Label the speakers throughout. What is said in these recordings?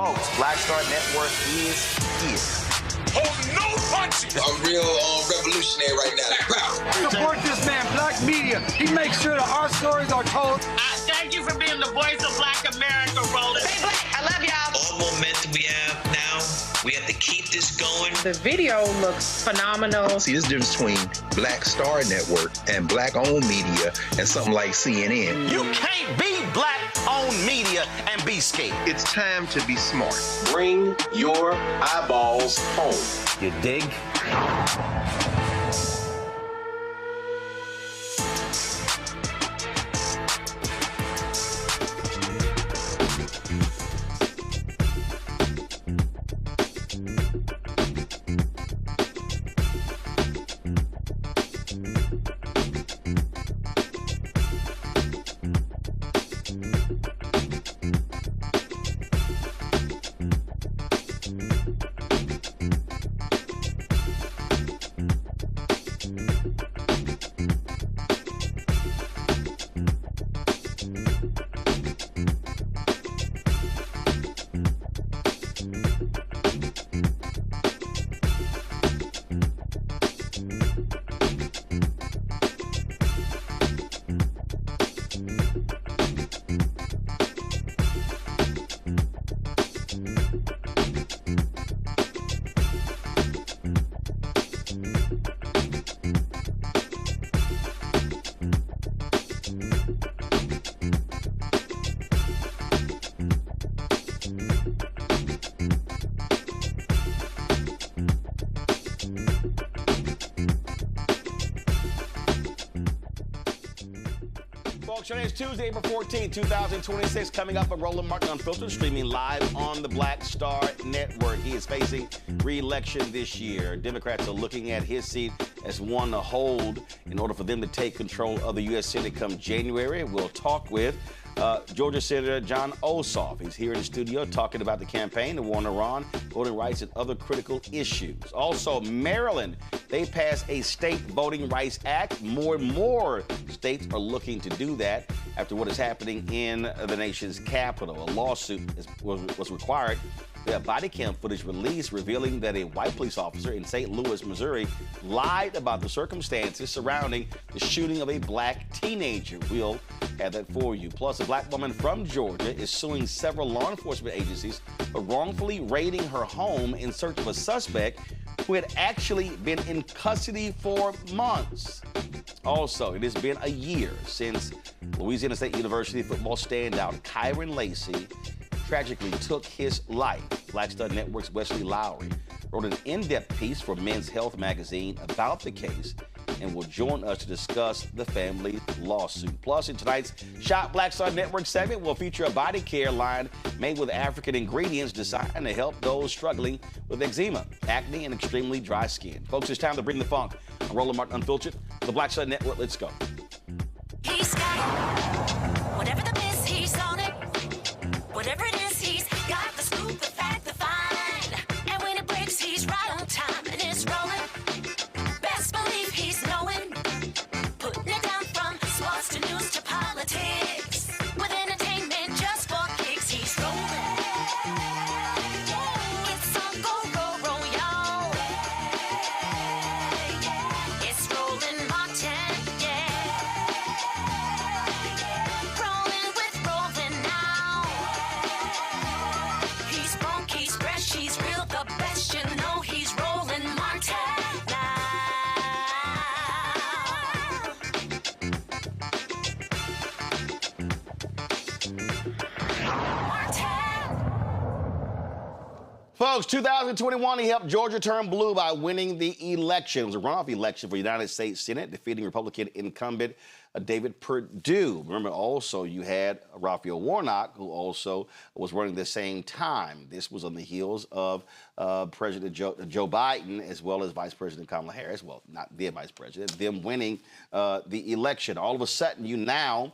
Speaker 1: Folks, Black Star Network is here.
Speaker 2: Hold no punches!
Speaker 3: I'm real revolutionary right now.
Speaker 4: Support this man, Black Media. He makes sure that our stories are told.
Speaker 5: Thank you for being the voice of Black America, Roland.
Speaker 6: Stay black. I love y'all.
Speaker 7: All momentum we have now, we have to keep this going.
Speaker 6: The video looks phenomenal.
Speaker 8: See, this difference between Black Star Network and black-owned media and something like CNN.
Speaker 1: You can't be black-owned media and be scared.
Speaker 8: It's time to be smart.
Speaker 2: Bring your eyeballs home.
Speaker 1: You dig? Today is Tuesday, April 14, 2026. Coming up, Roland Martin Unfiltered, streaming live on the Black Star Network. He is facing re-election this year. Democrats are looking at his seat as one to hold in order for them to take control of the U.S. Senate come January. We'll talk with Georgia Senator Jon Ossoff. He's here in the studio talking about the campaign, the war on Iran, voting rights, and other critical issues. Also, Maryland, they passed a state voting rights act. More and more states are looking to do that after what is happening in the nation's capital. A lawsuit was required. We have body cam footage released revealing that a white police officer in St. Louis, Missouri, lied about the circumstances surrounding the shooting of a black teenager. We'll have that for you. Plus, a black woman from Georgia is suing several law enforcement agencies for wrongfully raiding her home in search of a suspect who had actually been in custody for months. Also, it has been a year since Louisiana State University football standout Kyren Lacy tragically took his life. Black Star Network's Wesley Lowery wrote an in-depth piece for Men's Health magazine about the case and will join us to discuss the family lawsuit. Plus, in tonight's Shop Black Star Network segment, we'll feature a body care line made with African ingredients designed to help those struggling with eczema, acne, and extremely dry skin. Folks, it's time to bring the funk. I'm Roland Martin Unfiltered, the Black Star Network. Let's go.
Speaker 9: He's got it. Whatever the miss, he's on it. Whatever it is, he's got the scoop, the fact, the find. And when it breaks, he's right on time and it's rolling. Best believe he's knowing. Putting it down from sports to news to politics. With entertainment just for kicks, he's rolling. It's on go, roll, y'all. It's Roland Martin, yeah. Rolling with Roland now. He's funky, he's fresh, he's real, the best, you know he's Roland Martin now.
Speaker 1: Folks, 2021, he helped Georgia turn blue by winning the election. It was a runoff election for United States Senate, defeating Republican incumbent David Perdue. Remember, also, you had Raphael Warnock, who also was running the same time. This was on the heels of President Joe Biden, as well as Vice President Kamala Harris. Well, not their vice president, them winning the election. All of a sudden, you now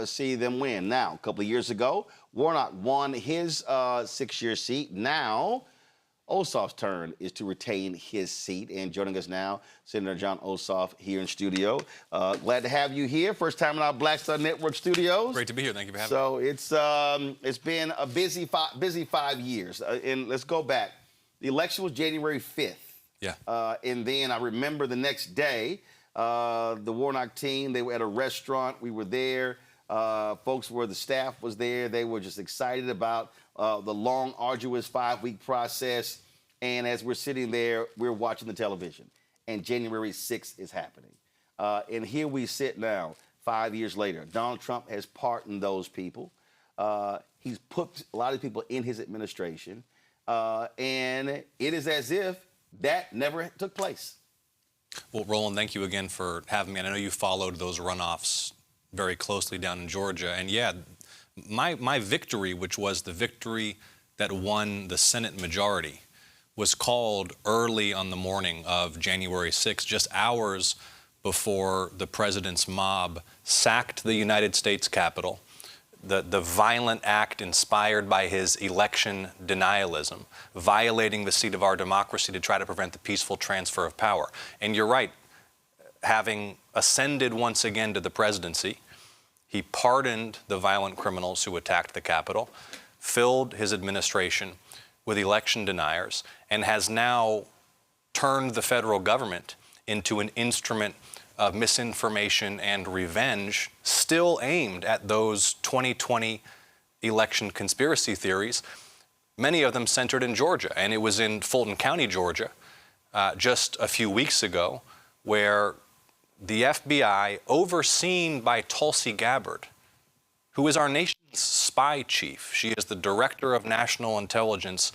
Speaker 1: see them win. Now, a couple of years ago, Warnock won his 6-year seat. Now, Ossoff's turn is to retain his seat. And joining us now, Senator Jon Ossoff here in studio. Glad to have you here. First time in our Black Star Network studios.
Speaker 10: Great to be here. Thank you for having me.
Speaker 1: So it's been a busy 5 years. And let's go back. The election was January 5th.
Speaker 10: Yeah.
Speaker 1: And then I remember the next day, the Warnock team, they were at a restaurant. We were there. The staff was there. They were just excited about the long, arduous 5-week process. And as we're sitting there, we're watching the television. And January 6th is happening. And here we sit now, 5 years later. Donald Trump has pardoned those people. He's put a lot of people in his administration. And it is as if that never took place.
Speaker 10: Well, Roland, thank you again for having me. And I know you followed those runoffs very closely down in Georgia. And yeah, my victory, which was the victory that won the Senate majority, was called early on the morning of January 6th, just hours before the president's mob sacked the United States Capitol, the violent act inspired by his election denialism, violating the seat of our democracy to try to prevent the peaceful transfer of power. And you're right, having ascended once again to the presidency, he pardoned the violent criminals who attacked the Capitol, filled his administration with election deniers, and has now turned the federal government into an instrument of misinformation and revenge, still aimed at those 2020 election conspiracy theories, many of them centered in Georgia. And it was in Fulton County, Georgia, just a few weeks ago, where the FBI, overseen by Tulsi Gabbard, who is our nation's spy chief, she is the director of national intelligence,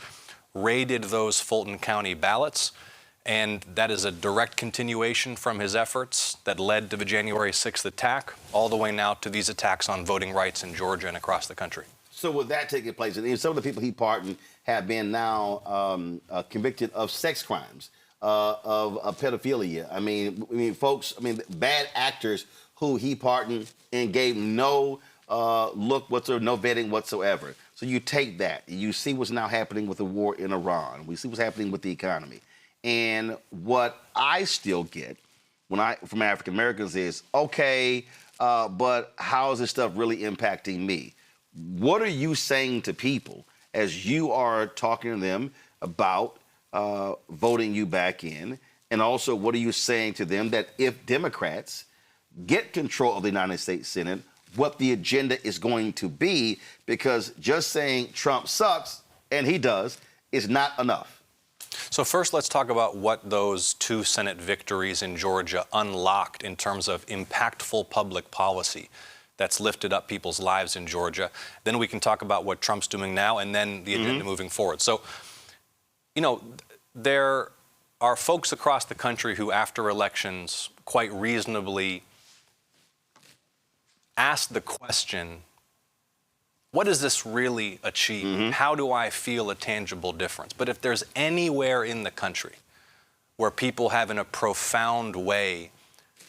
Speaker 10: raided those Fulton County ballots. And that is a direct continuation from his efforts that led to the January 6th attack, all the way now to these attacks on voting rights in Georgia and across the country.
Speaker 1: So with that taking place, and some of the people he pardoned have been now convicted of sex crimes, of pedophilia. I mean, folks, bad actors who he pardoned and gave no look whatsoever, no vetting whatsoever. So you take that, you see what's now happening with the war in Iran. We see what's happening with the economy. And what I still get from African Americans is, okay, but how is this stuff really impacting me? What are you saying to people as you are talking to them about voting you back in? And also, what are you saying to them that if Democrats get control of the United States Senate, what the agenda is going to be? Because just saying Trump sucks, and he does, is not enough.
Speaker 10: So first, let's talk about what those 2 Senate victories in Georgia unlocked in terms of impactful public policy that's lifted up people's lives in Georgia. Then we can talk about what Trump's doing now and then the agenda moving forward. So, you know, there are folks across the country who, after elections, quite reasonably ask the question, what does this really achieve? How do I feel a tangible difference? But if there's anywhere in the country where people have in a profound way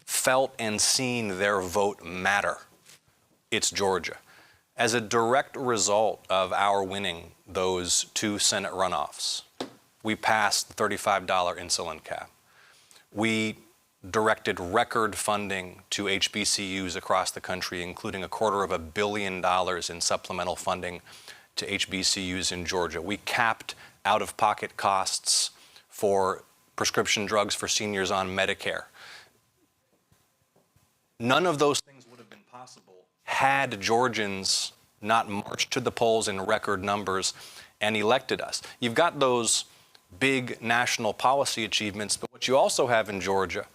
Speaker 10: felt and seen their vote matter, it's Georgia. As a direct result of our winning those 2 Senate runoffs, we passed the $35 insulin cap. We directed record funding to HBCUs across the country, including $250 million in supplemental funding to HBCUs in Georgia. We capped out-of-pocket costs for prescription drugs for seniors on Medicare. None of those things would have been possible had Georgians not marched to the polls in record numbers and elected us. You've got those big national policy achievements, but what you also have in Georgia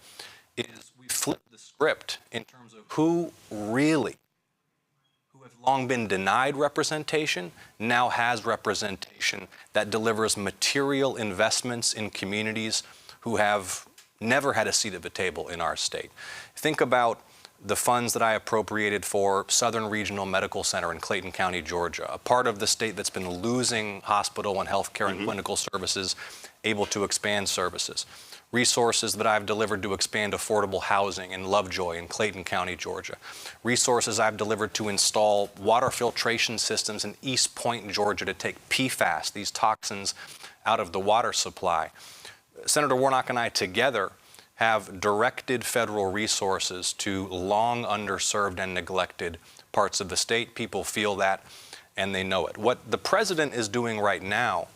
Speaker 10: is we flipped the script in terms of who have long been denied representation, now has representation that delivers material investments in communities who have never had a seat at the table in our state. Think about the funds that I appropriated for Southern Regional Medical Center in Clayton County, Georgia, a part of the state that's been losing hospital and healthcare and clinical services, able to expand services. Resources that I've delivered to expand affordable housing in Lovejoy in Clayton County, Georgia. Resources I've delivered to install water filtration systems in East Point, Georgia, to take PFAS, these toxins, out of the water supply. Senator Warnock and I together have directed federal resources to long underserved and neglected parts of the state. People feel that and they know it. What the president is doing right now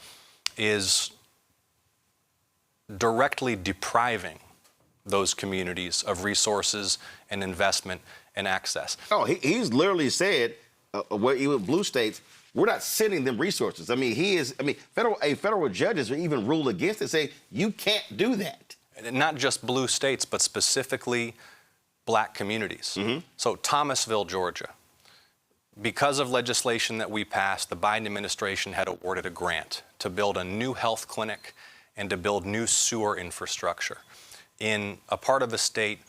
Speaker 10: is directly depriving those communities of resources and investment and access.
Speaker 1: Oh, he's literally said, even blue states, we're not sending them resources. I mean, federal judges even ruled against it, saying you can't do that.
Speaker 10: Not just blue states, but specifically black communities. So Thomasville, Georgia, because of legislation that we passed, the Biden administration had awarded a grant to build a new health clinic and to build new sewer infrastructure in a part of the state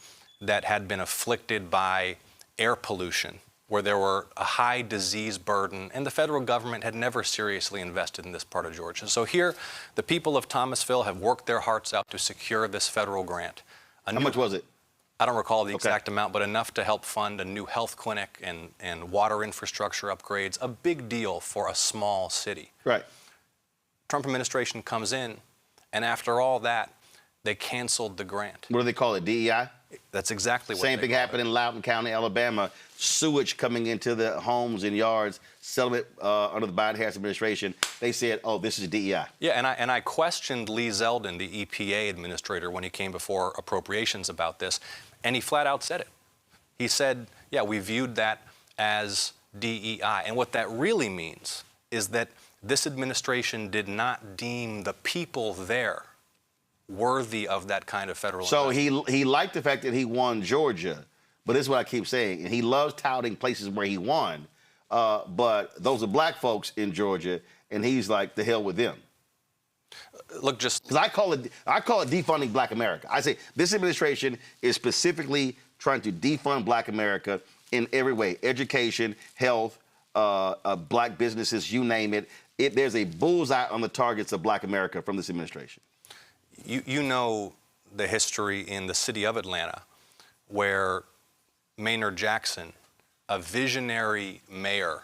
Speaker 10: that had been afflicted by air pollution, where there were a high disease burden, and the federal government had never seriously invested in this part of Georgia. So here, the people of Thomasville have worked their hearts out to secure this federal grant.
Speaker 1: How much was it?
Speaker 10: I don't recall the exact amount, but enough to help fund a new health clinic and water infrastructure upgrades, a big deal for a small city.
Speaker 1: Right.
Speaker 10: Trump administration comes in, and after all that, they canceled the grant.
Speaker 1: What do they call it, DEI?
Speaker 10: That's exactly what
Speaker 1: Same thing happened in Loudoun County, Alabama. Sewage coming into the homes and yards, settlement under the Biden-Harris administration. They said, oh, this is DEI.
Speaker 11: Yeah, and I questioned Lee Zeldin, the EPA administrator, when he came before appropriations about this, and he flat out said it. He said, yeah, we viewed that as DEI. And what that really means is that this administration did not deem the people there worthy of that kind of federal investment.
Speaker 1: So he liked the fact that he won Georgia, but this is what I keep saying, and he loves touting places where he won, but those are black folks in Georgia, and he's like, the hell with them.
Speaker 10: Look, just
Speaker 1: because I call it defunding Black America. I say this administration is specifically trying to defund Black America in every way: education, health, black businesses, you name it. There's a bullseye on the targets of Black America from this administration.
Speaker 10: You know the history in the city of Atlanta, where Maynard Jackson, a visionary mayor,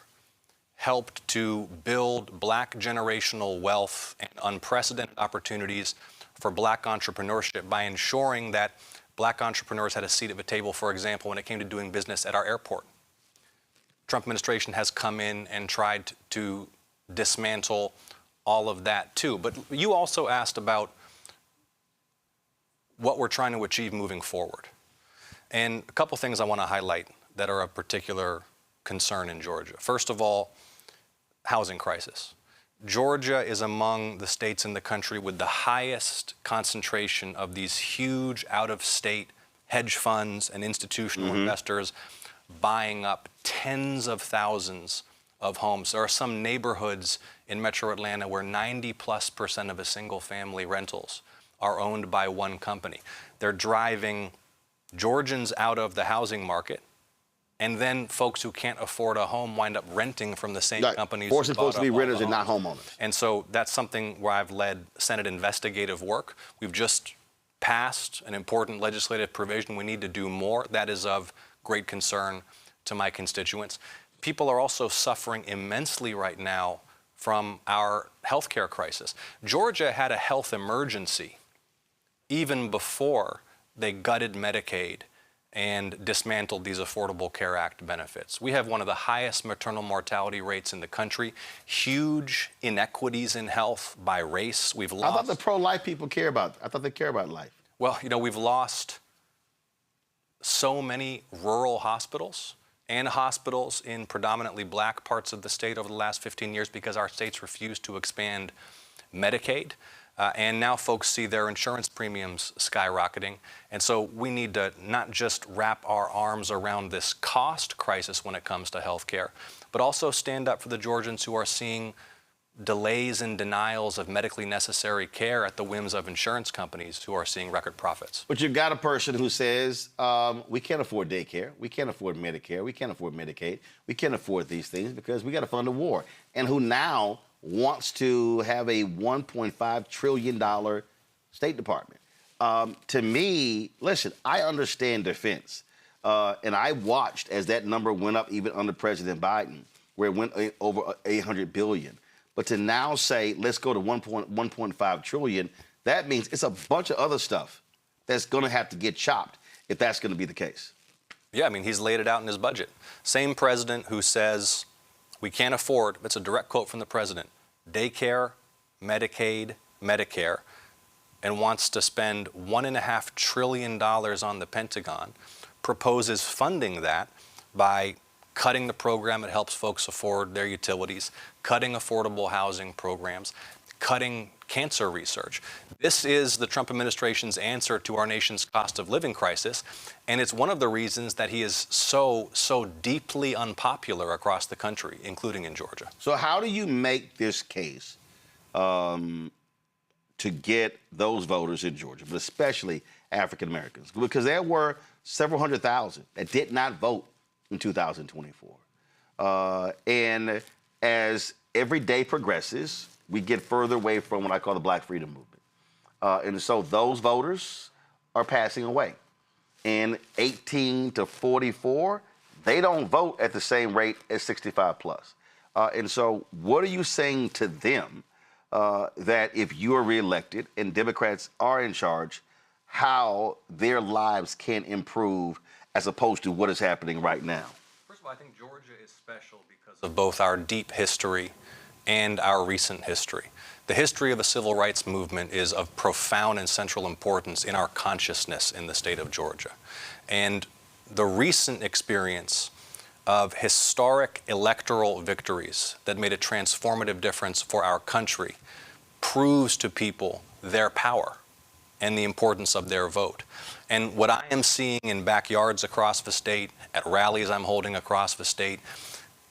Speaker 10: helped to build black generational wealth and unprecedented opportunities for black entrepreneurship by ensuring that black entrepreneurs had a seat at the table, for example, when it came to doing business at our airport. Trump administration has come in and tried to dismantle all of that too. But you also asked about what we're trying to achieve moving forward. And a couple things I want to highlight that are of particular concern in Georgia. First of all, housing crisis. Georgia is among the states in the country with the highest concentration of these huge out-of-state hedge funds and institutional investors buying up tens of thousands of homes. There are some neighborhoods in Metro Atlanta where 90+% of a single-family rentals are owned by one company. They're driving Georgians out of the housing market, and then folks who can't afford a home wind up renting from the same companies.
Speaker 1: Forcing folks to be renters and not homeowners.
Speaker 10: And so that's something where I've led Senate investigative work. We've just passed an important legislative provision. We need to do more. That is of great concern to my constituents. People are also suffering immensely right now from our healthcare crisis. Georgia had a health emergency even before they gutted Medicaid and dismantled these Affordable Care Act benefits. We have one of the highest maternal mortality rates in the country, huge inequities in health by race. We've lost.
Speaker 1: I thought the pro-life people care about. I thought they care about life.
Speaker 10: Well, you know, we've lost so many rural hospitals and hospitals in predominantly black parts of the state over the last 15 years because our states refused to expand Medicaid. And now folks see their insurance premiums skyrocketing. And so we need to not just wrap our arms around this cost crisis when it comes to health care, but also stand up for the Georgians who are seeing
Speaker 11: delays and denials of medically necessary care at the whims of insurance companies who are seeing record profits.
Speaker 1: But you've got a person who says, we can't afford daycare, we can't afford Medicare, we can't afford Medicaid, we can't afford these things because we got to fund a war, and who now wants to have a $1.5 trillion State Department. To me, listen, I understand defense, and I watched as that number went up even under President Biden, where it went over $800 billion. But to now say, let's go to 1.5 trillion, that means it's a bunch of other stuff that's going to have to get chopped if that's going to be the case.
Speaker 11: Yeah, I mean, he's laid it out in his budget. Same president who says we can't afford, it's a direct quote from the president, daycare, Medicaid, Medicare, and wants to spend $1.5 trillion on the Pentagon, proposes funding that by cutting the program that helps folks afford their utilities, cutting affordable housing programs, cutting cancer research. This is the Trump administration's answer to our nation's cost of living crisis, and it's one of the reasons that he is so deeply unpopular across the country, including in Georgia.
Speaker 1: So how do you make this case to get those voters in Georgia, but especially African Americans? Because there were several 100,000 that did not vote in 2024. And as every day progresses, we get further away from what I call the Black Freedom Movement. And so those voters are passing away. And 18 to 44, they don't vote at the same rate as 65 plus. And so what are you saying to them that if you are reelected and Democrats are in charge, how their lives can improve as opposed to what is happening right now?
Speaker 11: First of all, I think Georgia is special because of both our deep history and our recent history. The history of the civil rights movement is of profound and central importance in our consciousness in the state of Georgia. And the recent experience of historic electoral victories that made a transformative difference for our country proves to people their power and the importance of their vote. And what I am seeing in backyards across the state, at rallies I'm holding across the state,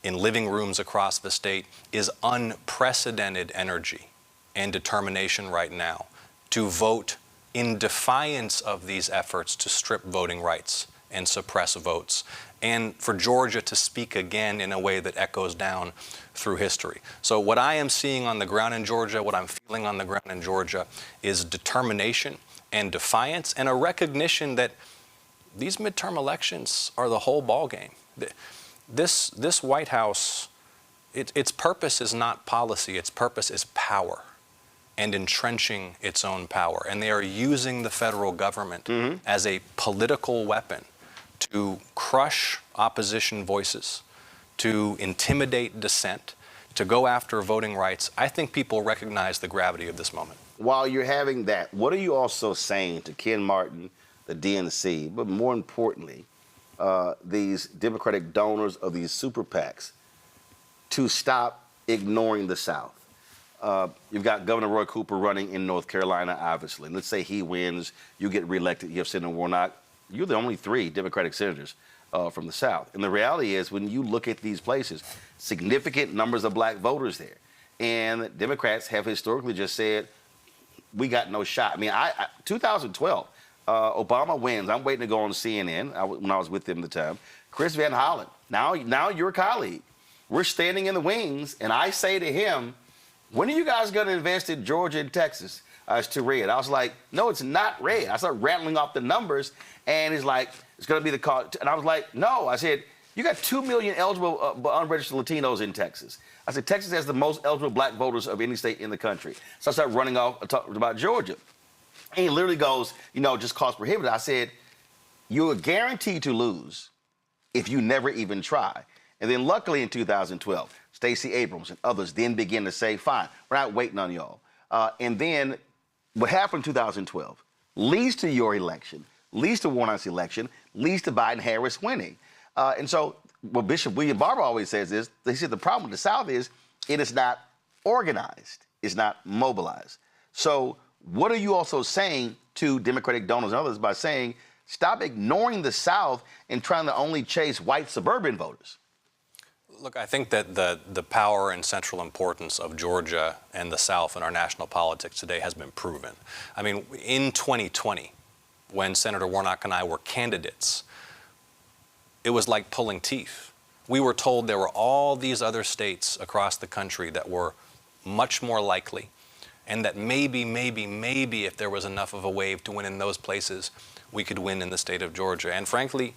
Speaker 11: in living rooms across the state, is unprecedented energy and determination right now to vote in defiance of these efforts to strip voting rights and suppress votes, and for Georgia to speak again in a way that echoes down through history. So what I am seeing on the ground in Georgia, what I'm feeling on the ground in Georgia, is determination and defiance and a recognition that these midterm elections are the whole ballgame. This White House, its purpose is not policy, its purpose is power and entrenching its own power. And they are using the federal government as a political weapon to crush opposition voices, to intimidate dissent, to go after voting rights. I think people recognize the gravity of this moment.
Speaker 1: While you're having that, what are you also saying to Ken Martin, the DNC, but more importantly, these Democratic donors of these super PACs to stop ignoring the South? You've got Governor Roy Cooper running in North Carolina, obviously. Let's say he wins, you get reelected, you have Senator Warnock. You're the only 3 Democratic senators from the South. And the reality is, when you look at these places, significant numbers of black voters there. And Democrats have historically just said, we got no shot. I mean, 2012, Obama wins. I'm waiting to go on CNN when I was with him at the time. Chris Van Hollen, now you're a colleague. We're standing in the wings, and I say to him, when are you guys going to invest in Georgia and Texas? It's too red. I was like, no, it's not red. I started rattling off the numbers, and he's like, it's going to be the cost. And I was like, no. I said, you got 2 million eligible unregistered Latinos in Texas. I said, Texas has the most eligible black voters of any state in the country. So I started running off talking about Georgia. And he literally goes, just cost prohibitive. I said, you're guaranteed to lose if you never even try. And then luckily in 2012, Stacey Abrams and others then begin to say, fine, we're not waiting on y'all. And then what happened in 2012 leads to your election, leads to Warnock's election, leads to Biden-Harris winning. And so what Bishop William Barber always says is, he said the problem with the South is it is not organized, it's not mobilized. So what are you also saying to Democratic donors and others by saying, stop ignoring the South and trying to only chase white suburban voters?
Speaker 11: Look, I think that the power and central importance of Georgia and the South in our national politics today has been proven. I mean, in 2020, when Senator Warnock and I were candidates, it was like pulling teeth. We were told there were all these other states across the country that were much more likely, and that maybe if there was enough of a wave to win in those places, we could win in the state of Georgia. And frankly,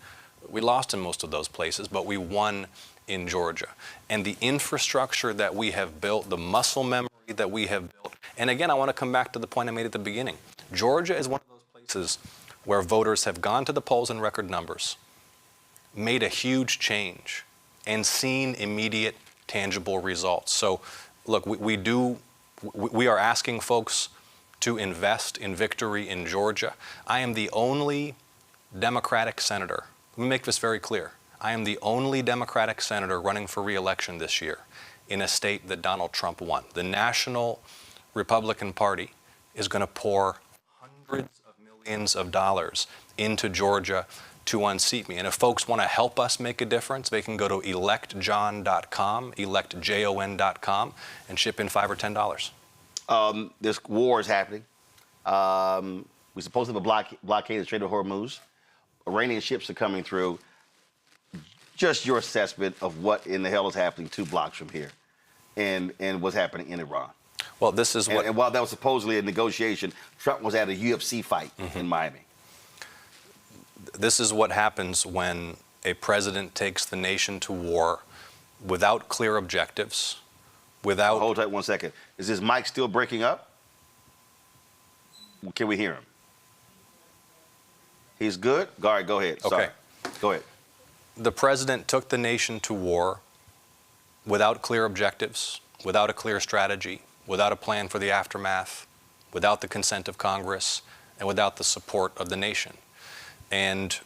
Speaker 11: we lost in most of those places, but we won in Georgia. And the infrastructure that we have built, the muscle memory that we have built, and again, I want to come back to the point I made at the beginning. Georgia is one of those places where voters have gone to the polls in record numbers, made a huge change, and seen immediate, tangible results. So, look, we are asking folks to invest in victory in Georgia. I am the only Democratic senator. Let me make this very clear. I am the only Democratic senator running for re-election this year in a state that Donald Trump won. The National Republican Party is going to pour hundreds of millions of dollars into Georgia to unseat me. And if folks want to help us make a difference, they can go to electjon.com, electjon.com, and ship in $5 or $10.
Speaker 1: This war is happening. We're supposed to have a blockade of the Strait of Hormuz. Iranian ships are coming through. Just your assessment of what in the hell is happening 2 blocks from here and what's happening in Iran.
Speaker 11: Well, this is what...
Speaker 1: And while that was supposedly a negotiation, Trump was at a UFC fight in Miami.
Speaker 11: This is what happens when a president takes the nation to war without clear objectives, without...
Speaker 1: Hold tight 1 second. Is his mic still breaking up? Can we hear him? He's good? All right, go ahead. Sorry.
Speaker 11: Okay.
Speaker 1: Go ahead.
Speaker 11: The president took the nation to war without clear objectives, without a clear strategy, without a plan for the aftermath, without the consent of Congress, and without the support of the nation. And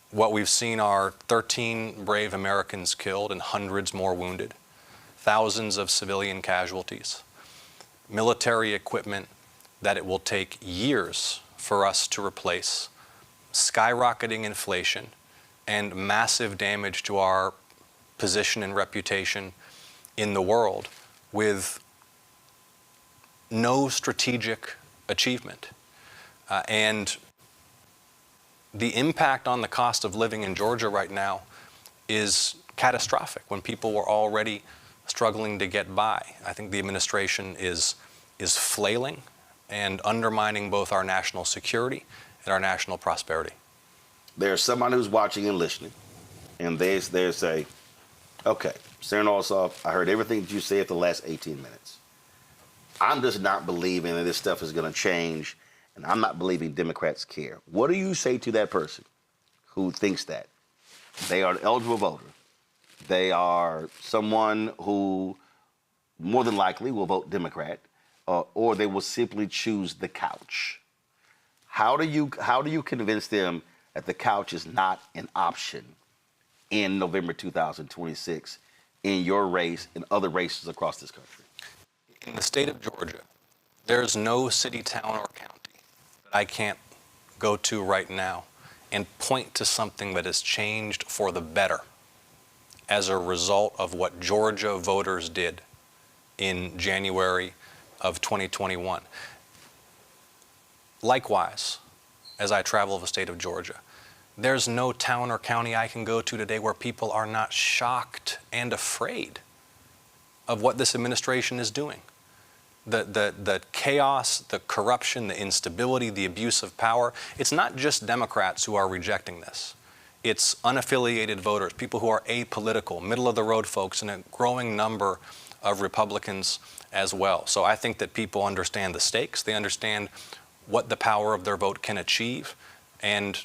Speaker 11: what we've seen are 13 brave Americans killed and hundreds more wounded, thousands of civilian casualties, military equipment that it will take years for us to replace, skyrocketing inflation, and massive damage to our position and reputation in the world with no strategic achievement. And the impact on the cost of living in Georgia right now is catastrophic when people were already struggling to get by. I think the administration is flailing and undermining both our national security and our national prosperity.
Speaker 1: There's someone who's watching and listening, and they say, okay, Senator Ossoff, I heard everything that you said for the last 18 minutes. I'm just not believing that this stuff is going to change, and I'm not believing Democrats care. What do you say to that person who thinks that? They are an eligible voter. They are someone who more than likely will vote Democrat, or they will simply choose the couch. How do you convince them that the couch is not an option in November 2026 in your race and other races across this country?
Speaker 11: In the state of Georgia, there's no city, town, or county that I can't go to right now and point to something that has changed for the better as a result of what Georgia voters did in January of 2021. Likewise, as I travel the state of Georgia, there's no town or county I can go to today where people are not shocked and afraid of what this administration is doing. The chaos, the corruption, the instability, the abuse of power, it's not just Democrats who are rejecting this. It's unaffiliated voters, people who are apolitical, middle-of-the-road folks, and a growing number of Republicans as well. So I think that people understand the stakes, they understand what the power of their vote can achieve, and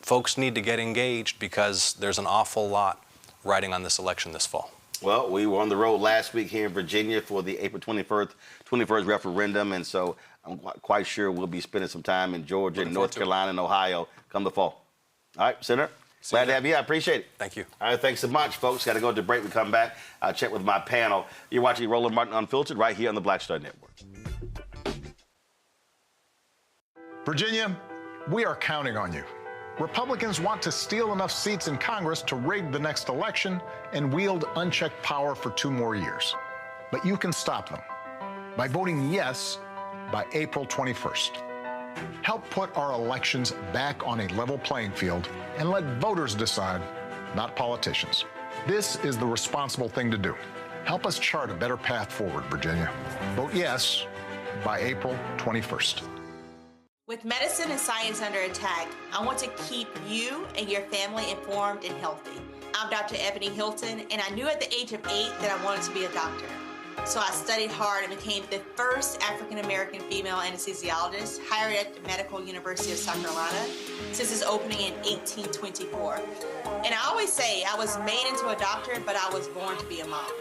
Speaker 11: folks need to get engaged because there's an awful lot riding on this election this fall.
Speaker 1: Well, we were on the road last week here in Virginia for the April 21st referendum, and so I'm quite sure we'll be spending some time in Georgia, and North Carolina, and Ohio come the fall. All right, Senator, glad to have you. I appreciate it.
Speaker 11: Thank you.
Speaker 1: All right, thanks so much, folks. Got to go to break. We come back. I'll check with my panel. You're watching Roland Martin Unfiltered right here on the Black Star Network.
Speaker 12: Virginia, we are counting on you. Republicans want to steal enough seats in Congress to rig the next election and wield unchecked power for 2 more years. But you can stop them by voting yes by April 21st. Help put our elections back on a level playing field and let voters decide, not politicians. This is the responsible thing to do. Help us chart a better path forward, Virginia. Vote yes by April 21st.
Speaker 13: With medicine and science under attack, I want to keep you and your family informed and healthy. I'm Dr. Ebony Hilton, and I knew at the age of 8 that I wanted to be a doctor. So I studied hard and became the first African-American female anesthesiologist hired at the Medical University of South Carolina since its opening in 1824. And I always say I was made into a doctor, but I was born to be a mom.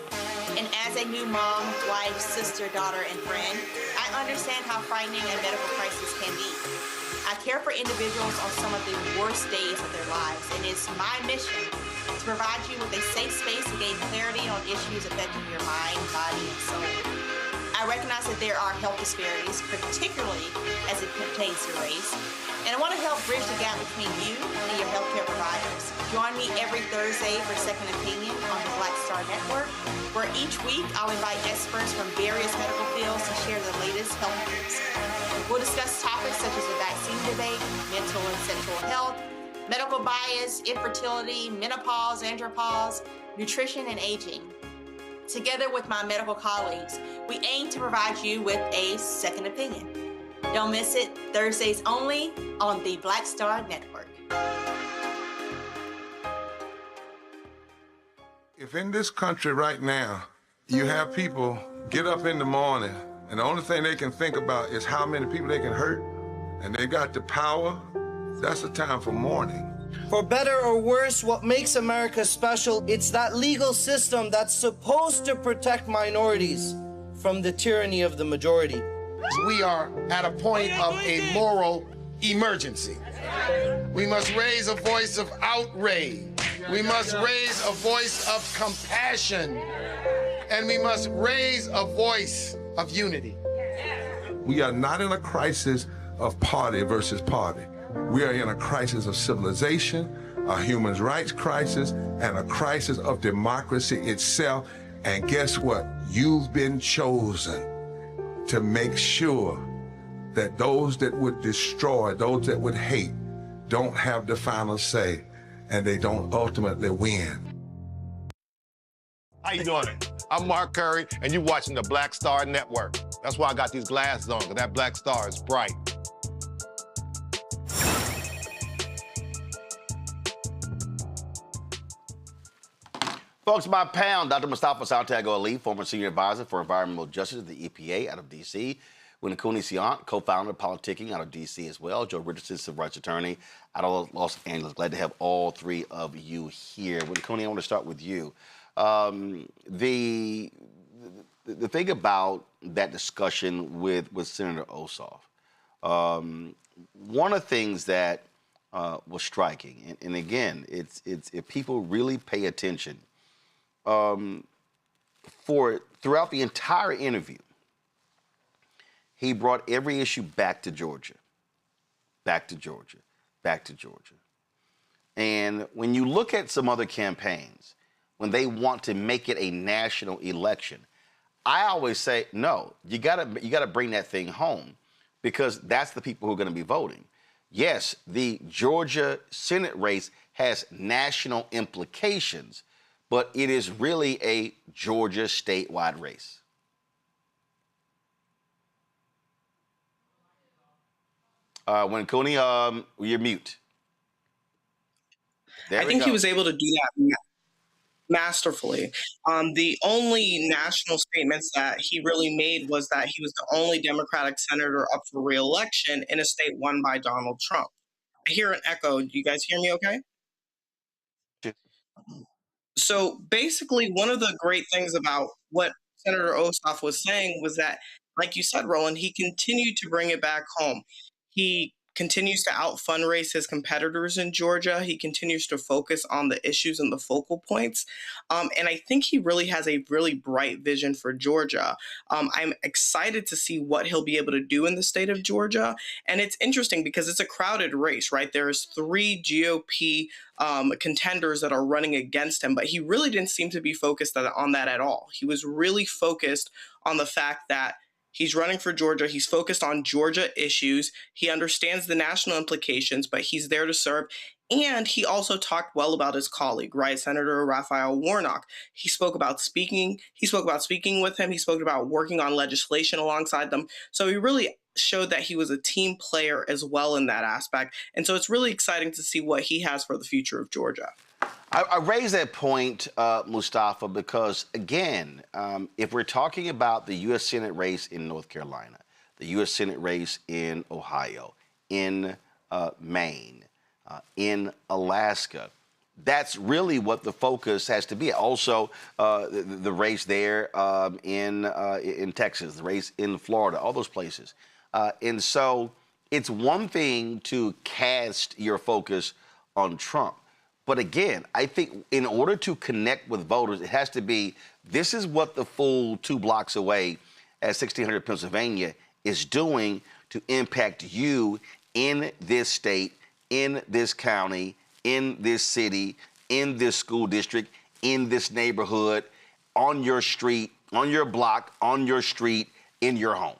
Speaker 13: And as a new mom, wife, sister, daughter, and friend, I understand how frightening a medical crisis can be. I care for individuals on some of the worst days of their lives, and it's my mission to provide you with a safe space to gain clarity on issues affecting your mind, body, and soul. I recognize that there are health disparities, particularly as it pertains to race, and I want to help bridge the gap between you and your healthcare providers. Join me every Thursday for Second Opinion on the Black Star Network, where each week I'll invite experts from various medical fields to share the latest health news. We'll discuss topics such as the vaccine debate, mental and sexual health, medical bias, infertility, menopause, andropause, nutrition, and aging. Together with my medical colleagues, we aim to provide you with a second opinion. Don't miss it, Thursdays only on the Black Star Network.
Speaker 14: If in this country right now, you have people get up in the morning and the only thing they can think about is how many people they can hurt, and they got the power, that's the time for mourning.
Speaker 15: For better or worse, what makes America special, it's that legal system that's supposed to protect minorities from the tyranny of the majority.
Speaker 16: We are at a point of a moral emergency. We must raise a voice of outrage. We must raise a voice of compassion. And we must raise a voice of unity.
Speaker 14: We are not in a crisis of party versus party. We are in a crisis of civilization, a human rights crisis, and a crisis of democracy itself. And guess what? You've been chosen to make sure that those that would destroy, those that would hate, don't have the final say, and they don't ultimately win.
Speaker 17: How you doing? I'm Mark Curry, and you're watching the Black Star Network. That's why I got these glasses on, because that black star is bright.
Speaker 1: Folks, by pound, Dr. Mustafa Santiago Ali, former senior advisor for environmental justice at the EPA out of D.C., Winnie Siant, co-founder of Politicking out of D.C. as well, Joe Richardson, civil rights attorney out of Los Angeles. Glad to have all three of you here. Winnie, I want to start with you. The thing about that discussion with Senator Ossoff, one of the things that was striking, and again, it's if people really pay attention, throughout the entire interview, he brought every issue back to Georgia, back to Georgia, back to Georgia. And when you look at some other campaigns, when they want to make it a national election, I always say, no, you gotta bring that thing home, because that's the people who are gonna be voting. Yes, the Georgia Senate race has national implications, but it is really a Georgia statewide race. When Cooney, you're mute.
Speaker 6: I think he was able to do that masterfully. The only national statements that he really made was that he was the only Democratic senator up for re-election in a state won by Donald Trump. I hear an echo. Do you guys hear me okay? So basically, one of the great things about what Senator Ossoff was saying was that, like you said, Roland, he continued to bring it back home. He continues to out fundraise his competitors in Georgia. He continues to focus on the issues and the focal points. And I think he really has a really bright vision for Georgia. I'm excited to see what he'll be able to do in the state of Georgia. And it's interesting because it's a crowded race, right? There's 3 GOP contenders that are running against him, but he really didn't seem to be focused on that at all. He was really focused on the fact that he's running for Georgia. He's focused on Georgia issues. He understands the national implications, but he's there to serve. And he also talked well about his colleague, right? Senator Raphael Warnock. He spoke about speaking. He spoke about speaking with him. He spoke about working on legislation alongside them. So he really showed that he was a team player as well in that aspect. And so it's really exciting to see what he has for the future of Georgia.
Speaker 1: I raise that point, Mustafa, because, again, if we're talking about the U.S. Senate race in North Carolina, the U.S. Senate race in Ohio, in Maine, in Alaska, that's really what the focus has to be. Also, the race there in Texas, the race in Florida, all those places. And so it's one thing to cast your focus on Trump. But again, I think in order to connect with voters, it has to be, this is what the fool 2 blocks away at 1600 Pennsylvania is doing to impact you in this state, in this county, in this city, in this school district, in this neighborhood, on your street, on your block, on your street, in your home.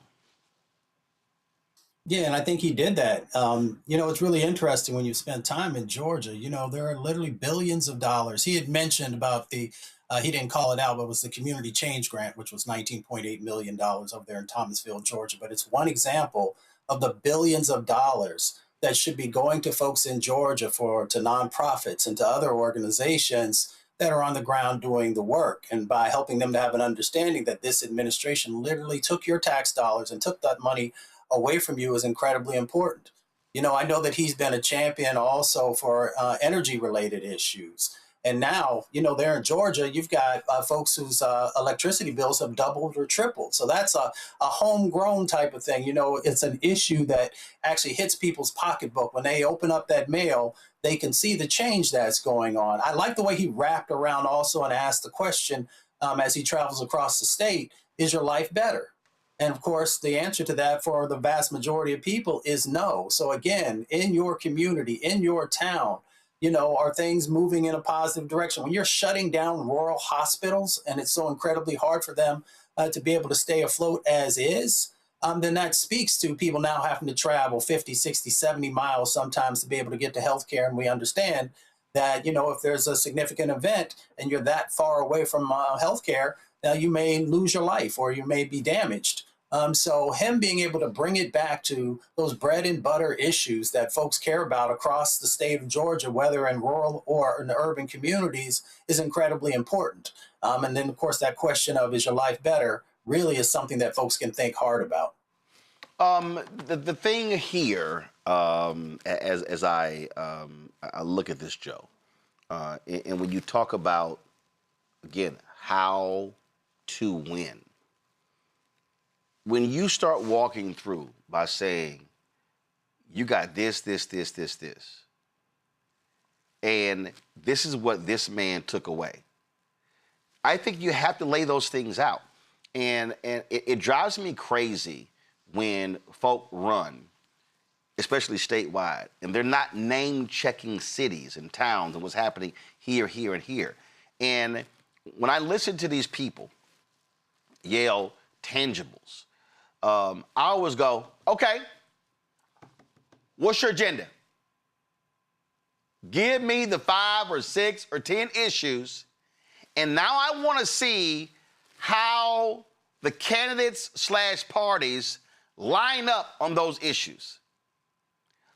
Speaker 18: Yeah, and I think he did that. It's really interesting when you spend time in Georgia. There are literally billions of dollars. He had mentioned about he didn't call it out, but it was the Community Change Grant, which was $19.8 million over there in Thomasville, Georgia. But it's one example of the billions of dollars that should be going to folks in Georgia to nonprofits and to other organizations that are on the ground doing the work. And by helping them to have an understanding that this administration literally took your tax dollars and took that money away from you is incredibly important. I know that he's been a champion also for energy-related issues. And now, there in Georgia, you've got folks whose electricity bills have doubled or tripled. So that's a homegrown type of thing. It's an issue that actually hits people's pocketbook. When they open up that mail, they can see the change that's going on. I like the way he wrapped around also and asked the question as he travels across the state, is your life better? And of course, the answer to that for the vast majority of people is no. So again, in your community, in your town, are things moving in a positive direction? When you're shutting down rural hospitals and it's so incredibly hard for them to be able to stay afloat as is, then that speaks to people now having to travel 50, 60, 70 miles sometimes to be able to get to healthcare. And we understand that, if there's a significant event and you're that far away from healthcare, you may lose your life or you may be damaged. So him being able to bring it back to those bread and butter issues that folks care about across the state of Georgia, whether in rural or in urban communities, is incredibly important. And then, of course, that question of is your life better really is something that folks can think hard about.
Speaker 1: The thing here, as I look at this, Joe, and when you talk about, again, how to win, when you start walking through by saying, you got this, and this is what this man took away, I think you have to lay those things out. And it drives me crazy when folk run, especially statewide, and they're not name-checking cities and towns and what's happening here, and here. And when I listen to these people yell tangibles, I always go, okay, what's your agenda? Give me the 5 or 6 or 10 issues, and now I want to see how the candidates/parties line up on those issues.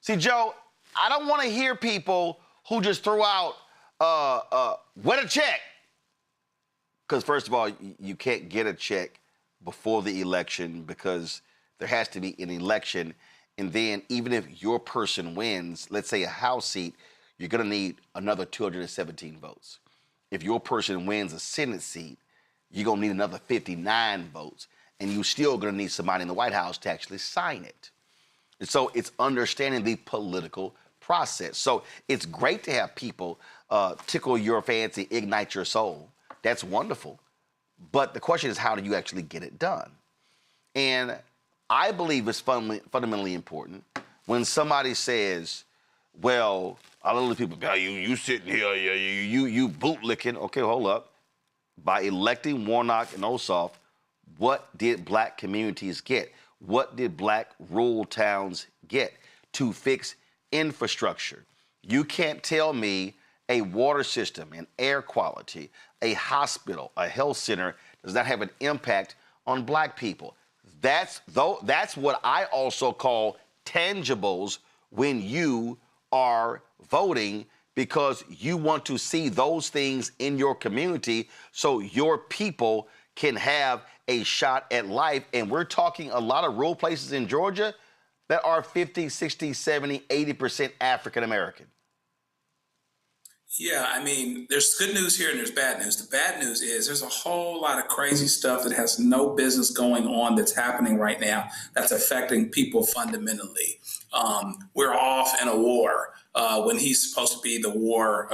Speaker 1: See, Joe, I don't want to hear people who just throw out, wet a check. Because first of all, you can't get a check before the election because there has to be an election. And then even if your person wins, let's say a House seat, you're going to need another 217 votes. If your person wins a Senate seat, you're going to need another 59 votes. And you're still going to need somebody in the White House to actually sign it. And so it's understanding the political process. So it's great to have people tickle your fancy, ignite your soul. That's wonderful. But the question is, how do you actually get it done? And I believe it's fundamentally important when somebody says, well, a lot of people, you sitting here, you bootlicking. Okay, hold up. By electing Warnock and Ossoff, what did black communities get? What did black rural towns get to fix infrastructure? You can't tell me a water system, an air quality, a hospital, a health center does not have an impact on black people. That's what I also call tangibles when you are voting, because you want to see those things in your community so your people can have a shot at life. And we're talking a lot of rural places in Georgia that are 50, 60, 70, 80% African American.
Speaker 19: Yeah, I mean, there's good news here and there's bad news. The bad news is there's a whole lot of crazy stuff that has no business going on that's happening right now that's affecting people fundamentally. We're off in a war when he's supposed to be the war,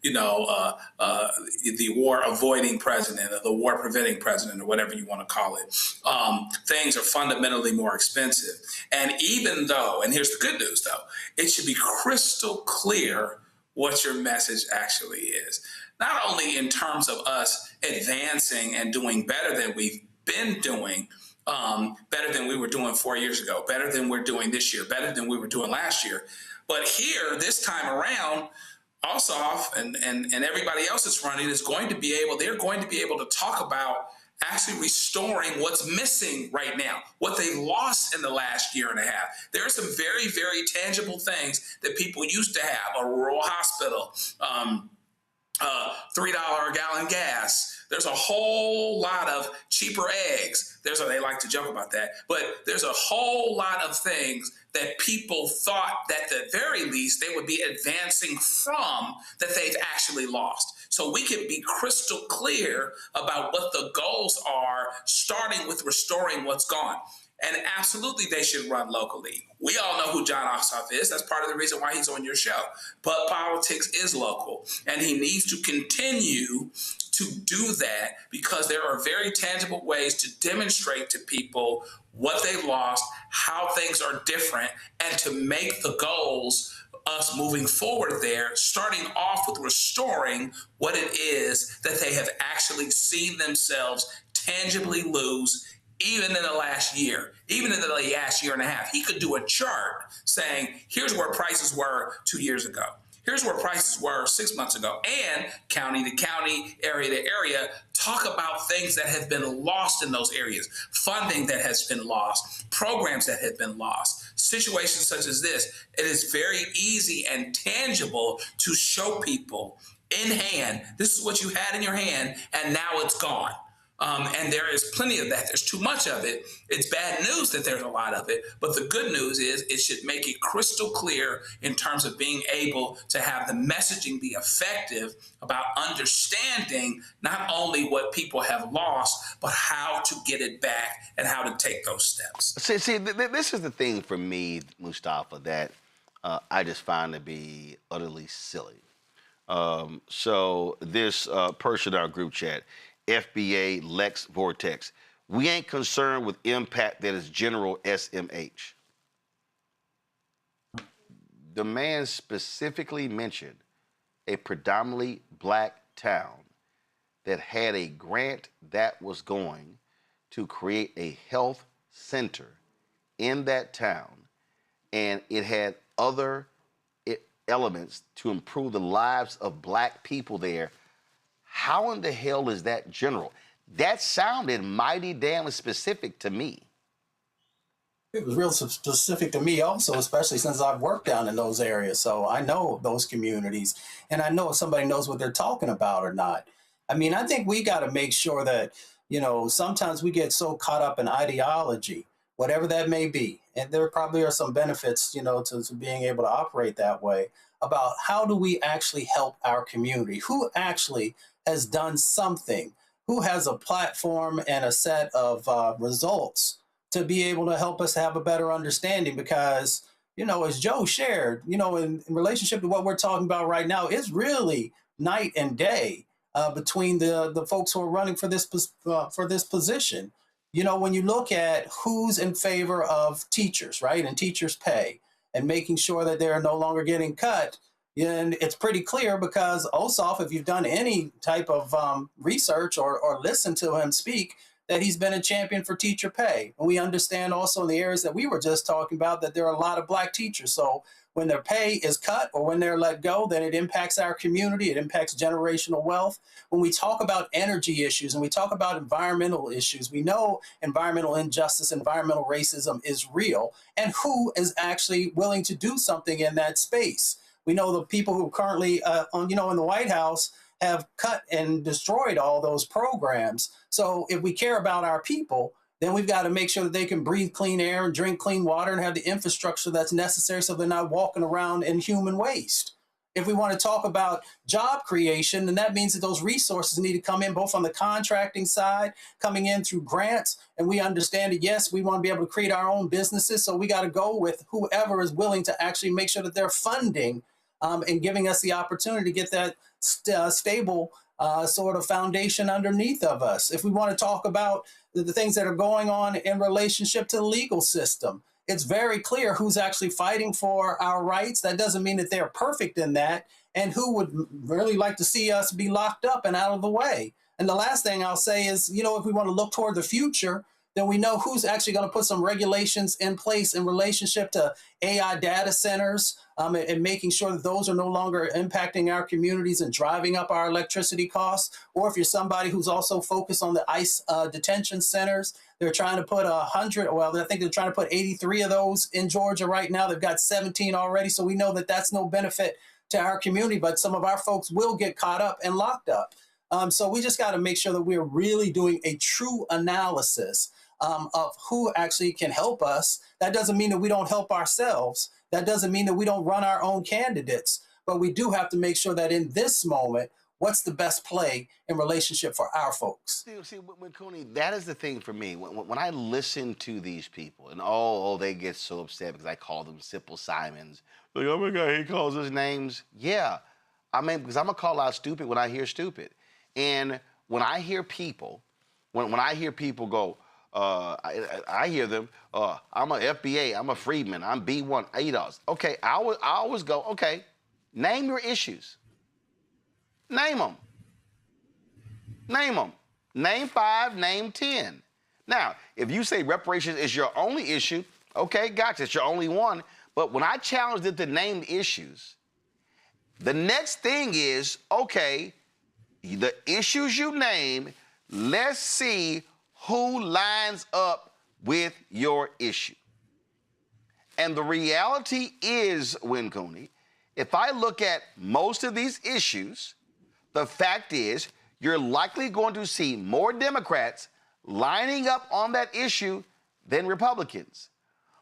Speaker 19: the war avoiding president or the war preventing president or whatever you want to call it. Things are fundamentally more expensive. And even though, and here's the good news though, it should be crystal clear what your message actually is. Not only in terms of us advancing and doing better than we've been doing, better than we were doing 4 years ago, better than we're doing this year, better than we were doing last year. But here, this time around, Ossoff and everybody else that's running they're going to be able to talk about actually restoring what's missing right now, what they lost in the last year and a half. There are some very, very tangible things that people used to have: a rural hospital, $3 a gallon gas. There's a whole lot of cheaper eggs. They like to joke about that, but there's a whole lot of things that people thought that at the very least they would be advancing from that they've actually lost. So we can be crystal clear about what the goals are, starting with restoring what's gone. And absolutely, they should run locally. We all know who Jon Ossoff is. That's part of the reason why he's on your show. But politics is local, and he needs to continue to do that because there are very tangible ways to demonstrate to people what they've lost, how things are different, and to make the goals us moving forward there, starting off with restoring what it is that they have actually seen themselves tangibly lose. Even in the last year, even in the last year and a half, he could do a chart saying, here's where prices were 2 years ago. Here's where prices were 6 months ago, and county to county, area to area, talk about things that have been lost in those areas, funding that has been lost, programs that have been lost, situations such as this. It is very easy and tangible to show people in hand, this is what you had in your hand, and now it's gone. And there is plenty of that. There's too much of it. It's bad news that there's a lot of it. But the good news is it should make it crystal clear in terms of being able to have the messaging be effective about understanding not only what people have lost, but how to get it back and how to take those steps.
Speaker 1: See, this is the thing for me, Mustafa, that I just find to be utterly silly. So this person in our group chat, FBA Lex Vortex, we ain't concerned with impact that is general SMH. The man specifically mentioned a predominantly black town that had a grant that was going to create a health center in that town, and it had other elements to improve the lives of black people there. How in the hell is that general? That sounded mighty damn specific to me.
Speaker 18: It was real specific to me also, especially since I've worked down in those areas. So I know those communities, and I know if somebody knows what they're talking about or not. I mean, I think we got to make sure that, sometimes we get so caught up in ideology, whatever that may be. And there probably are some benefits, to being able to operate that way, about how do we actually help our community? Who actually has done something? Who has a platform and a set of results to be able to help us have a better understanding because, you know, as Joe shared, you know, in relationship to what we're talking about right now, it's really night and day between the folks who are running for this position. You know, when you look at who's in favor of teachers, right, and teachers' pay and making sure that they're no longer getting cut, and it's pretty clear because Ossoff, if you've done any type of research or listened to him speak, that he's been a champion for teacher pay. And we understand also in the areas that we were just talking about that there are a lot of Black teachers. So when their pay is cut or when they're let go, then it impacts our community. It impacts generational wealth. When we talk about energy issues and we talk about environmental issues, we know environmental injustice, environmental racism is real. And who is actually willing to do something in that space? We know the people who currently, in the White House have cut and destroyed all those programs. So if we care about our people, then we've got to make sure that they can breathe clean air and drink clean water and have the infrastructure that's necessary so they're not walking around in human waste. If we want to talk about job creation, then that means that those resources need to come in both on the contracting side, coming in through grants. And we understand that, yes, we want to be able to create our own businesses. So we got to go with whoever is willing to actually make sure that they're funding and giving us the opportunity to get that stable sort of foundation underneath of us. If we want to talk about the things that are going on in relationship to the legal system, it's very clear who's actually fighting for our rights. That doesn't mean that they're perfect in that, and who would really like to see us be locked up and out of the way. And the last thing I'll say is, you know, if we want to look toward the future, then we know who's actually going to put some regulations in place in relationship to AI data centers and making sure that those are no longer impacting our communities and driving up our electricity costs. Or if you're somebody who's also focused on the ICE detention centers, they're trying to put 100, well, I think they're trying to put 83 of those in Georgia right now. They've got 17 already. So we know that that's no benefit to our community, but some of our folks will get caught up and locked up. So we just got to make sure that we're really doing a true analysis of who actually can help us. That doesn't mean that we don't help ourselves. That doesn't mean that we don't run our own candidates, but we do have to make sure that in this moment, what's the best play in relationship for our folks?
Speaker 1: See, when Cooney, that is the thing for me. When I listen to these people, and they get so upset because I call them Simple Simons. Like, oh my God, he calls us names. Yeah, I mean, because I'm gonna call out stupid when I hear stupid. And when I hear people, when I hear people go, I hear them, I'm a FBA, I'm a Freedman, I'm B1, ADOS. Okay, I always go, okay, name your issues. Name them. Name them. Name 5, name 10. Now, if you say reparations is your only issue, okay, gotcha, it's your only one. But when I challenge them to name issues, the next thing is, okay, the issues you name, let's see who lines up with your issue. And the reality is, Cooney, if I look at most of these issues, the fact is you're likely going to see more Democrats lining up on that issue than Republicans.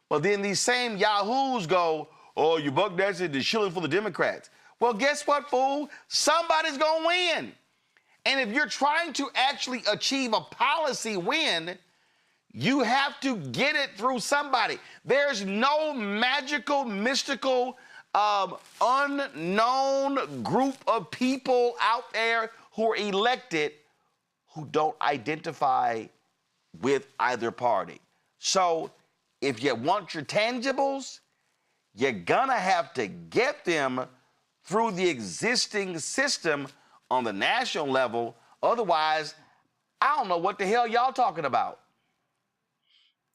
Speaker 1: But then these same yahoos go, oh, you buck that's it, they're shilling for the Democrats. Well, guess what, fool? Somebody's going to win. And if you're trying to actually achieve a policy win, you have to get it through somebody. There's no magical, mystical, unknown group of people out there who are elected who don't identify with either party. So if you want your tangibles, you're gonna have to get them through the existing system on the national level. Otherwise, I don't know what the hell y'all talking about.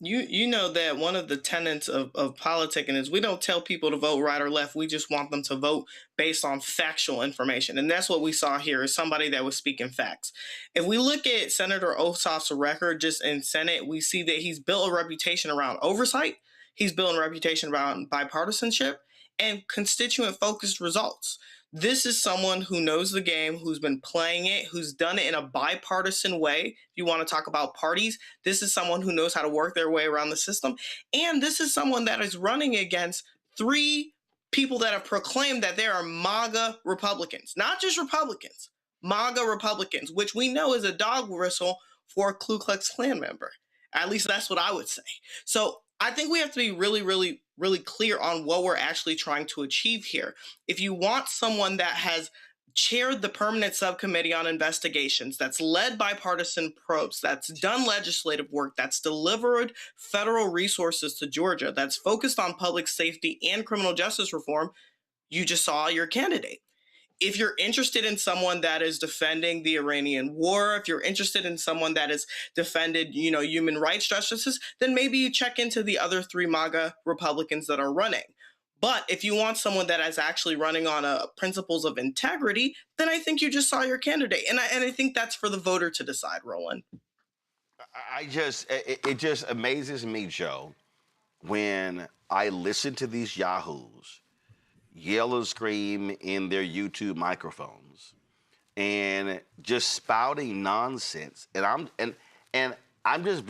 Speaker 6: You know that one of the tenets of politicking is we don't tell people to vote right or left. We just want them to vote based on factual information. And that's what we saw here, is somebody that was speaking facts. If we look at Senator Ossoff's record just in Senate, we see that he's built a reputation around oversight. He's built a reputation around bipartisanship and constituent-focused results. This is someone who knows the game, who's been playing it, who's done it in a bipartisan way. If you want to talk about parties, this is someone who knows how to work their way around the system. And this is someone that is running against 3 people that have proclaimed that they are MAGA Republicans. Not just Republicans, MAGA Republicans, which we know is a dog whistle for a Ku Klux Klan member. At least that's what I would say. So I think we have to be really, really, really clear on what we're actually trying to achieve here. If you want someone that has chaired the permanent subcommittee on investigations, that's led bipartisan probes, that's done legislative work, that's delivered federal resources to Georgia, that's focused on public safety and criminal justice reform, you just saw your candidate. If you're interested in someone that is defending the Iranian war, if you're interested in someone that has defended, human rights justices, then maybe you check into the other 3 MAGA Republicans that are running. But if you want someone that is actually running on principles of integrity, then I think you just saw your candidate. And I think that's for the voter to decide, Roland.
Speaker 1: It just amazes me, Joe, when I listen to these yahoos yell and scream in their YouTube microphones and just spouting nonsense. And I'm just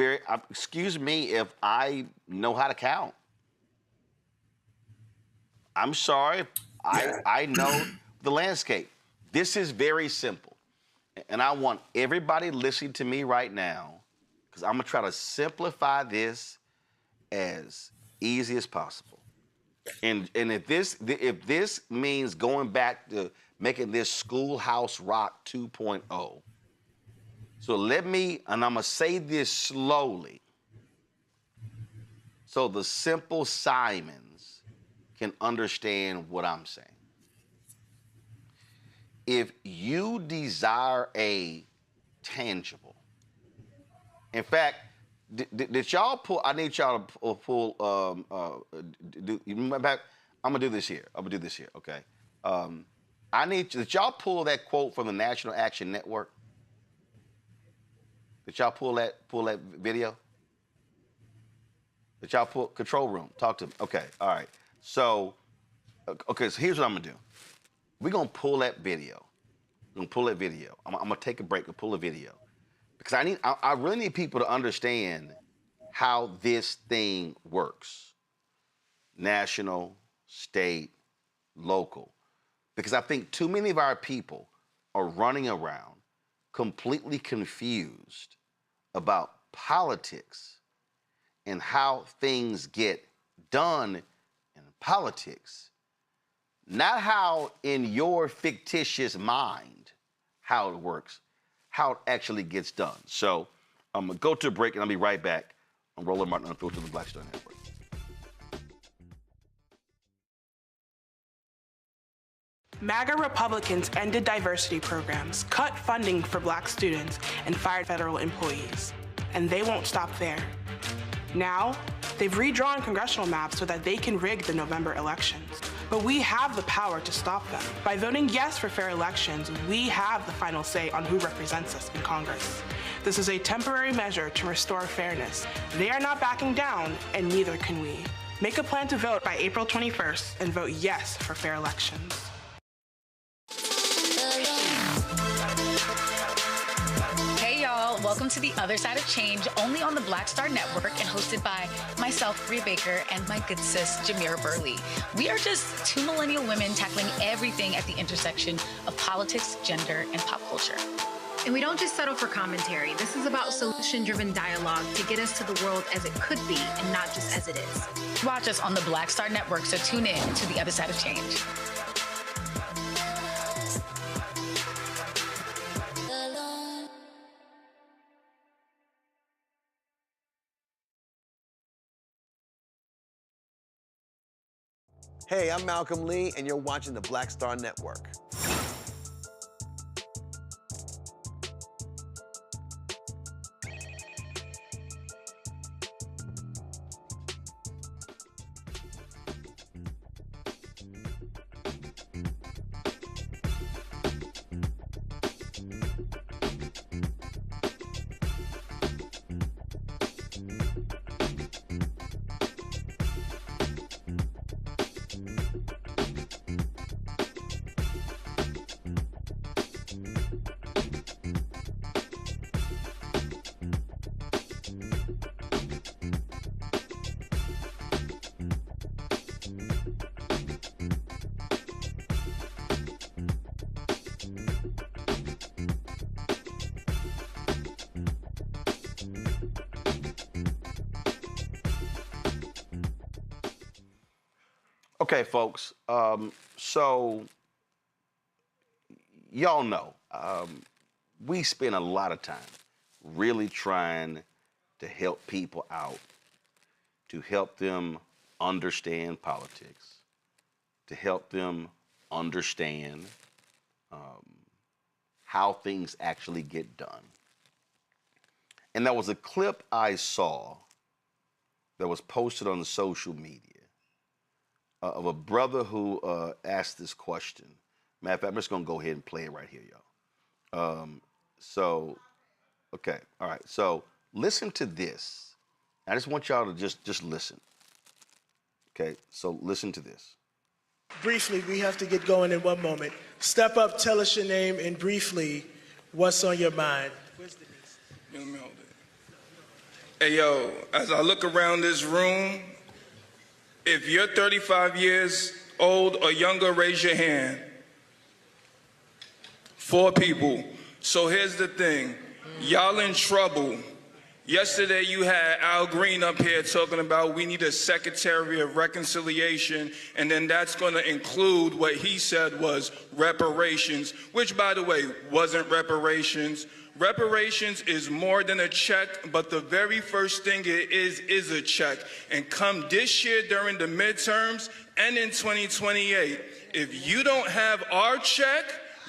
Speaker 1: excuse me if I know how to count. I'm sorry. I know the landscape. This is very simple. And I want everybody listening to me right now, because I'm going to try to simplify this as easy as possible. And if this means going back to making this Schoolhouse Rock 2.0, so and I'm going to say this slowly, so the simple Simons can understand what I'm saying. If you desire a tangible, in fact, did y'all pull? I need y'all to pull. You remember back? I'm gonna do this here. Okay. Did y'all pull that quote from the National Action Network? Did y'all pull that video? Did y'all pull control room? Talk to me. Okay. All right. So here's what I'm gonna do. We're gonna pull that video. I'm gonna take a break and pull a video. Because I really need people to understand how this thing works. National, state, local. Because I think too many of our people are running around completely confused about politics and how things get done in politics. Not how in your fictitious mind how it works, how it actually gets done. So I'm going to go to a break, and I'll be right back on Roland Martin Unfiltered, the Black Star Network.
Speaker 20: MAGA Republicans ended diversity programs, cut funding for Black students, and fired federal employees. And they won't stop there. Now, they've redrawn congressional maps so that they can rig the November elections. But we have the power to stop them. By voting yes for fair elections, we have the final say on who represents us in Congress. This is a temporary measure to restore fairness. They are not backing down, and neither can we. Make a plan to vote by April 21st and vote yes for fair elections.
Speaker 21: Welcome to The Other Side of Change, only on the Black Star Network and hosted by myself, Rhea Baker, and my good sis, Jamira Burley. We are just 2 millennial women tackling everything at the intersection of politics, gender, and pop culture.
Speaker 22: And we don't just settle for commentary. This is about solution-driven dialogue to get us to the world as it could be and not just as it is.
Speaker 21: Watch us on the Black Star Network, so tune in to The Other Side of Change.
Speaker 23: Hey, I'm Malcolm Lee, and you're watching the Black Star Network.
Speaker 1: Okay, folks. So y'all know we spend a lot of time really trying to help people out, to help them understand politics, to help them understand how things actually get done. And there was a clip I saw that was posted on the social media of a brother who asked this question. Matter of fact, I'm just gonna go ahead and play it right here, y'all. Okay, all right. So listen to this. I just want y'all to just listen. Okay, so listen to this.
Speaker 3: Briefly, we have to get going in one moment. Step up, tell us your name, and briefly, what's on your mind? Where's the niece?
Speaker 4: Let me hold it. Hey, yo, as I look around this room, if you're 35 years old or younger, raise your hand. 4 people. So here's the thing. Y'all in trouble. Yesterday you had Al Green up here talking about we need a Secretary of Reconciliation, and then that's going to include what he said was reparations, which, by the way, wasn't reparations. Reparations is more than a check, but the very first thing it is a check. And come this year during the midterms and in 2028, if you don't have our check,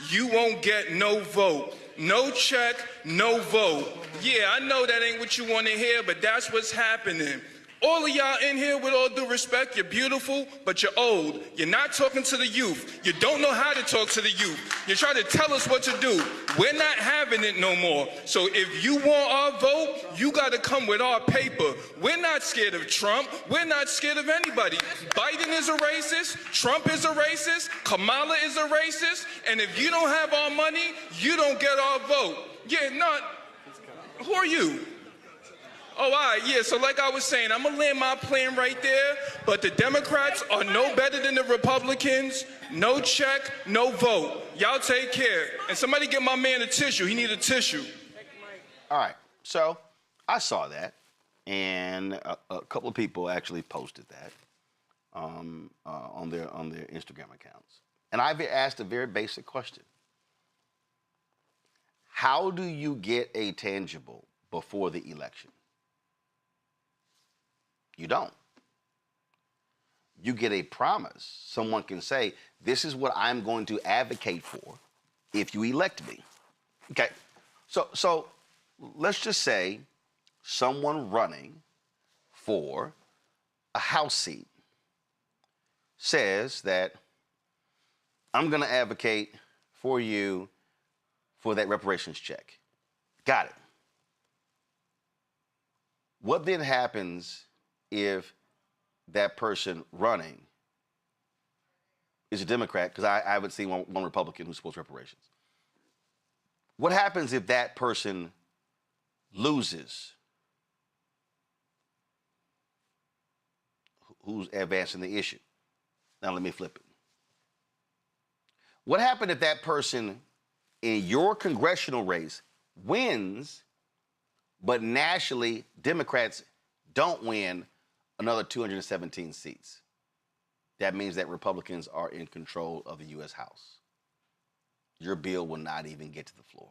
Speaker 4: you won't get no vote. No check, no vote. Yeah, I know that ain't what you want to hear, but that's what's happening. All of y'all in here, with all due respect, you're beautiful, but you're old. You're not talking to the youth. You don't know how to talk to the youth. You're trying to tell us what to do. We're not having it no more. So if you want our vote, you got to come with our paper. We're not scared of Trump. We're not scared of anybody. Biden is a racist. Trump is a racist. Kamala is a racist. And if you don't have our money, you don't get our vote. Yeah, not. Who are you? Oh, all right, yeah, so like I was saying, I'm going to land my plane right there, but the Democrats are no better than the Republicans. No check, no vote. Y'all take care. And somebody get my man a tissue. He need a tissue.
Speaker 1: All right, so I saw that, and a couple of people actually posted that on their Instagram accounts. And I've asked a very basic question. How do you get a tangible before the election? You don't. You get a promise. Someone can say, this is what I'm going to advocate for if you elect me. Okay, so let's just say someone running for a House seat says that I'm going to advocate for you for that reparations check. Got it. What then happens if that person running is a Democrat? Because I haven't seen one Republican who supports reparations. What happens if that person loses? Who's advancing the issue? Now let me flip it. What happened if that person in your congressional race wins, but nationally Democrats don't win another 217 seats? That means that Republicans are in control of the U.S. House. Your bill will not even get to the floor.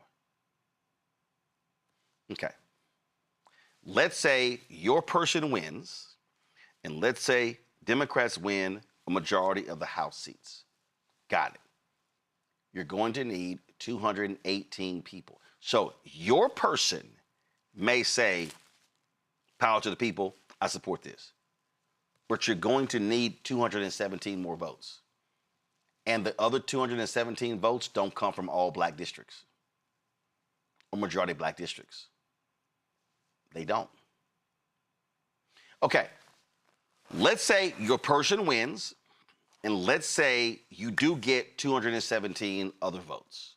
Speaker 1: Okay. Let's say your person wins, and let's say Democrats win a majority of the House seats. Got it. You're going to need 218 people. So your person may say, power to the people, I support this. But you're going to need 217 more votes. And the other 217 votes don't come from all black districts or majority black districts. They don't. Okay, let's say your person wins, and let's say you do get 217 other votes.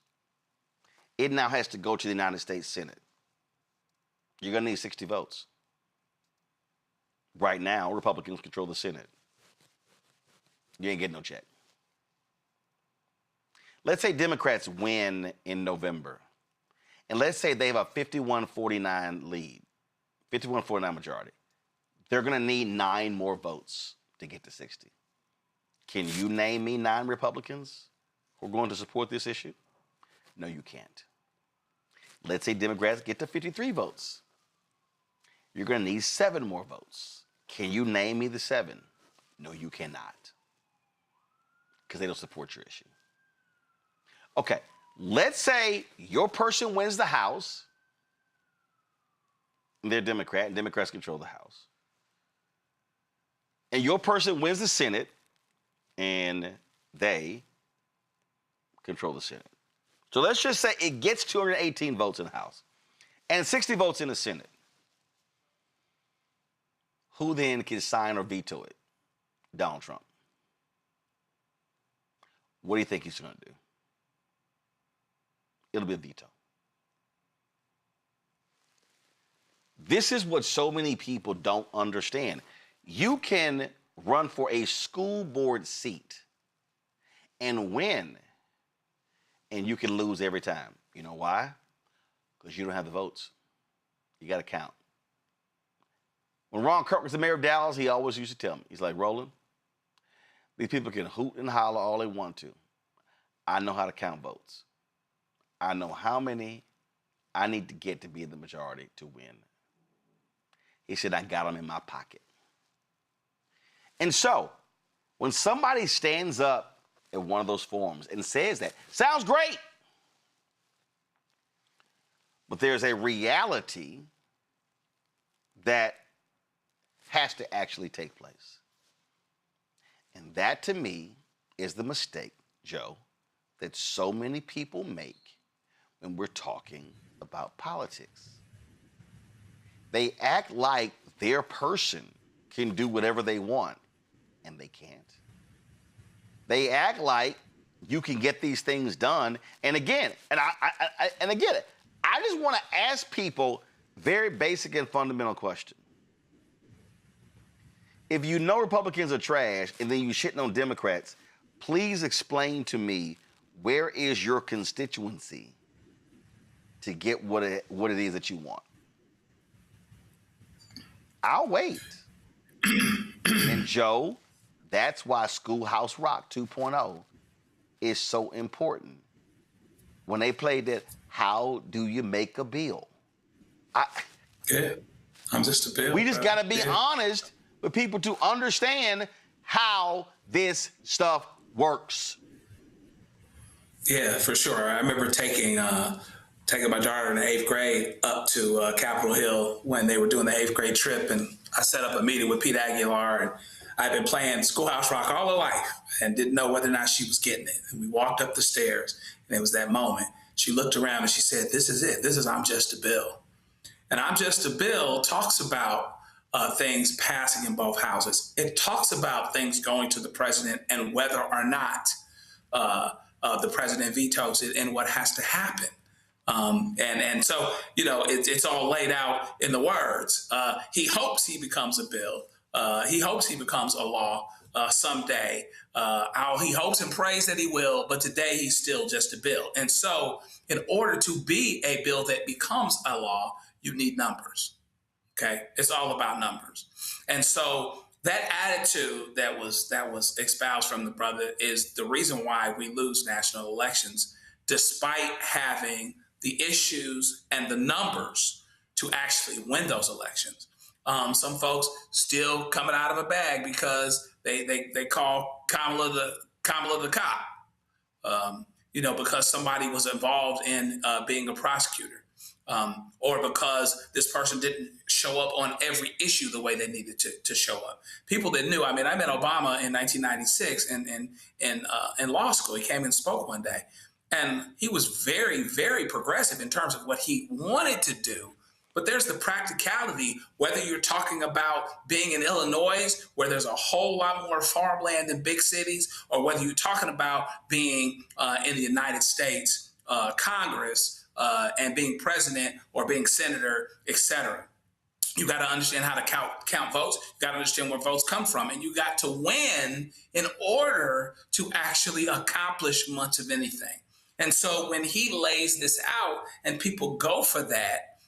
Speaker 1: It now has to go to the United States Senate. You're going to need 60 votes. Right now, Republicans control the Senate. You ain't getting no check. Let's say Democrats win in November, and let's say they have a 51-49 lead, 51-49 majority. They're going to need 9 more votes to get to 60. Can you name me 9 Republicans who are going to support this issue? No, you can't. Let's say Democrats get to 53 votes. You're going to need 7 more votes. Can you name me the 7? No, you cannot. Because they don't support your issue. Okay, let's say your person wins the House, and they're Democrat, and Democrats control the House. And your person wins the Senate, and they control the Senate. So let's just say it gets 218 votes in the House and 60 votes in the Senate. Who then can sign or veto it? Donald Trump. What do you think he's going to do? It'll be a veto. This is what so many people don't understand. You can run for a school board seat and win, and you can lose every time. You know why? Because you don't have the votes. You got to count. When Ron Kirk was the mayor of Dallas, he always used to tell me, he's like, Roland, these people can hoot and holler all they want to. I know how to count votes. I know how many I need to get to be in the majority to win. He said, I got them in my pocket. And so, when somebody stands up at one of those forums and says that, sounds great. But there's a reality that has to actually take place. And that, to me, is the mistake, Joe, that so many people make when we're talking about politics. They act like their person can do whatever they want, and they can't. They act like you can get these things done. And again, I just want to ask people very basic and fundamental question. If you know Republicans are trash and then you're shitting on Democrats, please explain to me, where is your constituency to get what it is that you want? I'll wait. And Joe, that's why Schoolhouse Rock 2.0 is so important. When they played that, how do you make a bill?
Speaker 19: I'm just a bill.
Speaker 1: We just got to be honest with people to understand how this stuff works.
Speaker 19: Yeah, for sure. I remember taking my daughter in the 8th grade up to Capitol Hill when they were doing the 8th grade trip, and I set up a meeting with Pete Aguilar, and I'd been playing Schoolhouse Rock all her life and didn't know whether or not she was getting it. And we walked up the stairs, and it was that moment. She looked around and she said, "This is it. This is I'm Just a Bill." And I'm Just a Bill talks about things passing in both houses. It talks about things going to the president and whether or not the president vetoes it and what has to happen. And so, it's all laid out in the words. He hopes he becomes a bill. He hopes he becomes a law someday. He hopes and prays that he will, but today he's still just a bill. And so in order to be a bill that becomes a law, you need numbers. Okay, it's all about numbers. And so that attitude that was espoused from the brother is the reason why we lose national elections, despite having the issues and the numbers to actually win those elections. Some folks still coming out of a bag because they call Kamala the cop, because somebody was involved in being a prosecutor. Or because this person didn't show up on every issue the way they needed to show up. People that knew. I mean, I met Obama in 1996 in law school. He came and spoke one day, and he was very, very progressive in terms of what he wanted to do. But there's the practicality, whether you're talking about being in Illinois, where there's a whole lot more farmland than big cities, or whether you're talking about being in the United States Congress, and being president or being senator, etc. You got to understand how to count votes. You got to understand where votes come from. And you got to win in order to actually accomplish much of anything. And so when he lays this out and people go for that,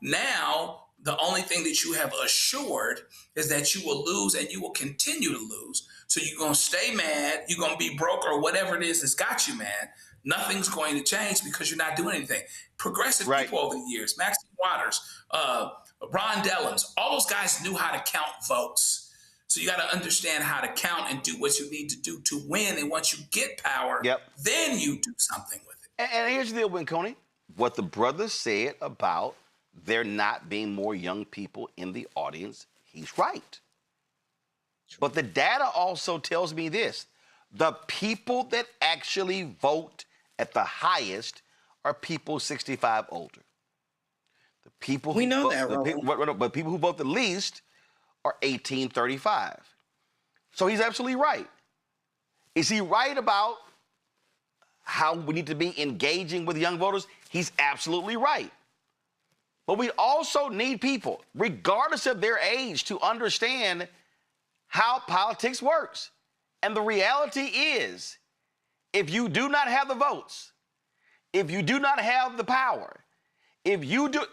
Speaker 19: now The only thing that you have assured is that you will lose and you will continue to lose. So you're going to stay mad, you're going to be broke or whatever it is that's got you mad. Nothing's going to change because you're not doing anything. Progressive people over the years, Maxine Waters, Ron Dellums, all those guys knew how to count votes. So you got to understand how to count and do what you need to do to win. And once you get power, then you do something with it.
Speaker 1: And here's the deal, Winconi. What the brother said about there not being more young people in the audience, he's right. But the data also tells me this. The people that actually vote at the highest are people 65 older. The people
Speaker 6: we know that,
Speaker 1: but people who vote the least are 18-35. So he's absolutely right. Is he right about how we need to be engaging with young voters? He's absolutely right. But we also need people, regardless of their age, to understand how politics works. And the reality is, if you do not have the votes, if you do not have the power, if you do,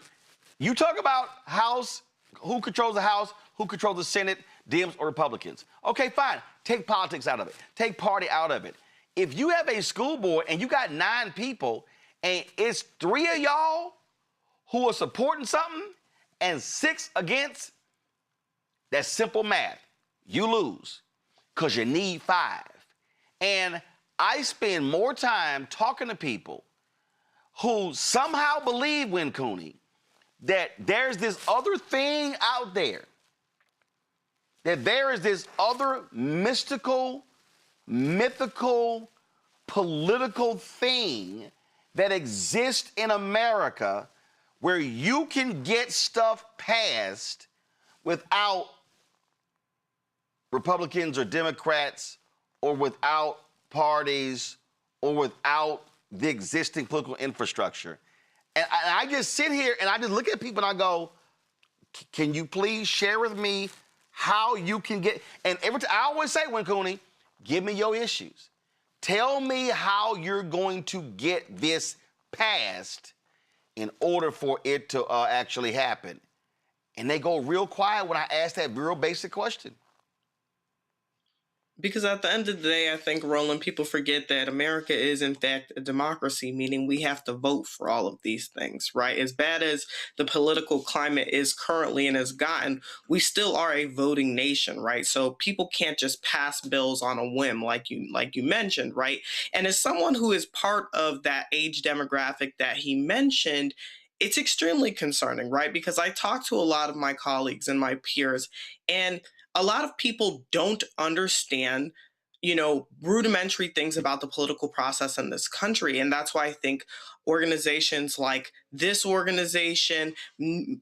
Speaker 1: you talk about House, who controls the House, who controls the Senate, Dems or Republicans. Okay, fine. Take politics out of it. Take party out of it. If you have a school board and you got 9 people and it's 3 of y'all who are supporting something and 6 against, that's simple math. You lose because you need 5. And I spend more time talking to people who somehow believe, Winconi, that there's this other thing out there, that there is this other mystical, mythical, political thing that exists in America where you can get stuff passed without Republicans or Democrats or without parties or without the existing political infrastructure. And I just sit here and I just look at people and I go, can you please share with me how you can get, and every time, I always say, Winconi, give me your issues. Tell me how you're going to get this passed in order for it to actually happen. And they go real quiet when I ask that real basic question.
Speaker 6: Because at the end of the day, I think, Roland, people forget that America is, in fact, a democracy, meaning we have to vote for all of these things, right? As bad as the political climate is currently and has gotten, we still are a voting nation, right? So people can't just pass bills on a whim, like you mentioned, right? And as someone who is part of that age demographic that he mentioned, it's extremely concerning, right? Because I talk to a lot of my colleagues and my peers, and a lot of people don't understand, rudimentary things about the political process in this country. And that's why I think organizations like this organization,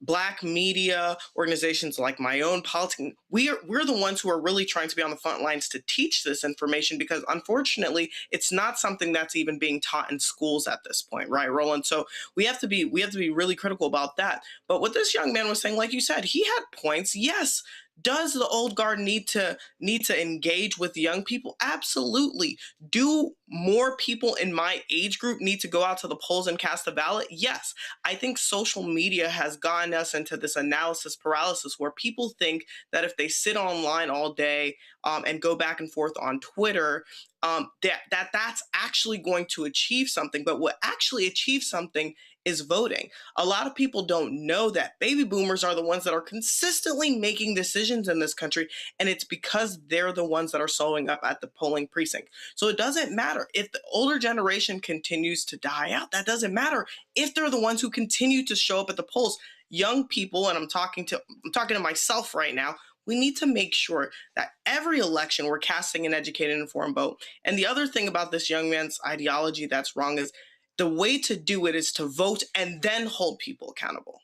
Speaker 6: Black media, organizations like my own politics, we're the ones who are really trying to be on the front lines to teach this information, because unfortunately, it's not something that's even being taught in schools at this point, right, Roland? So we have to be really critical about that. But what this young man was saying, like you said, he had points. Yes. Does the old guard need to engage with young people? Absolutely. Do more people in my age group need to go out to the polls and cast a ballot? Yes. I think social media has gotten us into this analysis paralysis where people think that if they sit online all day and go back and forth on Twitter, that's actually going to achieve something. But what actually achieves something is voting. A lot of people don't know that baby boomers are the ones that are consistently making decisions in this country, and it's because they're the ones that are showing up at the polling precinct. So it doesn't matter if the older generation continues to die out. That doesn't matter if they're the ones who continue to show up at the polls. Young people, and I'm talking to myself right now, we need to make sure that every election we're casting an educated, informed vote. And the other thing about this young man's ideology that's wrong is the way to do it is to vote and then hold people accountable.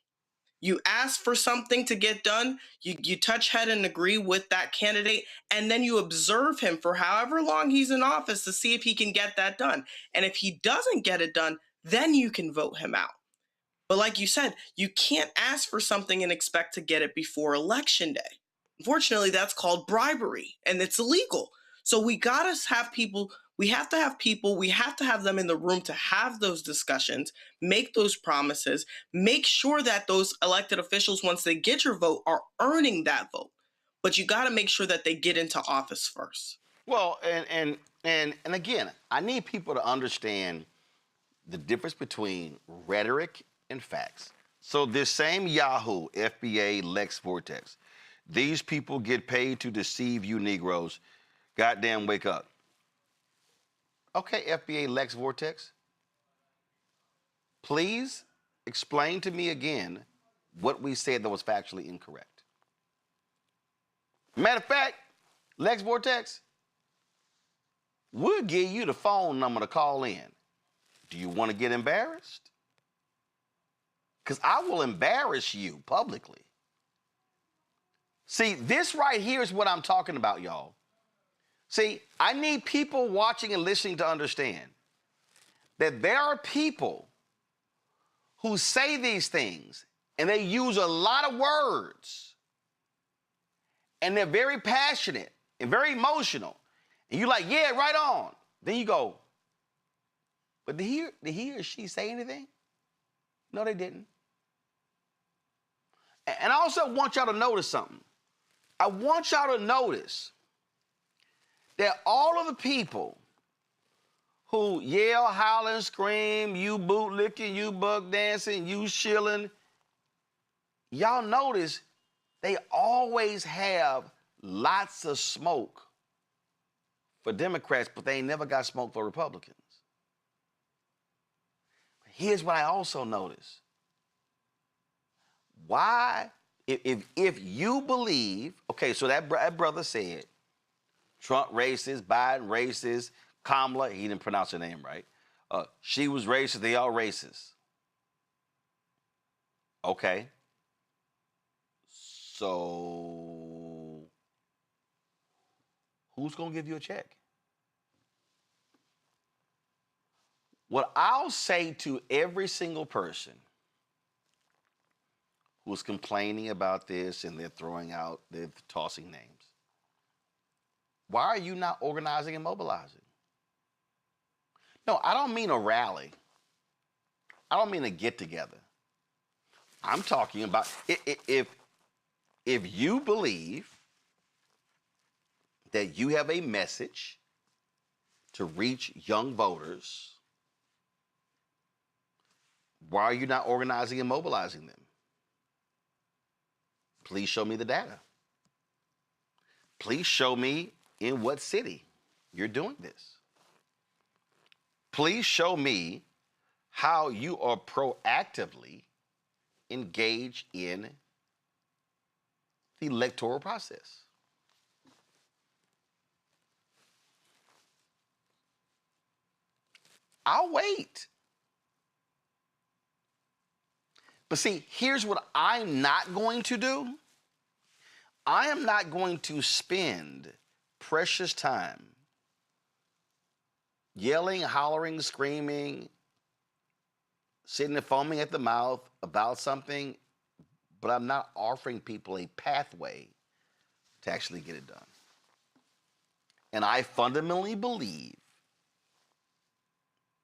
Speaker 6: You ask for something to get done, you touch head and agree with that candidate, and then you observe him for however long he's in office to see if he can get that done. And if he doesn't get it done, then you can vote him out. But like you said, you can't ask for something and expect to get it before Election Day. Unfortunately, that's called bribery, and it's illegal. So we gotta have people We have to have people, we have to have them in the room to have those discussions, make those promises, make sure that those elected officials, once they get your vote, are earning that vote. But you got to make sure that they get into office first.
Speaker 1: Well, and again, I need people to understand the difference between rhetoric and facts. So this same Yahoo, FBA, Lex Vortex, these people get paid to deceive you Negroes. Goddamn, wake up. Okay, FBA, Lex Vortex, please explain to me again what we said that was factually incorrect. Matter of fact, Lex Vortex, we'll give you the phone number to call in. Do you want to get embarrassed? Because I will embarrass you publicly. See, this right here is what I'm talking about, y'all. See, I need people watching and listening to understand that there are people who say these things and they use a lot of words and they're very passionate and very emotional. And you're like, yeah, right on. Then you go, but did he or she say anything? No, they didn't. And I also want y'all to notice something. I want y'all to notice that all of the people who yell, holler, and scream, you bootlicking, you buck dancing, you shilling, y'all notice they always have lots of smoke for Democrats, but they ain't never got smoke for Republicans. Here's what I also notice. Why, if you believe, okay, so that brother said, Trump racist, Biden racist, Kamala, he didn't pronounce her name right. She was racist, they all racist. Okay. So, who's going to give you a check? What I'll say to every single person who's complaining about this and they're tossing names, why are you not organizing and mobilizing? No, I don't mean a rally. I don't mean a get-together. I'm talking about if you believe that you have a message to reach young voters, why are you not organizing and mobilizing them? Please show me the data. Please show me in what city you're doing this. Please show me how you are proactively engaged in the electoral process. I'll wait. But see, here's what I'm not going to do. I am not going to spend precious time yelling, hollering, screaming, sitting and foaming at the mouth about something, but I'm not offering people a pathway to actually get it done. And I fundamentally believe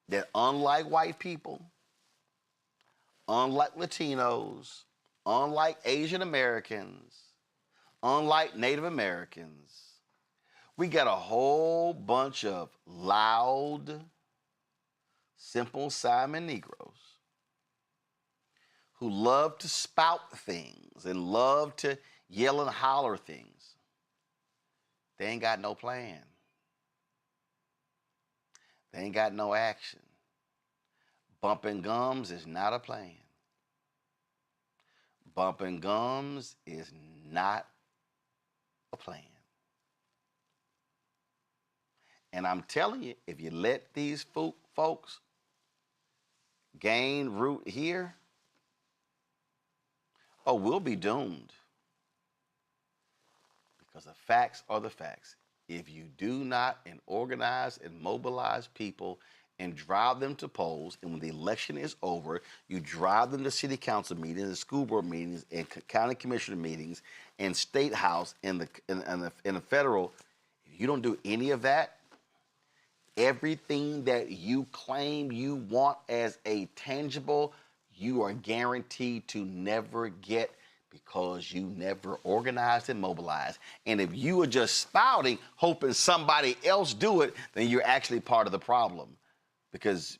Speaker 1: that unlike white people, unlike Latinos, unlike Asian Americans, unlike Native Americans, we got a whole bunch of loud, Simple Simon Negroes who love to spout things and love to yell and holler things. They ain't got no plan. They ain't got no action. Bumping gums is not a plan. Bumping gums is not a plan. And I'm telling you, if you let these folks gain root here, oh, we'll be doomed. Because the facts are the facts. If you do not organize and mobilize people and drive them to polls, and when the election is over, you drive them to city council meetings, and school board meetings, and county commissioner meetings, and state house, and the federal, if you don't do any of that, Everything that you claim you want as a tangible, you are guaranteed to never get because you never organized and mobilized. And if you are just spouting, hoping somebody else do it, then you're actually part of the problem because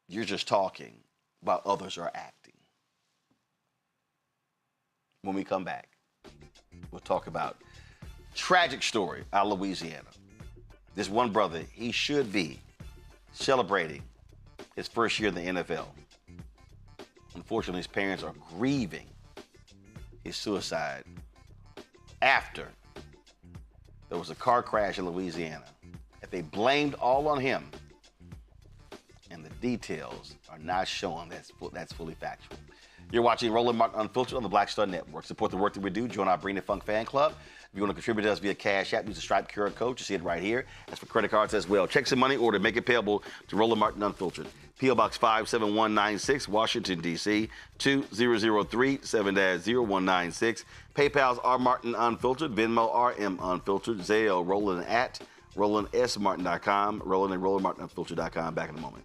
Speaker 1: you're just talking while others are acting. When we come back, we'll talk about tragic story out of Louisiana. This one brother, he should be celebrating his first year in the NFL. Unfortunately, his parents are grieving his suicide after there was a car crash in Louisiana that they blamed all on him. And the details are not showing that's fully factual. You're watching Roland Martin Unfiltered on the Black Star Network. Support the work that we do. Join our Bring the Funk fan club. If you want to contribute to us via Cash App, use the Stripe QR code. You see it right here. That's for credit cards as well. Checks and money order. Make it payable to Roland Martin Unfiltered. P.O. Box 57196, Washington, D.C. 2003 7-0196. PayPal's R Martin Unfiltered. Venmo RM Unfiltered. Zelle Roland at RolandSMartin.com. Roland and RolandMartinUnfiltered.com. Back in a moment.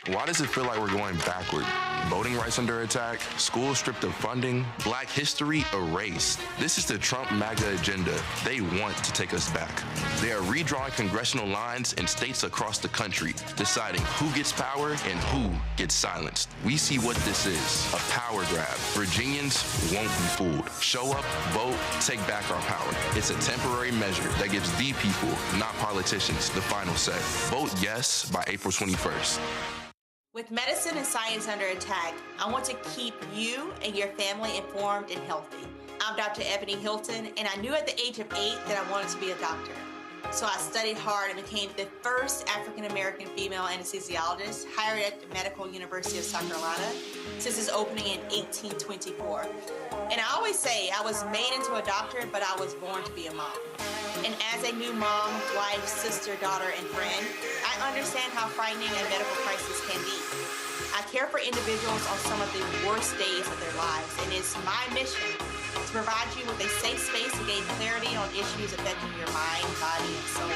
Speaker 5: Why does it feel like we're going backward? Voting rights under attack, schools stripped of funding, Black history erased. This is the Trump MAGA agenda. They want to take us back. They are redrawing congressional lines in states across the country, deciding who gets power and who gets silenced. We see what this is, a power grab. Virginians won't be fooled. Show up, vote, take back our power. It's a temporary measure that gives the people, not politicians, the final say. Vote yes by April 21st.
Speaker 13: With medicine and science under attack, I want to keep you and your family informed and healthy. I'm Dr. Ebony Hilton, and I knew at the age of 8 that I wanted to be a doctor. So I studied hard and became the first African-American female anesthesiologist hired at the Medical University of South Carolina since its opening in 1824. And I always say I was made into a doctor, but I was born to be a mom. And as a new mom, wife, sister, daughter, and friend, I understand how frightening a medical crisis can be. I care for individuals on some of the worst days of their lives, and it's my mission to provide you with a safe space to gain clarity on issues affecting your mind, body, and soul.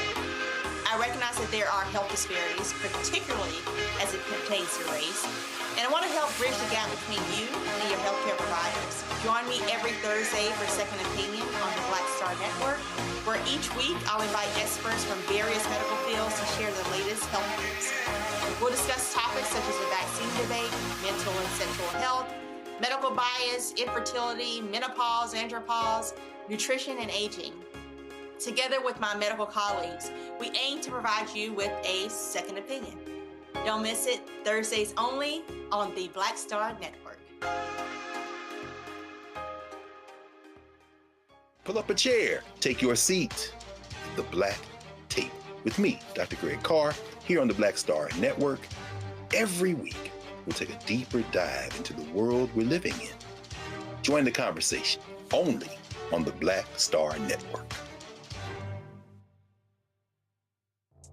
Speaker 13: I recognize that there are health disparities, particularly as it pertains to race, and I want to help bridge the gap between you and your healthcare providers. Join me every Thursday for Second Opinion on the Black Star Network, where each week I'll invite experts from various medical fields to share the latest health news. We'll discuss topics such as the vaccine debate, mental and sexual health, medical bias, infertility, menopause, andropause, nutrition, and aging. Together with my medical colleagues, we aim to provide you with a second opinion. Don't miss it, Thursdays only on the Black Star Network.
Speaker 7: Pull up a chair, take your seat. The Black Tape with me, Dr. Greg Carr, here on the Black Star Network. Every week, we'll take a deeper dive into the world we're living in. Join the conversation only on the Black Star Network.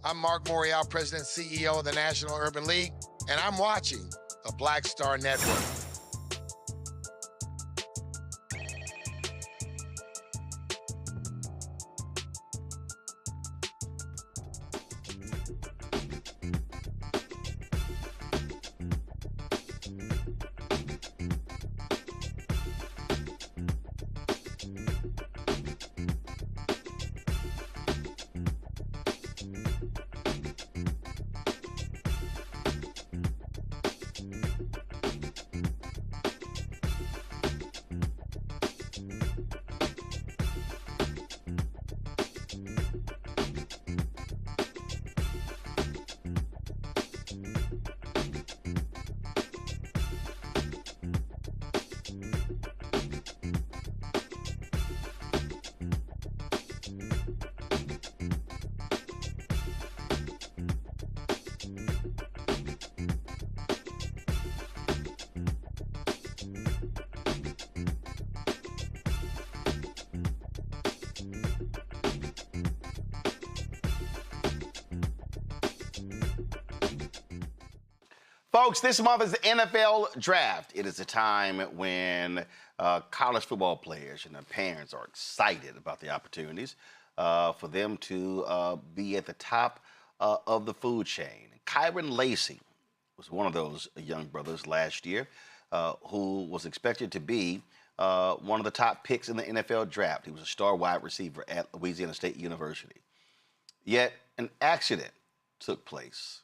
Speaker 16: I'm Mark Morial, President and CEO of the National Urban League, and I'm watching the Black Star Network.
Speaker 1: Folks, this month is the NFL draft. It is a time when college football players and their parents are excited about the opportunities for them to be at the top of the food chain. Kyren Lacy was one of those young brothers last year who was expected to be one of the top picks in the NFL draft. He was a star wide receiver at Louisiana State University. Yet an accident took place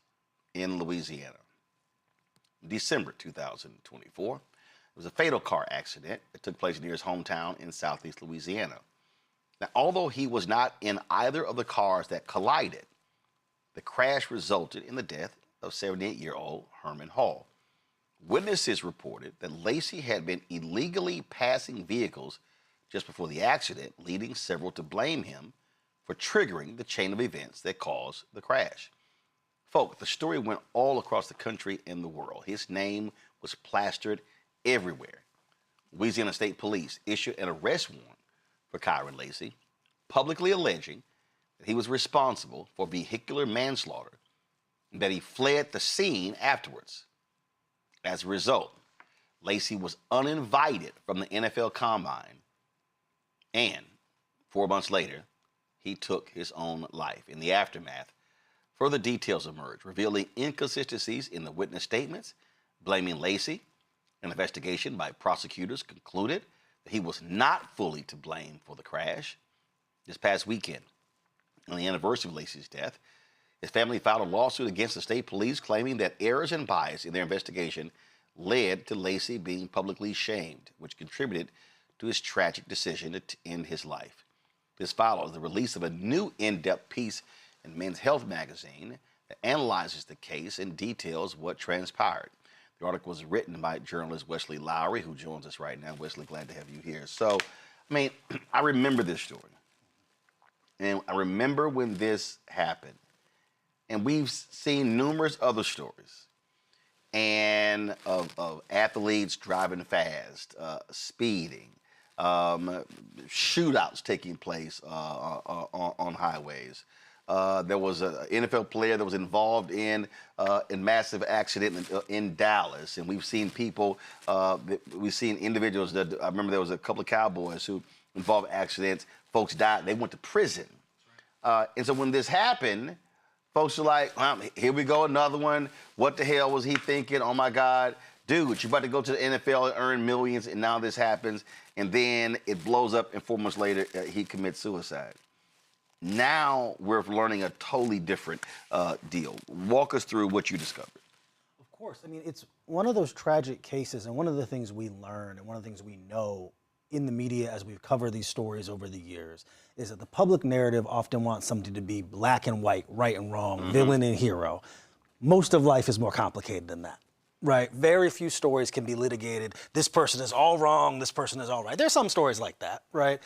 Speaker 1: in Louisiana. December 2024. It was a fatal car accident that took place near his hometown in southeast Louisiana. Now, although he was not in either of the cars that collided, the crash resulted in the death of 78-year-old Herman Hall. Witnesses reported that Lacy had been illegally passing vehicles just before the accident, leading several to blame him for triggering the chain of events that caused the crash. Folks, the story went all across the country and the world. His name was plastered everywhere. Louisiana State Police issued an arrest warrant for Kyren Lacy, publicly alleging that he was responsible for vehicular manslaughter and that he fled the scene afterwards. As a result, Lacy was uninvited from the NFL Combine, and 4 months later, he took his own life. In the aftermath, further details emerged, revealing inconsistencies in the witness statements, blaming Lacy. An investigation by prosecutors concluded that he was not fully to blame for the crash. This past weekend, on the anniversary of Lacy's death, his family filed a lawsuit against the state police claiming that errors and bias in their investigation led to Lacy being publicly shamed, which contributed to his tragic decision to end his life. This follows the release of a new in-depth piece in Men's Health magazine that analyzes the case and details what transpired. The article was written by journalist Wesley Lowery, who joins us right now. Wesley, glad to have you here. So, I mean, I remember this story. And I remember when this happened. And we've seen numerous other stories and of athletes driving fast, speeding, shootouts taking place on highways. There was an NFL player that was involved in a massive accident in Dallas, and we've seen people, we've seen individuals that, I remember there was a couple of Cowboys who involved accidents, folks died, they went to prison. And so when this happened, folks are like, well, here we go, another one. What the hell was he thinking? Oh my God, dude, you're about to go to the NFL and earn millions, and now this happens, and then it blows up, and 4 months later, he commits suicide. Now we're learning a totally different deal. Walk us through what you discovered.
Speaker 2: Of course. I mean, it's one of those tragic cases, and one of the things we learn and one of the things we know in the media as we've covered these stories over the years is that the public narrative often wants something to be black and white, right and wrong, villain and hero. Most of life is more complicated than that, right? Very few stories can be litigated. This person is all wrong, this person is all right. There's some stories like that, right?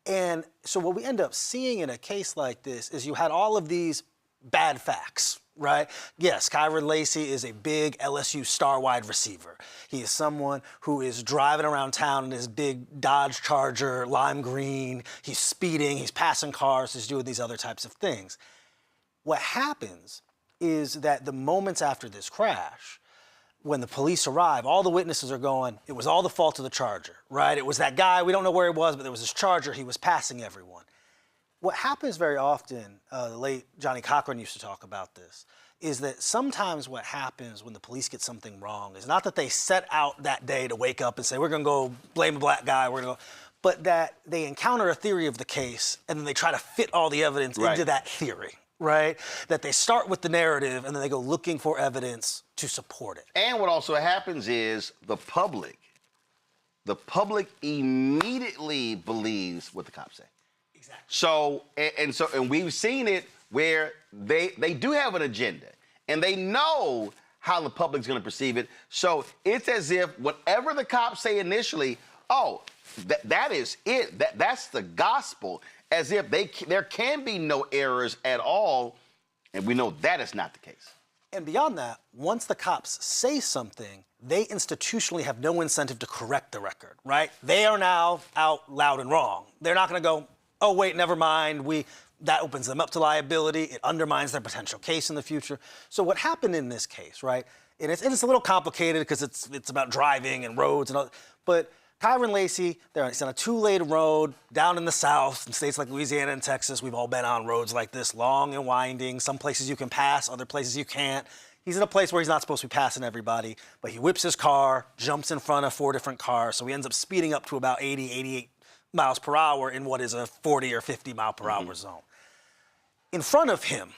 Speaker 2: And so what we end up seeing in a case like this is you had all of these bad facts, right? Yes, Kyren Lacy is a big LSU star wide receiver. He is someone who is driving around town in his big Dodge Charger, lime green. He's speeding, he's passing cars, he's doing these other types of things. What happens is that the moments after this crash, when the police arrive, all the witnesses are going, it was all the fault of the Charger, right? It was that guy, we don't know where he was, but there was this Charger, he was passing everyone. What happens very often, the late Johnny Cochran used to talk about this, is that sometimes what happens when the police get something wrong is not that they set out that day to wake up and say, we're gonna go blame a black guy, we're gonna go, but that they encounter a theory of the case and then they try to fit all the evidence into that theory, right? That they start with the narrative and then they go looking for evidence to support it.
Speaker 1: And what also happens is the public immediately believes what the cops say. Exactly. So, and we've seen it where they do have an agenda and they know how the public's going to perceive it. So it's as if whatever the cops say initially, oh, that is it. That's the gospel, as if there can be no errors at all. And we know that is not the case.
Speaker 2: And beyond that, once the cops say something, they institutionally have no incentive to correct the record, right? They are now out loud and wrong. They're not going to go, oh, wait, never mind. that opens them up to liability. It undermines their potential case in the future. So what happened in this case, right? And it's a little complicated because it's about driving and roads and all, but Kyren Lacy, it's on a 2-lane road down in the South, in states like Louisiana and Texas. We've all been on roads like this, long and winding. Some places you can pass, other places you can't. He's in a place where he's not supposed to be passing everybody, but he whips his car, jumps in front of 4 different cars, so he ends up speeding up to about 80, 88 miles per hour in what is a 40 or 50 mile per hour zone. In front of him,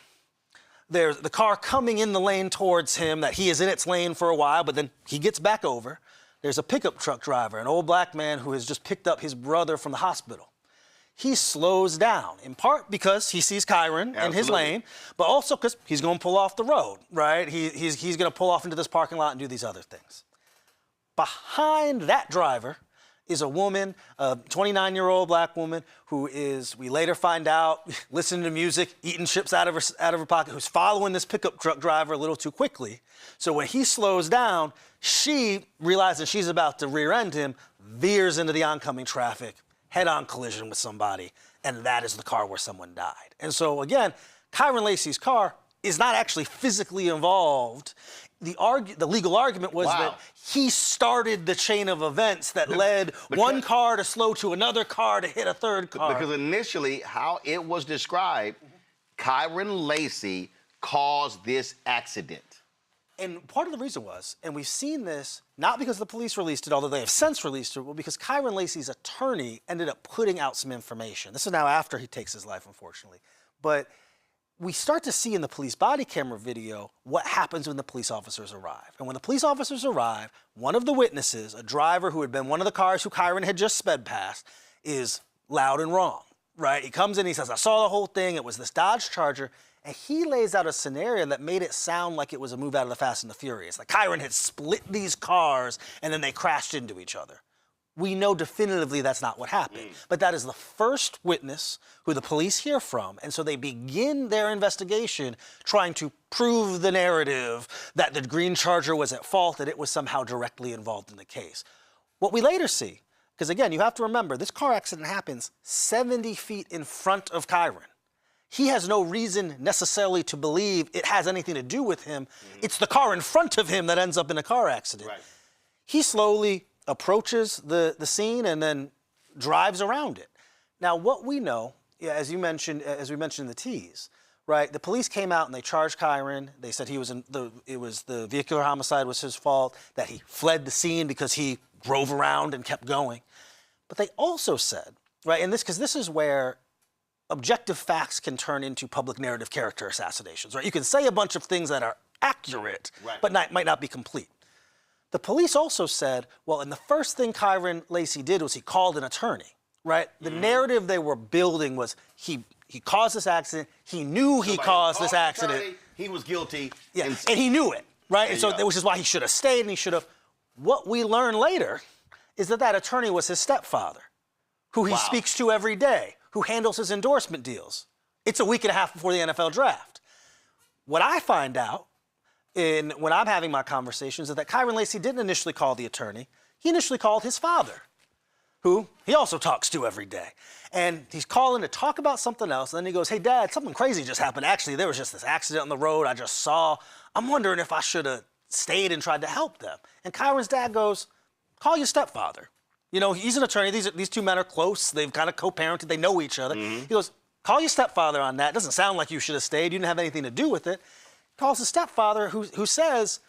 Speaker 2: there's the car coming in the lane towards him that he is in its lane for a while, but then he gets back over. There's a pickup truck driver, an old black man who has just picked up his brother from the hospital. He slows down, in part because he sees Kyren in his lane, but also because he's going to pull off the road, right? He's going to pull off into this parking lot and do these other things. Behind that driver is a woman, a 29-year-old black woman who is, we later find out, listening to music, eating chips out of her pocket, who's following this pickup truck driver a little too quickly. So when he slows down, she, realizing she's about to rear-end him, veers into the oncoming traffic, head-on collision with somebody, and that is the car where someone died. And so again, Kyren Lacy's car is not actually physically involved. The legal argument was that he started the chain of events that led one car to slow to another car to hit a third car.
Speaker 1: Because initially, how it was described, Kyren Lacy caused this accident.
Speaker 2: And part of the reason was, and we've seen this, not because the police released it, although they have since released it, but because Kyren Lacy's attorney ended up putting out some information. This is now after he takes his life, unfortunately. But we start to see in the police body camera video what happens when the police officers arrive. And when the police officers arrive, one of the witnesses, a driver who had been one of the cars who Kyren had just sped past, is loud and wrong, right? He comes in, he says, I saw the whole thing, it was this Dodge Charger, and he lays out a scenario that made it sound like it was a move out of the Fast and the Furious. Like Kyren had split these cars and then they crashed into each other. We know definitively that's not what happened. But that is the first witness who the police hear from, and so they begin their investigation trying to prove the narrative that the green Charger was at fault, that it was somehow directly involved in the case. What we later see, because again, you have to remember, this car accident happens 70 feet in front of Kyren. He has no reason necessarily to believe it has anything to do with him. It's the car in front of him that ends up in a car accident.
Speaker 1: Right.
Speaker 2: He slowly approaches the scene and then drives around it. Now, what we know, as we mentioned in the tease, right? The police came out and they charged Kyren. They said it was the vehicular homicide was his fault, that he fled the scene because he drove around and kept going. But they also said, right, and because this is where objective facts can turn into public narrative character assassinations, right? You can say a bunch of things that are accurate, but might not be complete. The police also said, well, and the first thing Kyren Lacy did was he called an attorney, right? The narrative they were building was he caused this accident, he knew he caused this accident.
Speaker 1: Attorney, he was guilty.
Speaker 2: Yeah, and he knew it, right? And so, which is why he should have stayed and he should have. What we learn later is that attorney was his stepfather, who he speaks to every day, who handles his endorsement deals. It's a week and a half before the NFL draft. What I find out when I'm having my conversations is that Kyren Lacy didn't initially call the attorney. He initially called his father, who he also talks to every day. And he's calling to talk about something else. And then he goes, hey, Dad, something crazy just happened. Actually, there was just this accident on the road I just saw. I'm wondering if I should have stayed and tried to help them. And Kyren's dad goes, call your stepfather. You know, he's an attorney. These two men are close. They've kind of co-parented. They know each other. He goes, call your stepfather on that. It doesn't sound like you should have stayed. You didn't have anything to do with it. Calls his stepfather who says,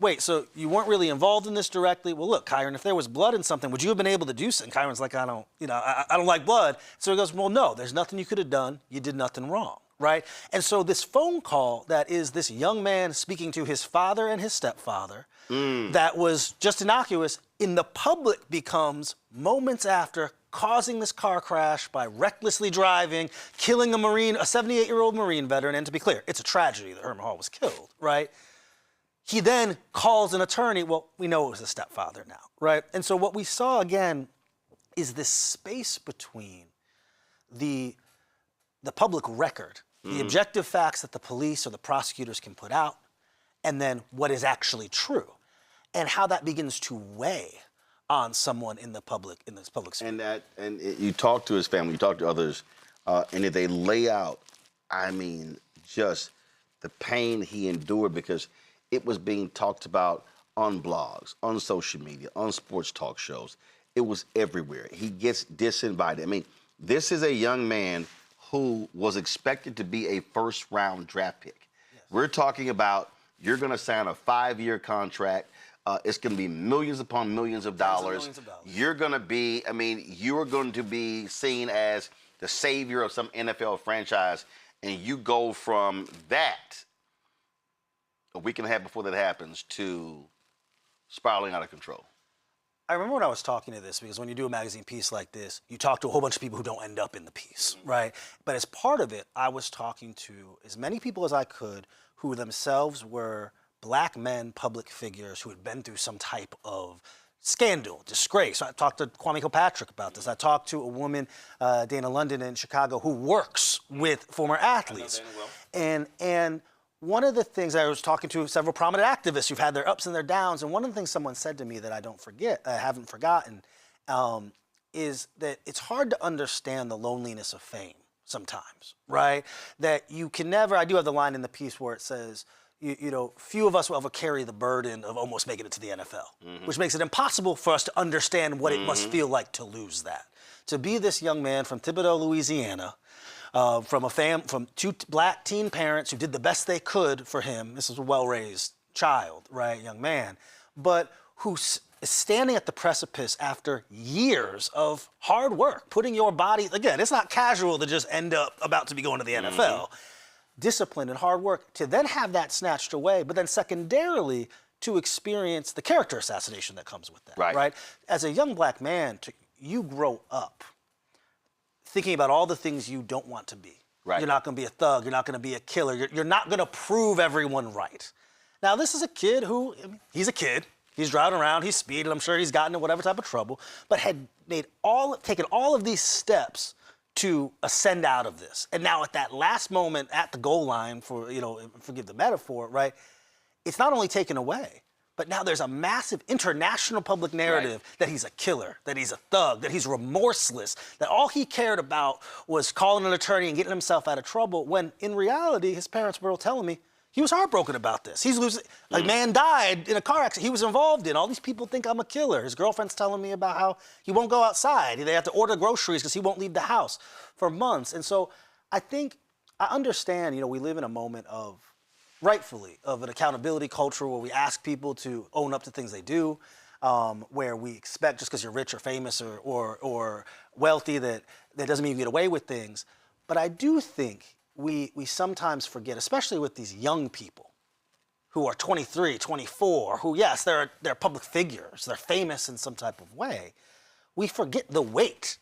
Speaker 2: wait, so you weren't really involved in this directly? Well, look, Kyren, if there was blood in something, would you have been able to do something? Kyren's like, I don't like blood. So he goes, well, no, there's nothing you could have done. You did nothing wrong, right? And so this phone call that is this young man speaking to his father and his stepfather that was just innocuous in the public becomes moments after causing this car crash by recklessly driving, killing a 78-year-old Marine veteran. And to be clear, it's a tragedy that Herman Hall was killed, right? He then calls an attorney. Well, we know it was the stepfather now, right? And so what we saw again is this space between the public record, the objective facts that the police or the prosecutors can put out, and then what is actually true, and how that begins to weigh on someone in this public sphere.
Speaker 1: And you talk to his family, you talk to others and if they lay out, I mean, just the pain he endured, because it was being talked about on blogs, on social media, on sports talk shows. It was everywhere. He gets disinvited. I mean, this is a young man who was expected to be a first-round draft pick. Yes. We're talking about you're going to sign a 5-year contract. It's going to be millions upon millions of dollars. You're going to be, I mean, you're going to be seen as the savior of some NFL franchise, and you go from that a week and a half before that happens to spiraling out of control.
Speaker 2: I remember when I was talking to this, because when you do a magazine piece like this, you talk to a whole bunch of people who don't end up in the piece, right? But as part of it, I was talking to as many people as I could who themselves were Black men, public figures who had been through some type of scandal, disgrace. I talked to Kwame Kilpatrick about this. I talked to a woman, Dana London in Chicago, who works with former athletes. And one of the things, I was talking to several prominent activists who've had their ups and their downs, and one of the things someone said to me that I haven't forgotten, is that it's hard to understand the loneliness of fame sometimes, right? That you can never, I do have the line in the piece where it says, you know, few of us will ever carry the burden of almost making it to the NFL, which makes it impossible for us to understand what it must feel like to lose that. To be this young man from Thibodaux, Louisiana, from 2 Black teen parents who did the best they could for him. This is a well-raised child, right, young man, but who's standing at the precipice after years of hard work, putting your body, again, it's not casual to just end up about to be going to the NFL. Discipline and hard work, to then have that snatched away, but then secondarily to experience the character assassination that comes with that, right? As a young Black man, you grow up thinking about all the things you don't want to be. Right. You're not going to be a thug. You're not going to be a killer. You're not going to prove everyone right. Now, this is a kid who, I mean, he's a kid. He's driving around. He's speeding. I'm sure he's gotten in whatever type of trouble, but had taken all of these steps to ascend out of this. And now at that last moment at the goal line, for, you know, forgive the metaphor, right? It's not only taken away, but now there's a massive international public narrative that he's a killer, that he's a thug, that he's remorseless, that all he cared about was calling an attorney and getting himself out of trouble, when in reality, his parents were all telling me he was heartbroken about this. He's losing, a man died in a car accident he was involved in. All these people think I'm a killer. His girlfriend's telling me about how he won't go outside. They have to order groceries because he won't leave the house for months. And so I think, I understand, you know, we live in a moment of, rightfully, of an accountability culture where we ask people to own up to things they do, where we expect just because you're rich or famous or wealthy that doesn't mean you get away with things. But I do think we sometimes forget, especially with these young people who are 23, 24, who, yes, they're public figures, they're famous in some type of way. We forget the weight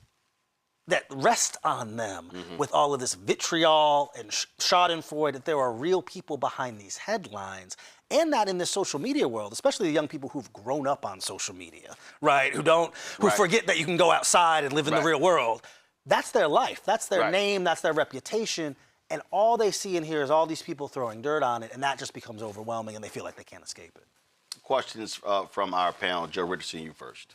Speaker 2: that rests on them with all of this vitriol and schadenfreude, that there are real people behind these headlines, and that in this social media world, especially the young people who've grown up on social media, right? Who forget that you can go outside and live in the real world. That's their life, that's their name, that's their reputation, and all they see and hear is all these people throwing dirt on it, and that just becomes overwhelming, and they feel like they can't escape it.
Speaker 1: Questions from our panel. Joe Richardson, you first.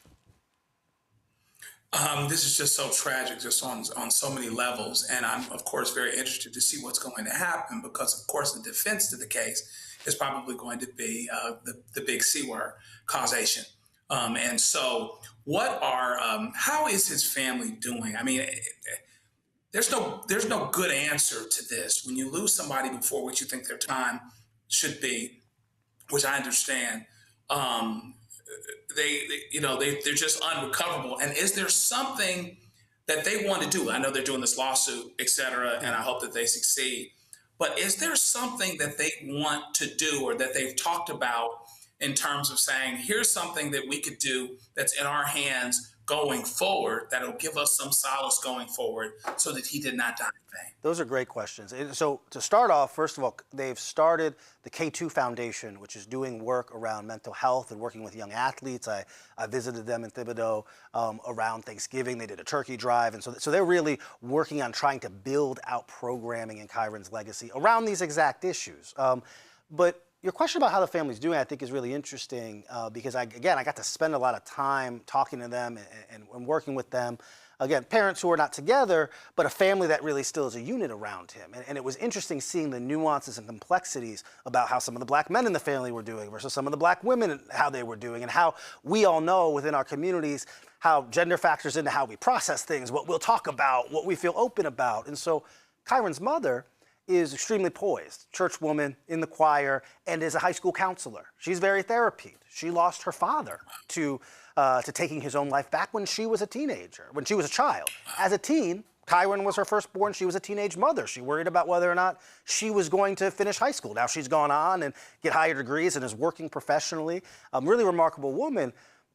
Speaker 19: This is just so tragic, just on so many levels, and I'm of course very interested to see what's going to happen, because of course the defense to the case is probably going to be the big C word, causation. And so, how is his family doing? I mean, there's no good answer to this. When you lose somebody before what you think their time should be, which I understand. They're just unrecoverable. And is there something that they want to do? I know they're doing this lawsuit, et cetera, and I hope that they succeed. But is there something that they want to do, or that they've talked about in terms of saying, here's something that we could do that's in our hands going forward that'll give us some solace going forward, so that he did not die in vain?
Speaker 2: Those are great questions. And so to start off, first of all, they've started the K2 Foundation, which is doing work around mental health and working with young athletes. I visited them in Thibodaux around Thanksgiving. They did a turkey drive. And so they're really working on trying to build out programming in Kyren's legacy around these exact issues. But your question about how the family's doing, I think, is really interesting because, I got to spend a lot of time talking to them and working with them. again, parents who are not together, but a family that really still is a unit around him. And it was interesting seeing the nuances and complexities about how some of the black men in the family were doing versus some of the black women, how they were doing, and how we all know within our communities how gender factors into how we process things, what we'll talk about, what we feel open about. And so Kyren's mother is extremely poised, church woman in the choir, and is a high school counselor. She's very therapied. She lost her father to taking his own life back when she was a teenager, when she was a child. As a teen, Kyren was her firstborn. She was a teenage mother. She worried about whether or not she was going to finish high school. Now she's gone on and get higher degrees and is working professionally. Really remarkable woman.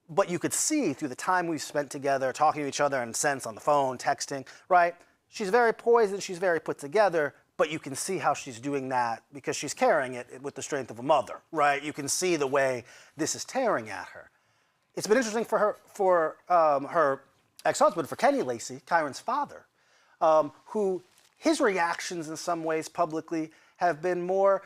Speaker 2: But you could see through the time we've spent together, talking to each other in a sense on the phone, texting, right? She's very poised and she's very put together, but you can see how she's doing that because she's carrying it with the strength of a mother, right? You can see the way this is tearing at her. It's been interesting for her ex-husband, for Kenny Lacy, Kyren's father, who his reactions in some ways publicly have been more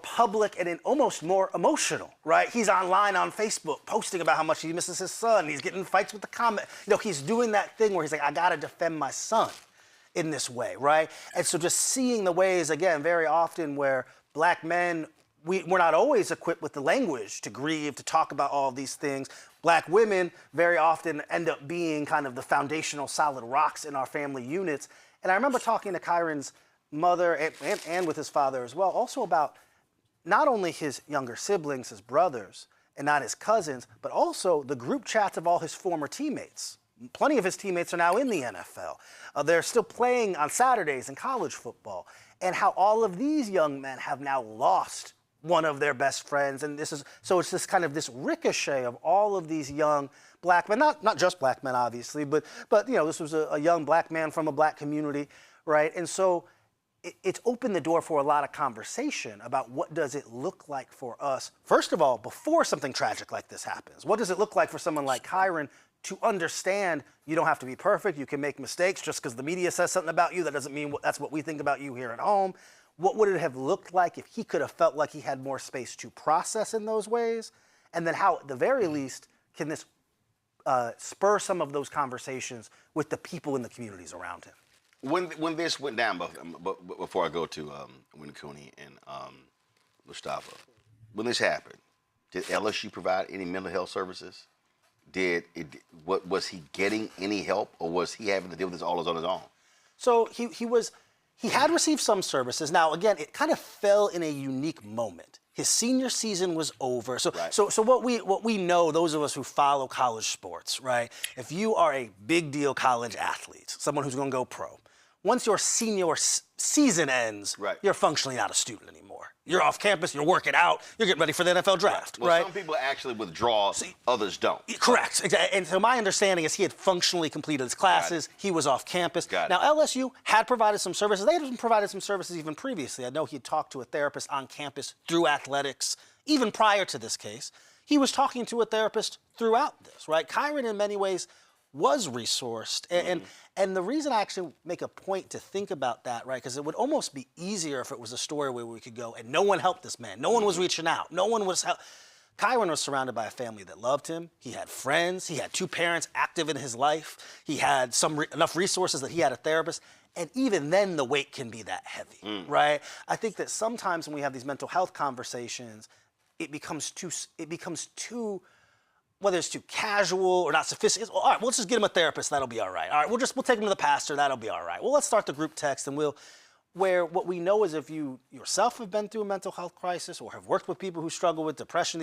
Speaker 2: public and almost more emotional, right? He's online on Facebook posting about how much he misses his son. He's getting in fights with the comment. You know, he's doing that thing where he's like, I gotta defend my son in this way, right? And so just seeing the ways, again, very often where black men, we're not always equipped with the language to grieve, to talk about all of these things. Black women very often end up being kind of the foundational solid rocks in our family units. And I remember talking to Kyren's mother and with his father as well, also about not only his younger siblings, his brothers, and not his cousins, but also the group chats of all his former teammates. Plenty of his teammates are now in the NFL. They're still playing on Saturdays in college football. And how all of these young men have now lost one of their best friends. And so it's this kind of this ricochet of all of these young black men, not just black men, obviously, but you know, this was a young black man from a black community, right? And so it's opened the door for a lot of conversation about what does it look like for us, first of all, before something tragic like this happens. What does it look like for someone like Kyren to understand you don't have to be perfect, you can make mistakes just because the media says something about you, that doesn't mean that's what we think about you here at home. What would it have looked like if he could have felt like he had more space to process in those ways? And then how, at the very least, can this spur some of those conversations with the people in the communities around him?
Speaker 1: When this went down, before I go to Winnacunny and Mustafa, when this happened, did LSU provide any mental health services? Was he getting any help, or was he having to deal with this all on his own? So he had received some services. Now, again, it kind of fell in a unique moment. His senior season was over. So what we know, those of us who follow college sports, right? If you are a big deal college athlete, someone who's going to go pro, once your senior season ends, you're functionally not a student anymore. You're off campus, you're working out, you're getting ready for the NFL draft, right? Some people actually withdraw, others don't.
Speaker 2: Correct. And so my understanding is he had functionally completed his classes. He was off campus. Now, LSU had provided some services. They had provided some services even previously. I know he had talked to a therapist on campus through athletics, even prior to this case. He was talking to a therapist throughout this, right? Kyren, in many ways, was resourced. And the reason I actually make a point to think about that, right, because it would almost be easier if it was a story where we could go and no one helped this man. No one was reaching out. No one was Kyren was surrounded by a family that loved him. He had friends. He had two parents active in his life. He had enough resources that he had a therapist. And even then, the weight can be that heavy, right? I think that sometimes when we have these mental health conversations, it becomes too whether it's too casual or not sophisticated. All right, we'll just get him a therapist. That'll be all right. All right, we'll take him to the pastor. That'll be all right. Well, let's start the group text, and where what we know is if you yourself have been through a mental health crisis or have worked with people who struggle with depression,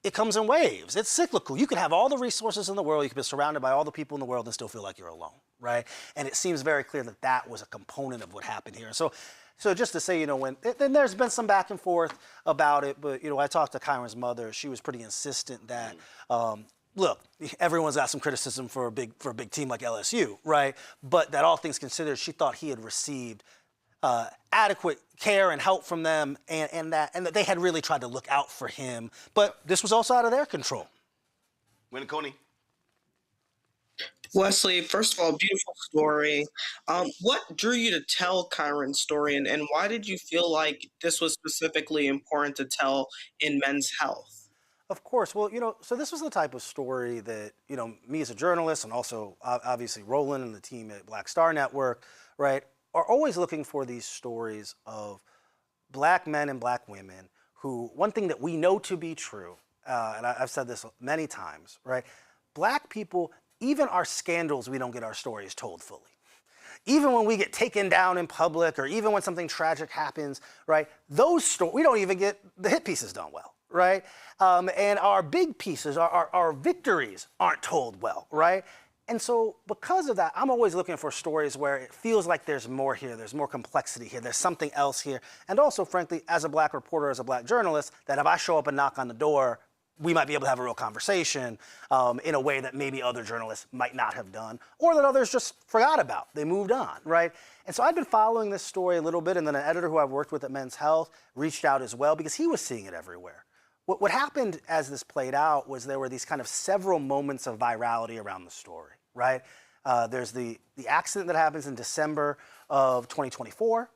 Speaker 2: it comes in waves. It's cyclical. You can have all the resources in the world. You can be surrounded by all the people in the world and still feel like you're alone, right? And it seems very clear that that was a component of what happened here. So just to say, then there's been some back and forth about it, but, I talked to Kyren's mother. She was pretty insistent that, look, everyone's got some criticism for a big team like LSU, right? But that all things considered, she thought he had received adequate care and help from them and that they had really tried to look out for him. But this was also out of their control.
Speaker 1: Winnacunny.
Speaker 6: Wesley, first of all, beautiful story. What drew you to tell Kyren's story, and why did you feel like this was specifically important to tell in Men's Health?
Speaker 2: Of course. Well, so this was the type of story that, me as a journalist and also obviously Roland and the team at Black Star Network, right, are always looking for these stories of black men and black women who, one thing that we know to be true, and I've said this many times, right, black people, even our scandals, we don't get our stories told fully. Even when we get taken down in public or even when something tragic happens, right, those stories, we don't even get the hit pieces done well. Right? And our big pieces, our victories aren't told well, right? And so because of that, I'm always looking for stories where it feels like there's more here, there's more complexity here, there's something else here. And also, frankly, as a black reporter, as a black journalist, that if I show up and knock on the door, we might be able to have a real conversation in a way that maybe other journalists might not have done, or that others just forgot about. They moved on, right? And so I've been following this story a little bit, and then an editor who I've worked with at Men's Health reached out as well because he was seeing it everywhere. What happened as this played out was there were these kind of several moments of virality around the story, right? There's the accident that happens in December of 2024.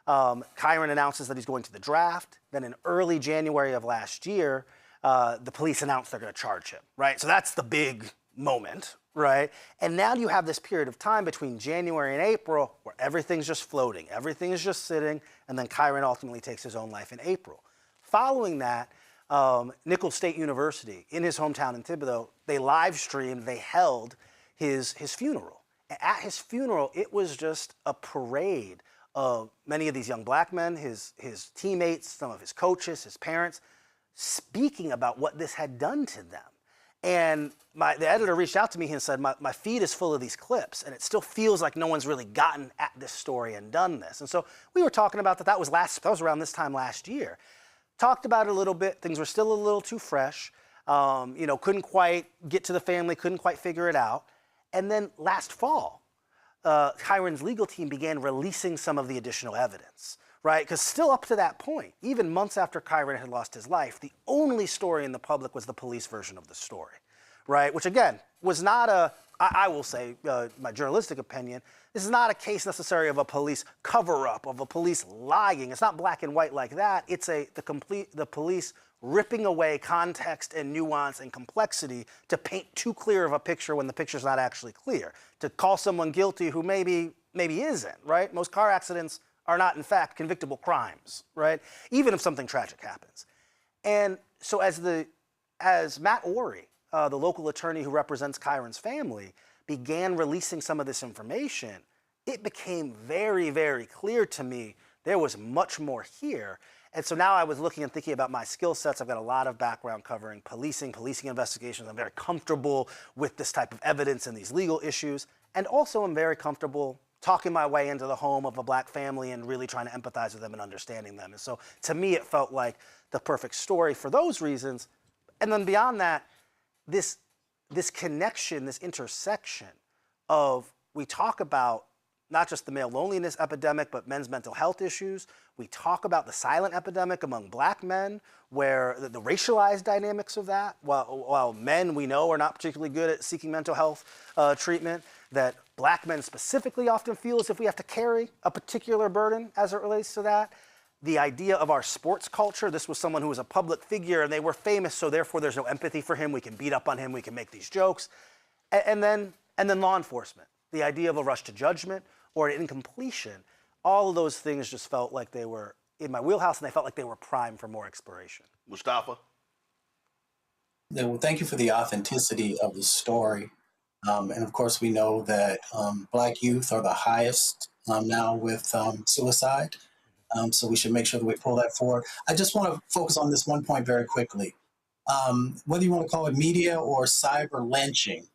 Speaker 2: Kyren announces that he's going to the draft. Then in early January of last year, the police announced they're going to charge him, right? So that's the big moment, right? And now you have this period of time between January and April where everything's just floating, everything is just sitting, and then Kyren ultimately takes his own life in April. Following that, Nicholls State University in his hometown in Thibodaux, they live streamed, they held his funeral. And at his funeral, it was just a parade of many of these young black men, his teammates, some of his coaches, his parents, speaking about what this had done to them. And the editor reached out to me and said, my feed is full of these clips, and it still feels like no one's really gotten at this story and done this. And so we were talking about that. That was around this time last year. Talked about it a little bit. Things were still a little too fresh. Couldn't quite get to the family, couldn't quite figure it out. And then last fall, Kyren's legal team began releasing some of the additional evidence, right? Because still up to that point, even months after Kyren had lost his life, the only story in the public was the police version of the story, right? Which again, was not I will say, my journalistic opinion, this is not a case necessarily of a police cover-up, of a police lying. It's not black and white like that. It's the police ripping away context and nuance and complexity to paint too clear of a picture when the picture's not actually clear. To call someone guilty who maybe isn't, right? Most car accidents are not, in fact, convictable crimes, right? Even if something tragic happens. And so as Matt Ory, the local attorney who represents Kyren's family, began releasing some of this information, it became very, very clear to me there was much more here. And so now I was looking and thinking about my skill sets. I've got a lot of background covering policing investigations. I'm very comfortable with this type of evidence and these legal issues. And also I'm very comfortable talking my way into the home of a black family and really trying to empathize with them and understanding them. And so to me, it felt like the perfect story for those reasons. And then beyond that, this connection, this intersection of, we talk about not just the male loneliness epidemic, but men's mental health issues. We talk about the silent epidemic among black men, where the racialized dynamics of that, while men we know are not particularly good at seeking mental health treatment, that black men specifically often feel as if we have to carry a particular burden as it relates to that. The idea of our sports culture, this was someone who was a public figure and they were famous, so therefore there's no empathy for him, we can beat up on him, we can make these jokes. And then law enforcement, the idea of a rush to judgment or an incompletion, all of those things just felt like they were in my wheelhouse and they felt like they were primed for more exploration.
Speaker 1: Mustafa?
Speaker 18: Yeah, well, thank you for the authenticity of the story. And of course, we know that Black youth are the highest now with suicide. So we should make sure that we pull that forward. I just want to focus on this one point very quickly. Whether you want to call it media or cyber lynching,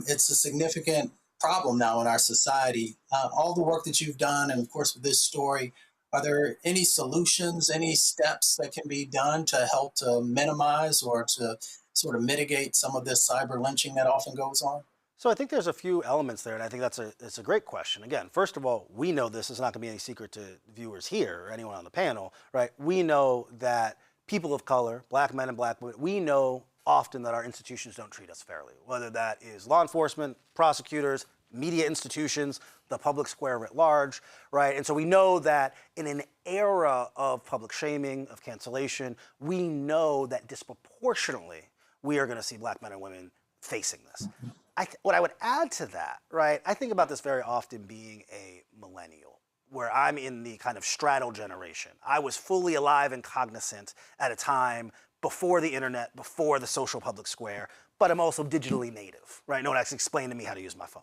Speaker 18: it's a significant problem now in our society. All the work that you've done, and of course with this story, are there any solutions, any steps that can be done to help to minimize or to sort of mitigate some of this cyber lynching that often goes on?
Speaker 2: So I think there's a few elements there, and I think it's a great question. Again, first of all, we know this is not going to be any secret to viewers here or anyone on the panel, right? We know that people of color, black men and black women, we know often that our institutions don't treat us fairly, whether that is law enforcement, prosecutors, media institutions, the public square writ large, right? And so we know that in an era of public shaming, of cancellation, we know that disproportionately we are going to see black men and women facing this. What I would add to that, right, I think about this very often being a millennial, where I'm in the kind of straddle generation. I was fully alive and cognizant at a time before the internet, before the social public square, but I'm also digitally native, right? No one actually explained to me how to use my phone.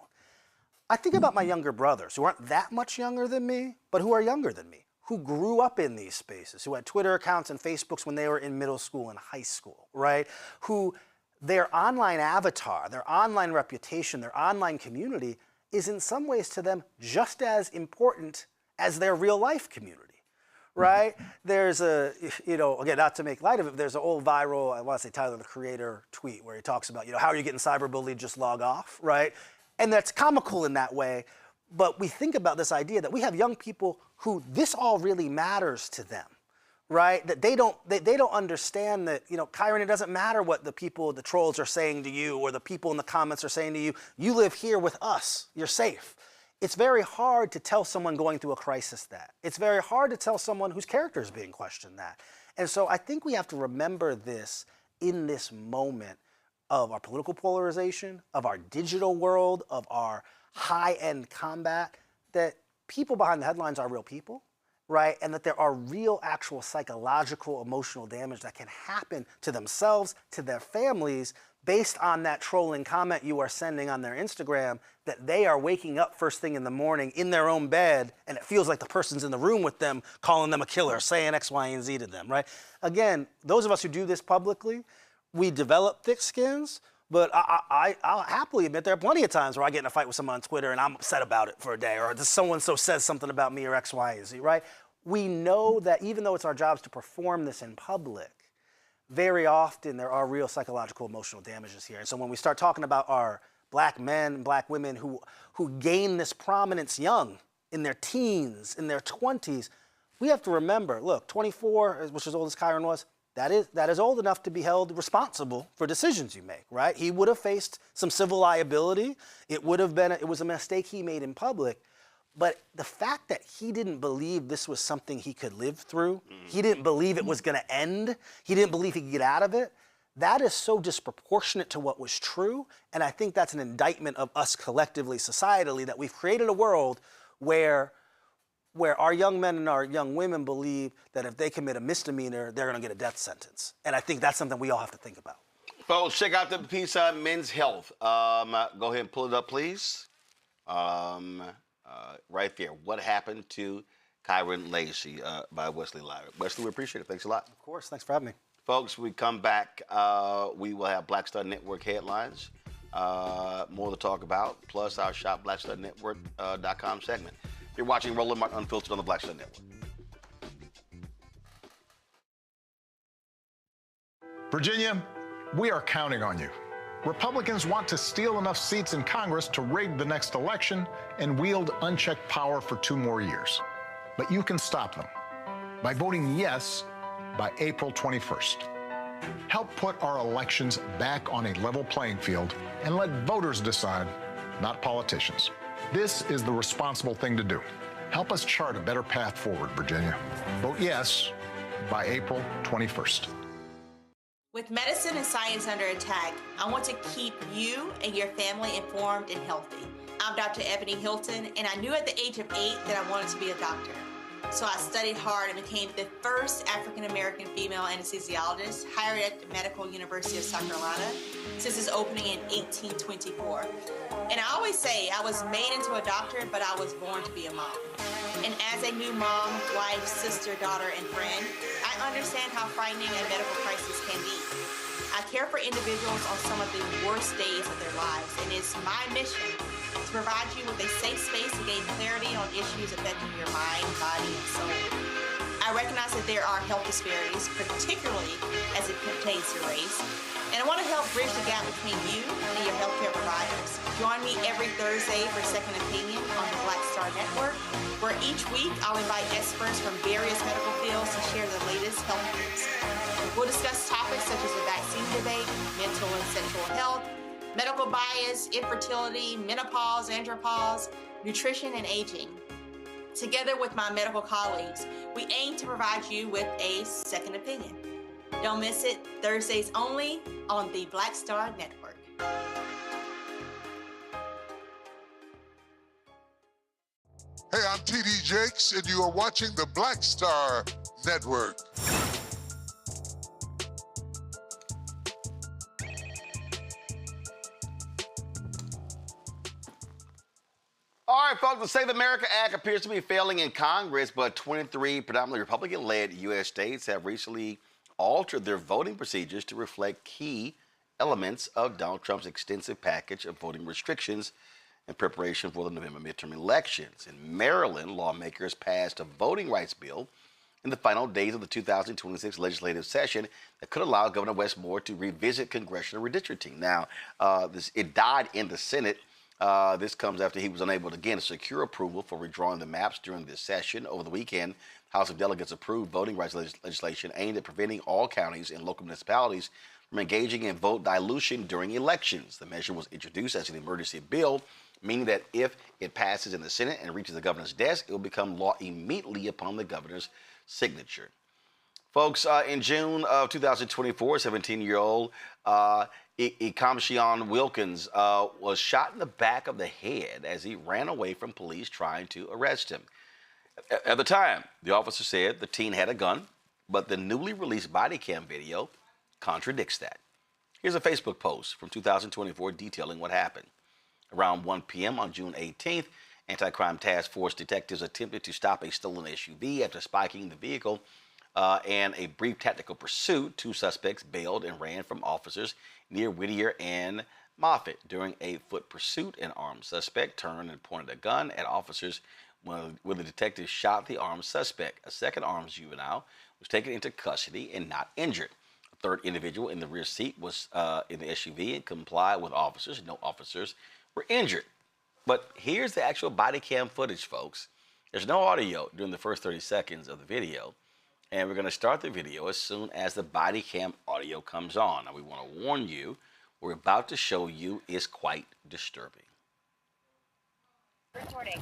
Speaker 2: I think about my younger brothers who aren't that much younger than me, but who are younger than me, who grew up in these spaces, who had Twitter accounts and Facebooks when they were in middle school and high school, right? Who their online avatar, their online reputation, their online community is in some ways to them just as important as their real life community, right? There's a, again, not to make light of it, there's an old viral, I want to say Tyler, the Creator tweet where he talks about, how are you getting cyberbullied, just log off, right? And that's comical in that way, but we think about this idea that we have young people who this all really matters to them, right? That they don't understand that, Kyren, it doesn't matter what the trolls are saying to you or the people in the comments are saying to you. You live here with us, you're safe. It's very hard to tell someone going through a crisis that. It's very hard to tell someone whose character is being questioned that. And so I think we have to remember this in this moment of our political polarization, of our digital world, of our high-end combat, that people behind the headlines are real people, right? And that there are real, actual psychological, emotional damage that can happen to themselves, to their families, based on that trolling comment you are sending on their Instagram, that they are waking up first thing in the morning in their own bed, and it feels like the person's in the room with them, calling them a killer, saying X, Y, and Z to them, right? Again, those of us who do this publicly, we develop thick skins, but I'll happily admit there are plenty of times where I get in a fight with someone on Twitter and I'm upset about it for a day, or someone so says something about me or X, Y, and Z, right? We know that even though it's our jobs to perform this in public, very often there are real psychological, emotional damages here. And so when we start talking about our black men, black women who gain this prominence young, in their teens, in their 20s, we have to remember, look, 24, which is as old as Kyren was, that is old enough to be held responsible for decisions you make, right? He would have faced some civil liability. It was a mistake he made in public. But the fact that he didn't believe this was something he could live through, he didn't believe it was going to end, he didn't believe he could get out of it, that is so disproportionate to what was true. And I think that's an indictment of us collectively, societally, that we've created a world where our young men and our young women believe that if they commit a misdemeanor, they're going to get a death sentence. And I think that's something we all have to think about.
Speaker 1: Folks, check out the piece on Men's Health. Go ahead and pull it up, please. Right there. What happened to Kyren Lacy by Wesley Lowery. Wesley, we appreciate it. Thanks a lot.
Speaker 2: Of course. Thanks for having me.
Speaker 1: Folks, we come back. We will have Black Star Network headlines. More to talk about, plus our Shop BlackStarNetwork.com segment. You're watching Roland Martin Unfiltered on the Black Star Network.
Speaker 12: Virginia, we are counting on you. Republicans want to steal enough seats in Congress to rig the next election and wield unchecked power for 2 more years. But you can stop them by voting yes by April 21st. Help put our elections back on a level playing field and let voters decide, not politicians. This is the responsible thing to do. Help us chart a better path forward, Virginia. Vote yes by April 21st.
Speaker 13: With medicine and science under attack, I want to keep you and your family informed and healthy. I'm Dr. Ebony Hilton, and I knew at the age of 8 that I wanted to be a doctor. So I studied hard and became the first African-American female anesthesiologist hired at the Medical University of South Carolina since its opening in 1824. And I always say I was made into a doctor, but I was born to be a mom. And as a new mom, wife, sister, daughter, and friend, I understand how frightening a medical crisis can be. I care for individuals on some of the worst days of their lives, and it's my mission to provide you with a safe space to gain clarity on issues affecting your mind, body, and soul. I recognize that there are health disparities, particularly as it pertains to race, and I want to help bridge the gap between you and your healthcare providers. Join me every Thursday for Second Opinion on the Black Star Network, where each week I'll invite experts from various medical fields to share the latest health news. We'll discuss topics such as the vaccine debate, mental and sexual health, medical bias, infertility, menopause, andropause, nutrition, and aging. Together with my medical colleagues, we aim to provide you with a second opinion. Don't miss it, Thursdays only on the Black Star Network.
Speaker 8: Hey, I'm T.D. Jakes, and you are watching the Black Star Network.
Speaker 1: All right, folks, the Save America Act appears to be failing in Congress, but 23 predominantly Republican-led U.S. states have recently altered their voting procedures to reflect key elements of Donald Trump's extensive package of voting restrictions in preparation for the November midterm elections. In Maryland, lawmakers passed a voting rights bill in the final days of the 2026 legislative session that could allow Governor Wes Moore to revisit congressional redistricting. Now, it died in the Senate. This comes after he was unable to, again, secure approval for redrawing the maps during this session. Over the weekend, House of Delegates approved voting rights legislation aimed at preventing all counties and local municipalities from engaging in vote dilution during elections. The measure was introduced as an emergency bill, meaning that if it passes in the Senate and reaches the governor's desk, it will become law immediately upon the governor's signature. Folks, in June of 2024, 17-year-old Ekamshion Wilkins was shot in the back of the head as he ran away from police trying to arrest him. At the time, the officer said the teen had a gun, but the newly released body cam video contradicts that. Here's a Facebook post from 2024 detailing what happened. Around 1 p.m. on June 18th, Anti-Crime Task Force detectives attempted to stop a stolen SUV after spiking the vehicle and a brief tactical pursuit. Two suspects bailed and ran from officers near Whittier and Moffett. During a foot pursuit, an armed suspect turned and pointed a gun at officers when the detectives shot the armed suspect. A second armed juvenile was taken into custody and not injured. A third individual in the rear seat was in the SUV and complied with officers. No officers were injured. But here's the actual body cam footage, folks. There's no audio during the first 30 seconds of the video. And we're going to start the video as soon as the body cam audio comes on. Now, we want to warn you, what we're about to show you is quite disturbing.
Speaker 9: Recording.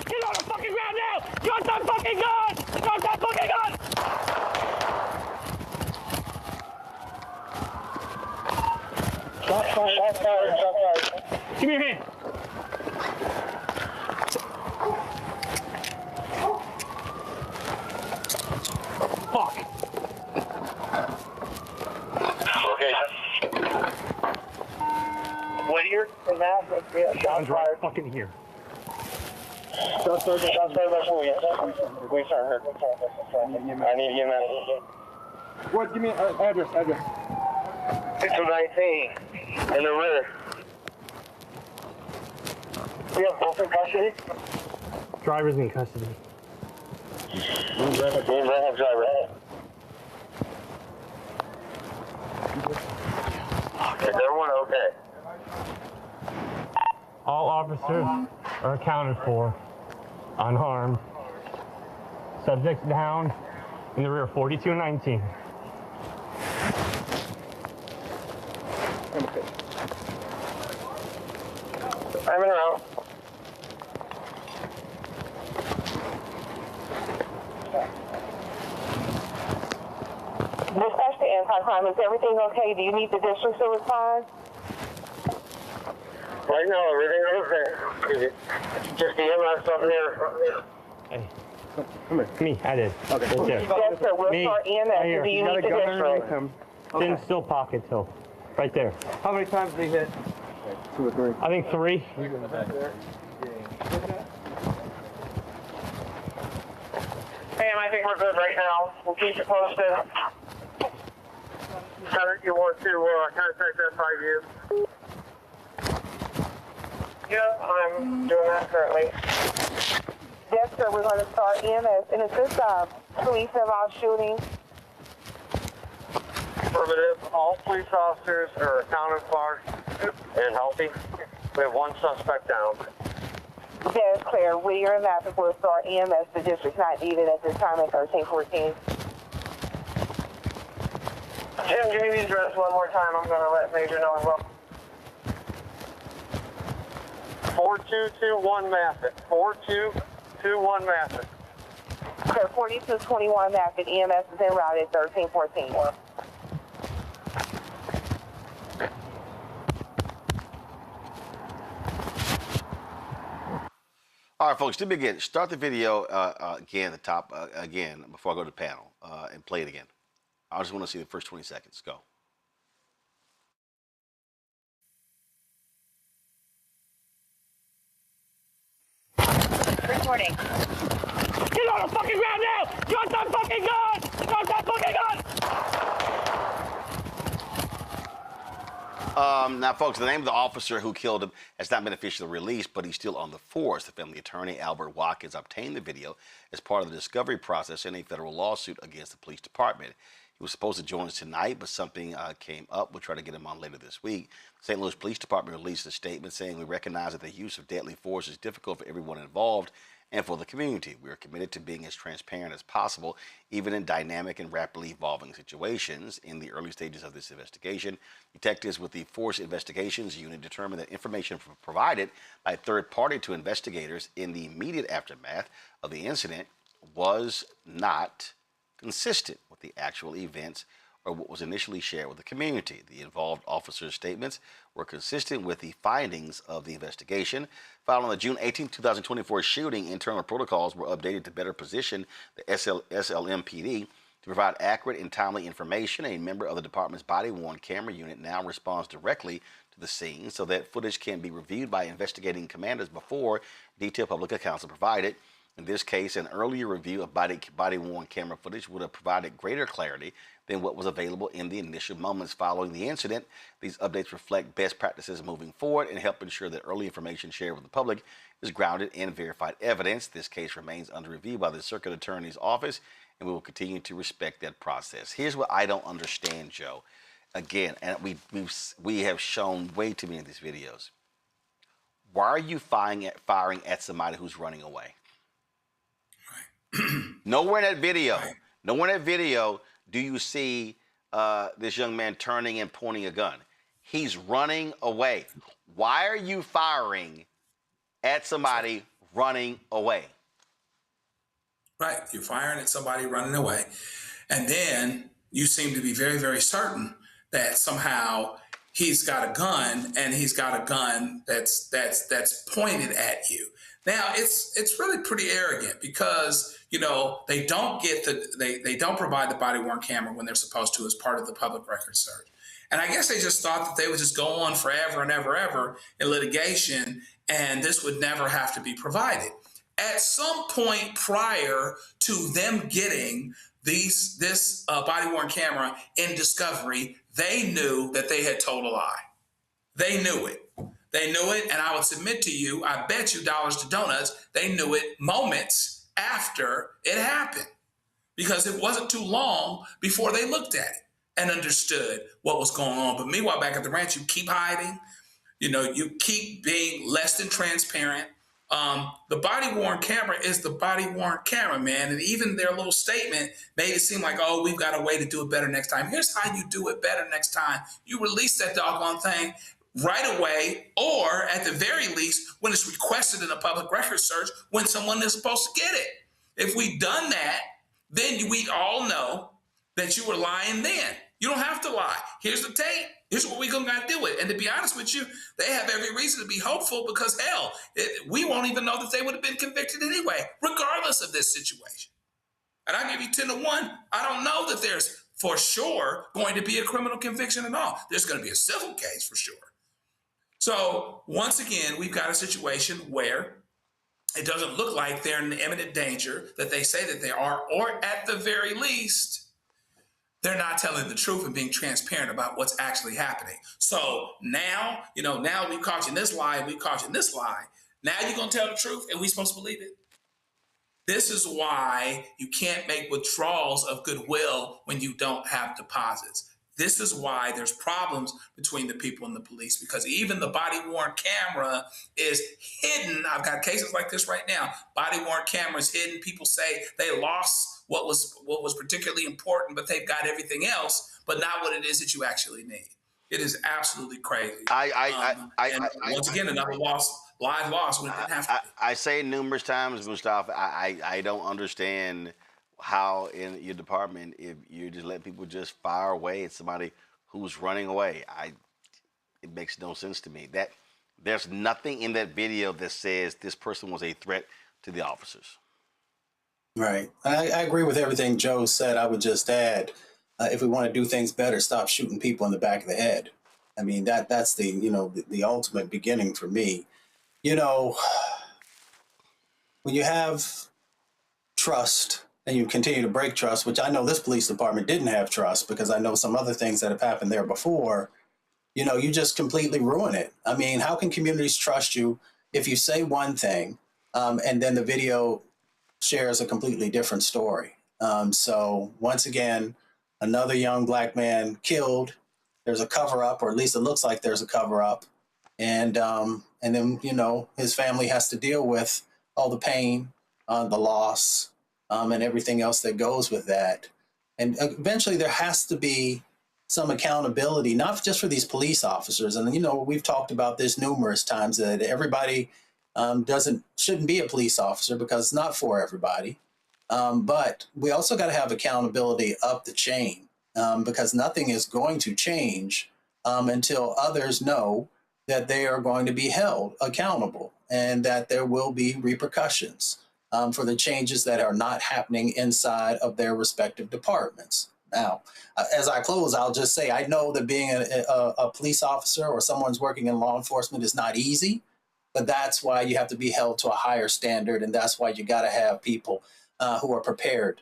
Speaker 9: Get on the fucking ground now! Drop that fucking gun! Drop that fucking gun! Shot fired, shot fired, shot fired. Give me your hand. Fuck. Location. Whittier and that, yeah, shots fired. Fucking here. Shots fired, that's what we get. Wait, sorry, I need to get him out. What, give me address. 619 in the rear. We have both in custody? Driver's in custody. Driver. Is everyone okay? All officers are accounted for, unharmed. Subjects down in the rear, 4219. I'm in around. Dispatch to anti-crime. Is everything okay? Do you need the district to respond? Right now, everything okay. Just the EMS up there. Hey, come here. Me, I did. Okay. Right there. Yes, sir. We'll start EMS. Do you need the district? Okay. Didn't still pocket till right there. How many times did he hit? 2 or 3. I think 3. Ma'am, I think we're good right now. We'll keep you posted. You want to contact FIU? Yeah, I'm doing that currently. Yes, sir. We're going to start EMS. And is this police involved shooting? Affirmative. All police officers are accounted for and healthy. We have 1 suspect down. That is clear. We are in Massive. We'll start EMS. The district's not needed at this time at 1314. Jim, give me the address one more time. I'm going to let Major know as well. 4221 Massive. 4221 Massive.
Speaker 10: Sir, 4221 Massive. EMS is en route at 1314.
Speaker 1: All right, folks, to begin, start the video again at the top again before I go to the panel and play it again. I just want to see the first 20 seconds. Go.
Speaker 10: Recording.
Speaker 9: Get on the fucking ground now! Drop that fucking gun! Drop that fucking gun!
Speaker 1: Now, folks, the name of the officer who killed him has not been officially released, but he's still on the force. The family attorney, Albert Watkins, obtained the video as part of the discovery process in a federal lawsuit against the police department. He was supposed to join us tonight, but something came up. We'll try to get him on later this week. The St. Louis Police Department released a statement saying, "We recognize that the use of deadly force is difficult for everyone involved and for the community. We are committed to being as transparent as possible, even in dynamic and rapidly evolving situations. In the early stages of this investigation, detectives with the Force Investigations Unit determined that information provided by a third party to investigators in the immediate aftermath of the incident was not consistent with the actual events or what was initially shared with the community. The involved officers' statements were consistent with the findings of the investigation. Following the June 18, 2024 shooting, internal protocols were updated to better position the SLMPD to provide accurate and timely information. A member of the department's body-worn camera unit now responds directly to the scene so that footage can be reviewed by investigating commanders before detailed public accounts are provided. In this case, an earlier review of body-worn camera footage would have provided greater clarity than what was available in the initial moments following the incident. These updates reflect best practices moving forward and help ensure that early information shared with the public is grounded in verified evidence. This case remains under review by the Circuit Attorney's Office, and we will continue to respect that process. Here's what I don't understand, Joe. Again, and we have shown way too many of these videos. Why are you firing at somebody who's running away? Nowhere in that video do you see this young man turning and pointing a gun. He's running away. Why are you firing at somebody running away?
Speaker 19: Right, you're firing at somebody running away. And then you seem to be very, very certain that somehow he's got a gun, and he's got a gun that's pointed at you. Now, it's really pretty arrogant because, you know, they don't provide the body-worn camera when they're supposed to as part of the public record search. And I guess they just thought that they would just go on forever and ever in litigation, and this would never have to be provided. At some point prior to them getting this body-worn camera in discovery, they knew that they had told a lie. They knew it. They knew it, and I would submit to you, I bet you dollars to donuts, they knew it moments after it happened, because it wasn't too long before they looked at it and understood what was going on. But meanwhile, back at the ranch, you keep hiding. You know, you keep being less than transparent. The body-worn camera is the body-worn camera, man. And even their little statement made it seem like, oh, we've got a way to do it better next time. Here's how you do it better next time. You release that doggone thing right away, or at the very least, when it's requested in a public record search, when someone is supposed to get it. If we'd done that, then we all know that you were lying then. You don't have to lie. Here's the tape. Here's what we're going to do it. And to be honest with you, they have every reason to be hopeful because, hell, we won't even know that they would have been convicted anyway, regardless of this situation. And I give you 10 to 1. I don't know that there's for sure going to be a criminal conviction at all. There's going to be a civil case for sure. So once again, we've got a situation where it doesn't look like they're in imminent danger that they say that they are, or at the very least, they're not telling the truth and being transparent about what's actually happening. So now, now we caught you in this lie, we caught you in this lie. Now you're going to tell the truth and we're supposed to believe it? This is why you can't make withdrawals of goodwill when you don't have deposits. This is why there's problems between the people and the police, because even the body-worn camera is hidden. I've got cases like this right now. Body-worn camera is hidden. People say they lost what was particularly important, but they've got everything else, but not what it is that you actually need. It is absolutely crazy.
Speaker 1: And
Speaker 19: once again, another live loss when it didn't have to be.
Speaker 1: I say numerous times, Mustafa, I don't understand how in your department, if you just let people just fire away at somebody who's running away, it makes no sense to me. That there's nothing in that video that says this person was a threat to the officers.
Speaker 18: Right. I agree with everything Joe said. I would just add, if we want to do things better, stop shooting people in the back of the head. I mean, that's the ultimate beginning for me. You know, when you have trust and you continue to break trust, which I know this police department didn't have trust because I know some other things that have happened there before, you just completely ruin it. I mean, how can communities trust you if you say one thing and then the video shares a completely different story? So once again, another young black man killed. There's a cover-up, or at least it looks like there's a cover-up. And then, his family has to deal with all the pain, the loss, and everything else that goes with that. And eventually there has to be some accountability, not just for these police officers. And, we've talked about this numerous times, that everybody shouldn't be a police officer because it's not for everybody. But we also got to have accountability up the chain because nothing is going to change until others know that they are going to be held accountable and that there will be repercussions for the changes that are not happening inside of their respective departments. Now, as I close, I'll just say, I know that being a police officer or someone's working in law enforcement is not easy, but that's why you have to be held to a higher standard. And that's why you got to have people who are prepared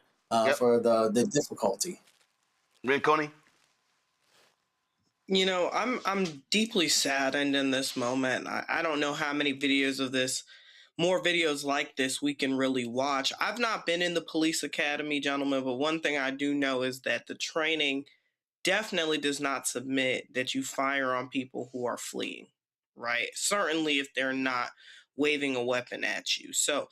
Speaker 18: for the difficulty.
Speaker 1: Rinconi?
Speaker 6: I'm deeply saddened in this moment. I don't know how many videos of this, more videos like this we can really watch. I've not been in the police academy, gentlemen, but one thing I do know is that the training definitely does not submit that you fire on people who are fleeing, right? Certainly if they're not waving a weapon at you. So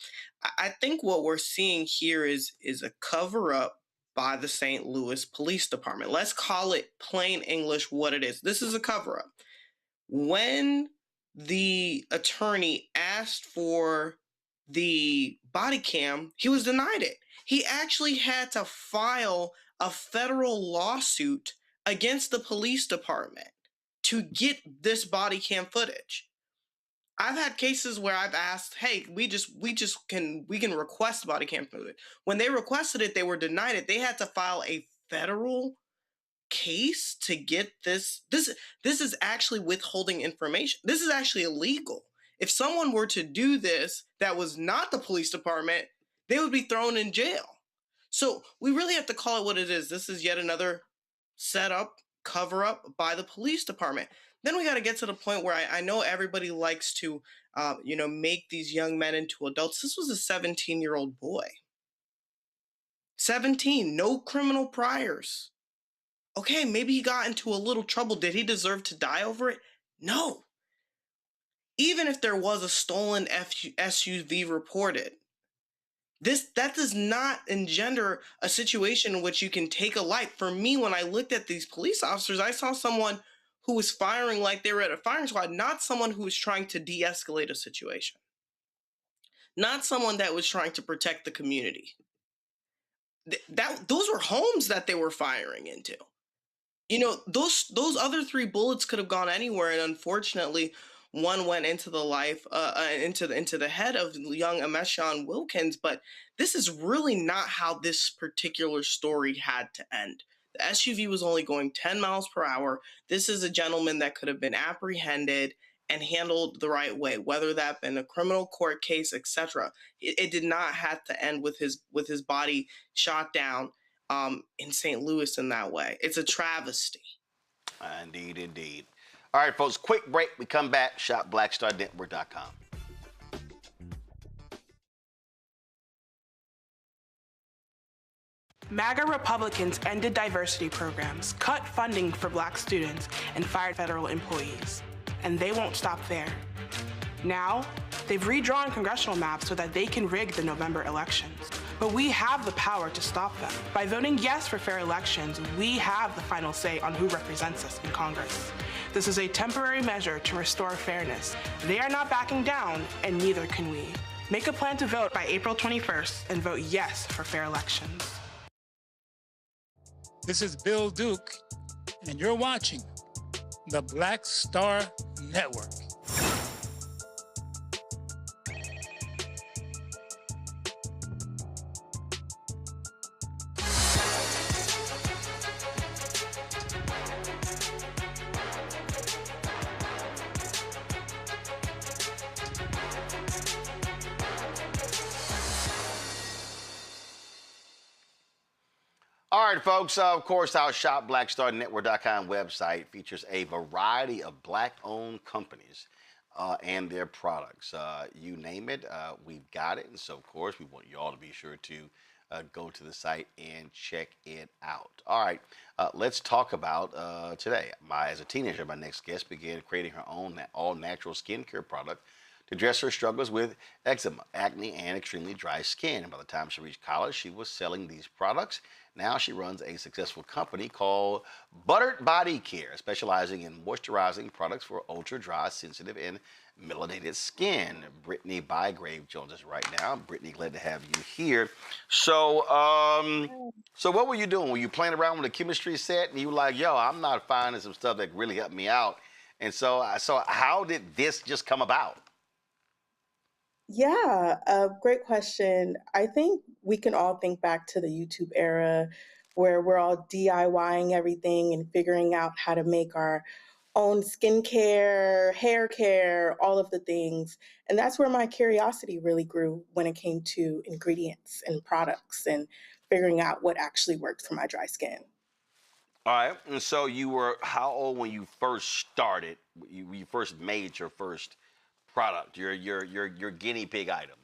Speaker 6: I think what we're seeing here is a cover-up by the St. Louis Police Department. Let's call it plain English what it is. This is a cover-up. When the attorney asked for the body cam, he was denied it. He actually had to file a federal lawsuit against the police department to get this body cam footage. I've had cases where I've asked, hey, we can request body cam footage. When they requested it, they were denied it. They had to file a federal case to get this. This is actually withholding information. This is actually illegal. If someone were to do this that was not the police department, they would be thrown in jail. So we really have to call it what it is. This is yet another setup, cover up by the police department. Then we got to get to the point where I know everybody likes to, make these young men into adults. This was a 17-year-old boy. 17, no criminal priors. Okay, maybe he got into a little trouble. Did he deserve to die over it? No. Even if there was a stolen SUV reported, that does not engender a situation in which you can take a life. For me, when I looked at these police officers, I saw someone who was firing like they were at a firing squad, not someone who was trying to de-escalate a situation. Not someone that was trying to protect the community. Those were homes that they were firing into. Those other 3 bullets could have gone anywhere, and unfortunately, one went into the head of young Ameshawn Wilkins. But this is really not how this particular story had to end. The SUV was only going 10 miles per hour. This is a gentleman that could have been apprehended and handled the right way, whether that been a criminal court case, etc. It did not have to end with his body shot down in St. Louis in that way. It's a travesty.
Speaker 1: Indeed, indeed. All right, folks, quick break. We come back. Shop BlackStarNetwork.com.
Speaker 20: MAGA Republicans ended diversity programs, cut funding for Black students, and fired federal employees. And they won't stop there. Now, they've redrawn congressional maps so that they can rig the November elections. But we have the power to stop them. By voting yes for fair elections, we have the final say on who represents us in Congress. This is a temporary measure to restore fairness. They are not backing down, and neither can we. Make a plan to vote by April 21st and vote yes for fair elections.
Speaker 11: This is Bill Duke, and you're watching the Black Star Network.
Speaker 1: All right, folks, of course, our shopblackstarnetwork.com website features a variety of Black-owned companies and their products. You name it, we've got it. And so, of course, we want you all to be sure to go to the site and check it out. All right, let's talk about today. As a teenager, my next guest began creating her own all-natural skincare product to address her struggles with eczema, acne, and extremely dry skin. And by the time she reached college, she was selling these products. Now she runs a successful company called Buttered Body Care, specializing in moisturizing products for ultra-dry, sensitive, and melanated skin. Brittany Bygrave joins us right now. Brittany, glad to have you here. So, so what were you doing? Were you playing around with a chemistry set, and you were like, yo, I'm not finding some stuff that really helped me out? And so how did this just come about?
Speaker 14: Yeah, great question. I think we can all think back to the YouTube era where we're all DIYing everything and figuring out how to make our own skincare, hair care, all of the things. And that's where my curiosity really grew when it came to ingredients and products and figuring out what actually worked for my dry skin.
Speaker 1: All right, and so you were how old when you first started? You first made your first product, your guinea pig item?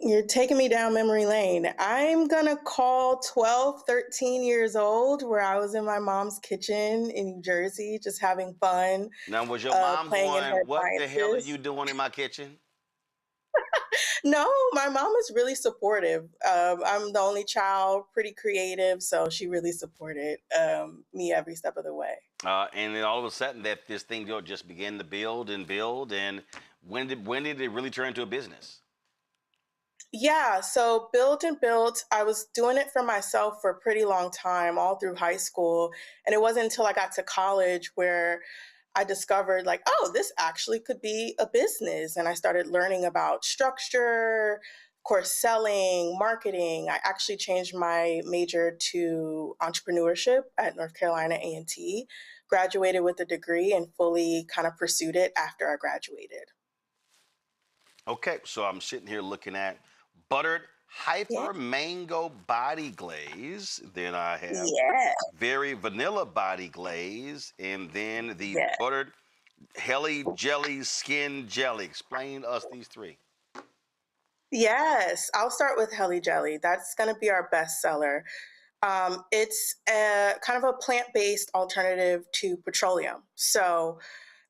Speaker 14: You're taking me down memory lane. I'm gonna call 12, 13 years old, where I was in my mom's kitchen in New Jersey, just having fun.
Speaker 1: Now, was your mom
Speaker 14: playing in her
Speaker 1: going, what the hell are
Speaker 14: appliances.
Speaker 1: you doing in my kitchen?
Speaker 14: No, my mom is really supportive. I'm the only child, pretty creative, so she really supported me every step of the way.
Speaker 1: And then all of a sudden, this thing just began to build and build. And when did it really turn into a business?
Speaker 14: Yeah, so built and built. I was doing it for myself for a pretty long time, all through high school. And it wasn't until I got to college where I discovered like, oh, this actually could be a business. And I started learning about structure, of course, selling, marketing. I actually changed my major to entrepreneurship at North Carolina A&T, graduated with a degree and fully kind of pursued it after I graduated.
Speaker 1: Okay, so I'm sitting here looking at Buttered Hyper Mango Body Glaze. Then I have Very Vanilla Body Glaze. And then the Buttered Helly Jelly Skin Jelly. Explain to us these three.
Speaker 14: Yes, I'll start with Helly Jelly. That's going to be our best seller. It's a kind of a plant-based alternative to petroleum. So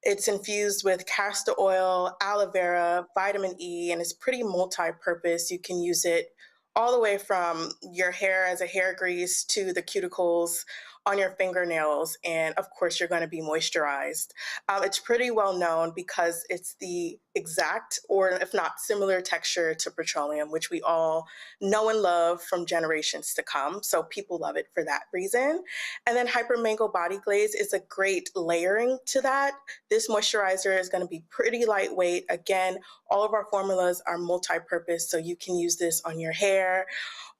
Speaker 14: it's infused with castor oil, aloe vera, vitamin E, and it's pretty multi-purpose. You can use it all the way from your hair as a hair grease to the cuticles on your fingernails. And of course, you're going to be moisturized. It's pretty well known because it's the exact, or if not similar texture to petroleum, which we all know and love from generations to come. So people love it for that reason. And then Hyper Mango Body Glaze is a great layering to that. This moisturizer is going to be pretty lightweight. Again, all of our formulas are multi-purpose, so you can use this on your hair,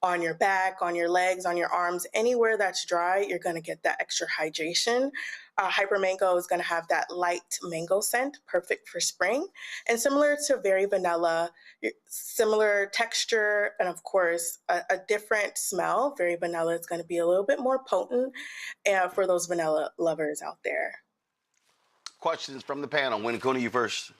Speaker 14: on your back, on your legs, on your arms, anywhere that's dry, you're going to get that extra hydration. Hyper Mango is going to have that light mango scent, perfect for spring. And similar to Very Vanilla, similar texture, and of course, a different smell. Very Vanilla is going to be a little bit more potent for those vanilla lovers out there.
Speaker 1: Questions from the panel. When go to you first.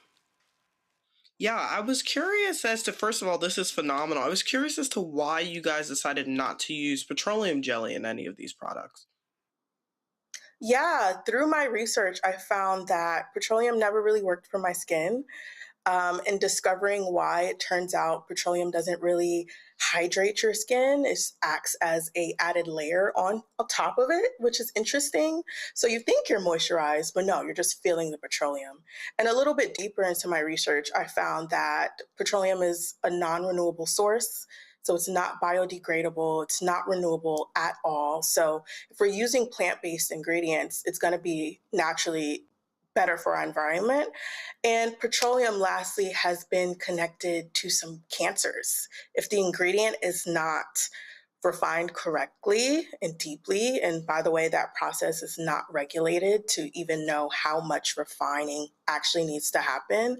Speaker 6: Yeah, I was curious as to, first of all, this is phenomenal. I was curious as to why you guys decided not to use petroleum jelly in any of these products.
Speaker 14: Yeah, through my research, I found that petroleum never really worked for my skin. and discovering why it turns out petroleum doesn't really hydrate your skin. It acts as a added layer on top of it, which is interesting. So you think you're moisturized, but no, you're just feeling the petroleum. And a little bit deeper into my research, I found that petroleum is a non-renewable source. So it's not biodegradable, it's not renewable at all. So if we're using plant-based ingredients, it's gonna be naturally better for our environment. And petroleum, lastly, has been connected to some cancers. If the ingredient is not refined correctly and deeply, and by the way, that process is not regulated to even know how much refining actually needs to happen,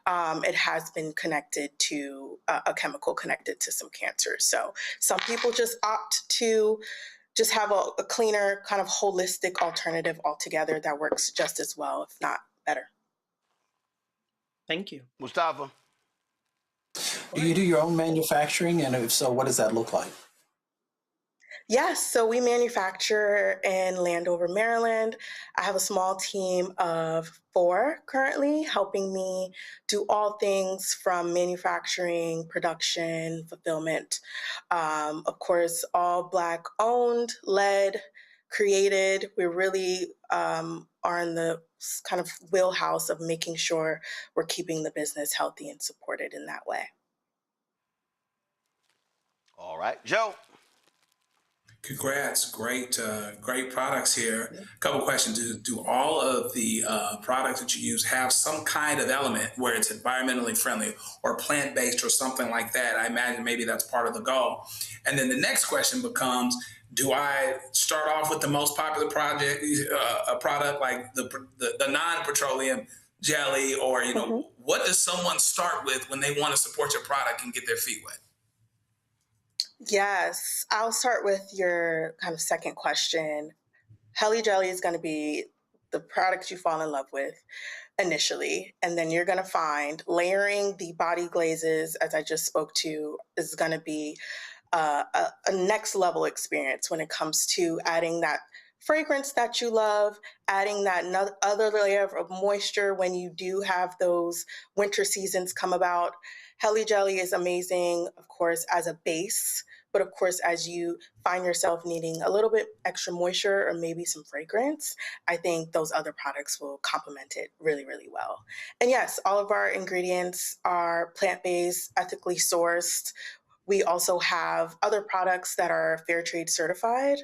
Speaker 14: it has been connected to a chemical connected to some cancers. So some people just opt to just have a cleaner, kind of holistic alternative altogether that works just as well, if not better. Thank you.
Speaker 1: Mustafa.
Speaker 18: Do you do your own manufacturing? And if so, what does that look like?
Speaker 14: Yes, so we manufacture in Landover, Maryland. I have a small team of 4 currently helping me do all things from manufacturing, production, fulfillment. Of course, all Black owned, led, created. We really are in the kind of wheelhouse of making sure we're keeping the business healthy and supported in that way.
Speaker 1: All right, Joe.
Speaker 19: Congrats, great products here. A couple questions. Do all of the products that you use have some kind of element where it's environmentally friendly or plant-based or something like that? I imagine maybe that's part of the goal. And then the next question becomes, do I start off with the most popular a product like the non-petroleum jelly, or what does someone start with when they want to support your product and get their feet wet?
Speaker 14: Yes, I'll start with your kind of second question. Heli Jelly is going to be the product you fall in love with initially, and then you're going to find layering the body glazes, as I just spoke to, is going to be a next level experience when it comes to adding that fragrance that you love, adding that other layer of moisture when you do have those winter seasons come about. Heli Jelly is amazing, of course, as a base, but of course, as you find yourself needing a little bit extra moisture or maybe some fragrance, I think those other products will complement it really, really well. And yes, all of our ingredients are plant-based, ethically sourced. We also have other products that are fair trade certified.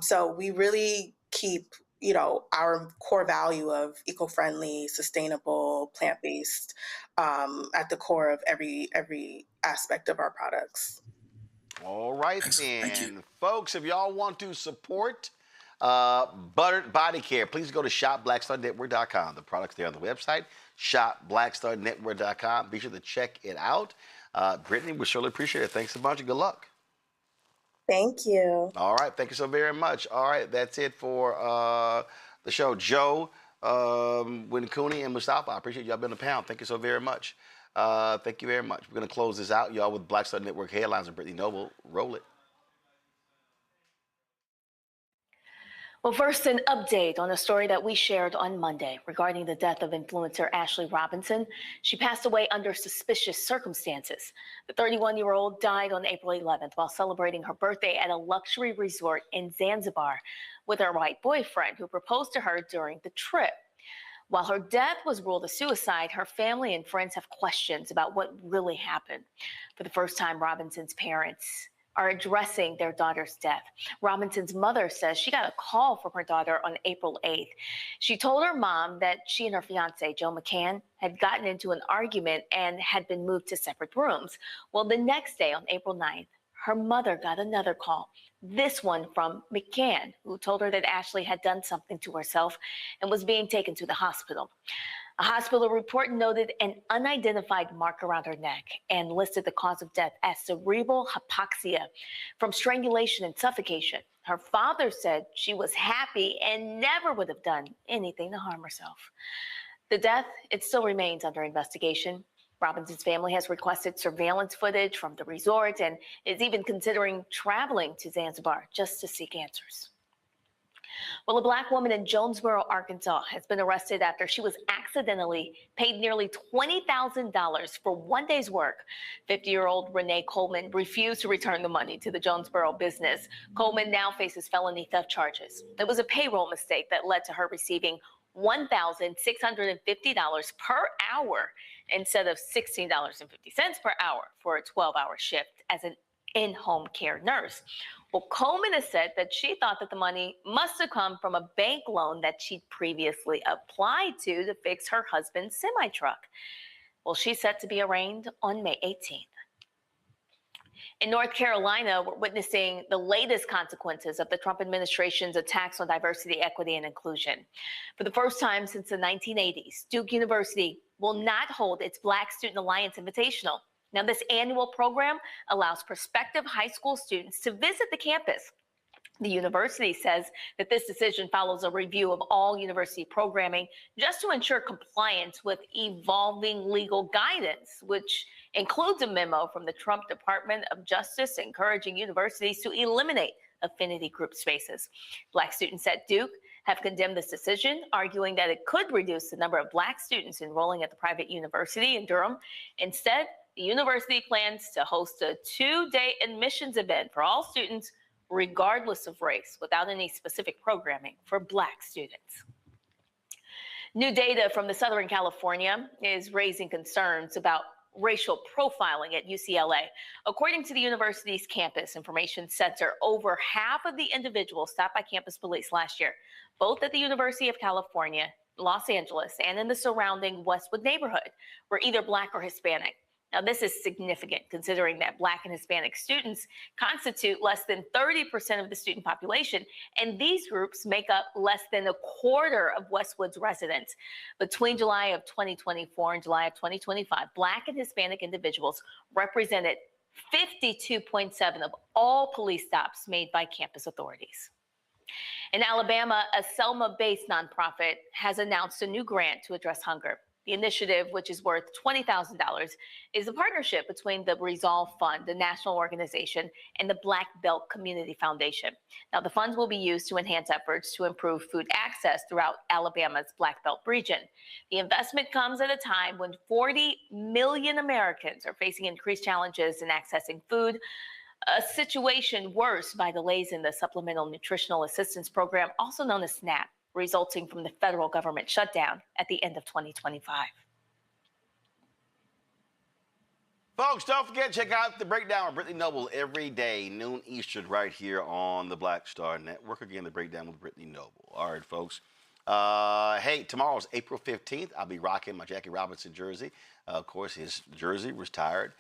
Speaker 14: So we really keep, our core value of eco-friendly, sustainable, plant-based at the core of every aspect of our products.
Speaker 1: All right, then. Folks, if y'all want to support Body Care, please go to shopblackstarnetwork.com. The product's there on the website, shopblackstarnetwork.com. Be sure to check it out. Brittany, we surely appreciate it. Thanks a bunch and good luck.
Speaker 14: Thank you.
Speaker 1: All right, thank you so very much. All right, that's it for the show. Joe, Winkuni, and Mustafa, I appreciate y'all being a pound. Thank you so very much. Thank you very much. We're going to close this out, y'all, with Black Star Network headlines and Brittany Noble. Roll it.
Speaker 15: Well, first, an update on a story that we shared on Monday regarding the death of influencer Ashley Robinson. She passed away under suspicious circumstances. The 31-year-old died on April 11th while celebrating her birthday at a luxury resort in Zanzibar with her white boyfriend, who proposed to her during the trip. While her death was ruled a suicide, her family and friends have questions about what really happened. For the first time, Robinson's parents are addressing their daughter's death. Robinson's mother says she got a call from her daughter on April 8th. She told her mom that she and her fiance, Joe McCann, had gotten into an argument and had been moved to separate rooms. Well, the next day, on April 9th, her mother got another call, this one from McCann, who told her that Ashley had done something to herself and was being taken to the hospital. A hospital report noted an unidentified mark around her neck and listed the cause of death as cerebral hypoxia from strangulation and suffocation. Her father said she was happy and never would have done anything to harm herself. The death, it still remains under investigation. Robinson's family has requested surveillance footage from the resort and is even considering traveling to Zanzibar just to seek answers. Well, a black woman in Jonesboro, Arkansas has been arrested after she was accidentally paid nearly $20,000 for one day's work. 50-year-old Renee Coleman refused to return the money to the Jonesboro business. Coleman now faces felony theft charges. It was a payroll mistake that led to her receiving $1,650 per hour instead of $16.50 per hour for a 12-hour shift as an in-home care nurse. Well, Coleman has said that she thought that the money must have come from a bank loan that she'd previously applied to fix her husband's semi-truck. Well, she's set to be arraigned on May 18th. In North Carolina, we're witnessing the latest consequences of the Trump administration's attacks on diversity, equity, and inclusion. For the first time since the 1980s, Duke University will not hold its Black Student Alliance Invitational. Now, this annual program allows prospective high school students to visit the campus. The university says that this decision follows a review of all university programming just to ensure compliance with evolving legal guidance, which includes a memo from the Trump Department of Justice encouraging universities to eliminate affinity group spaces. Black students at Duke have condemned this decision, arguing that it could reduce the number of black students enrolling at the private university in Durham. Instead, the university plans to host a 2-day admissions event for all students, regardless of race, without any specific programming for black students. New data from the Southern California is raising concerns about racial profiling at UCLA. According to the university's Campus Information Center, over half of the individuals stopped by campus police last year, both at the University of California, Los Angeles, and in the surrounding Westwood neighborhood, were either black or Hispanic. Now, this is significant considering that Black and Hispanic students constitute less than 30% of the student population, and these groups make up less than a quarter of Westwood's residents. Between July of 2024 and July of 2025, Black and Hispanic individuals represented 52.7% of all police stops made by campus authorities. In Alabama, a Selma-based nonprofit has announced a new grant to address hunger. The initiative, which is worth $20,000, is a partnership between the Resolve Fund, the national organization, and the Black Belt Community Foundation. Now, the funds will be used to enhance efforts to improve food access throughout Alabama's Black Belt region. The investment comes at a time when 40 million Americans are facing increased challenges in accessing food, a situation worse by delays in the Supplemental Nutritional Assistance Program, also known as SNAP, resulting from the federal government shutdown at the end of 2025.
Speaker 1: Folks, don't forget, check out the breakdown with Brittany Noble every day, noon Eastern, right here on the Black Star Network. Again, the breakdown with Brittany Noble. All right, folks. Hey, tomorrow's April 15th. I'll be rocking my Jackie Robinson jersey. Of course, his jersey retired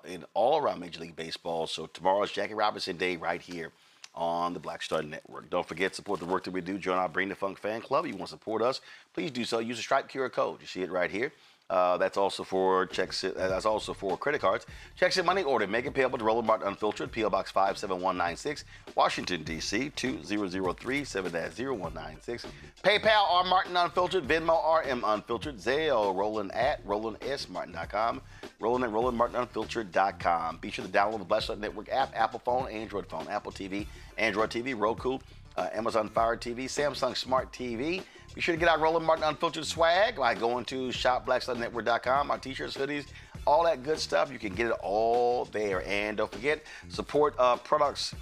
Speaker 1: in all around Major League Baseball. So tomorrow's Jackie Robinson Day right here on the Black Star Network. Don't forget, support the work that we do. Join our Bring the Funk fan club. If you want to support us, please do so. Use the Stripe QR code. You see it right here. That's also for checks. That's also for credit cards. Checks and money order. Make it payable to Roland Martin Unfiltered, P.O. Box 57196, Washington, D.C. 20037 -0196. PayPal R Martin Unfiltered, Venmo RM Unfiltered, Zelle Roland at RolandSMartin.com, Roland at RolandMartinUnfiltered.com. Be sure to download the Black Star Network app, Apple phone, Android phone, Apple TV, Android TV, Roku, Amazon Fire TV, Samsung Smart TV. Be sure to get our Roland Martin Unfiltered swag by going to shopblackstarnetwork.com. Our t-shirts, hoodies, all that good stuff. You can get it all there. And don't forget, support products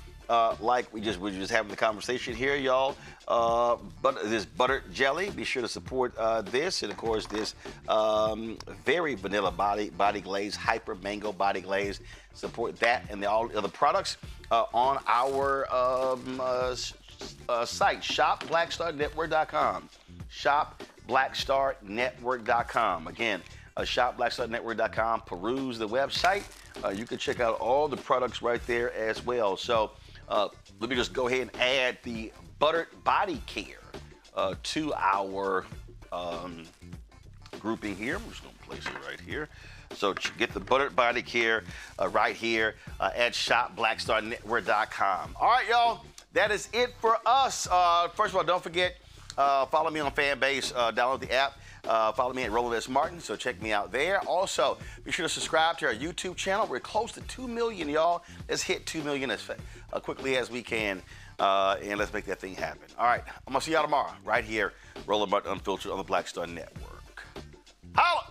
Speaker 1: like we just having the conversation here, y'all. But this butter jelly. Be sure to support this, and of course this very vanilla body glaze, hyper mango body glaze. Support that and all the other products on our site, shopblackstarnetwork.com. Shopblackstarnetwork.com. Again, shopblackstarnetwork.com. Peruse the website. You can check out all the products right there as well. So let me just go ahead and add the buttered body care to our grouping here. I'm just going to place it right here. So get the buttered body care right here at shopblackstarnetwork.com. All right, y'all. That is it for us. First of all, don't forget, follow me on Fanbase. Download the app. Follow me at Roland S. Martin, so check me out there. Also, be sure to subscribe to our YouTube channel. We're close to 2 million, y'all. Let's hit 2 million as quickly as we can. and let's make that thing happen. All right, I'm going to see y'all tomorrow right here, Roland Martin Unfiltered on the Black Star Network. Holla!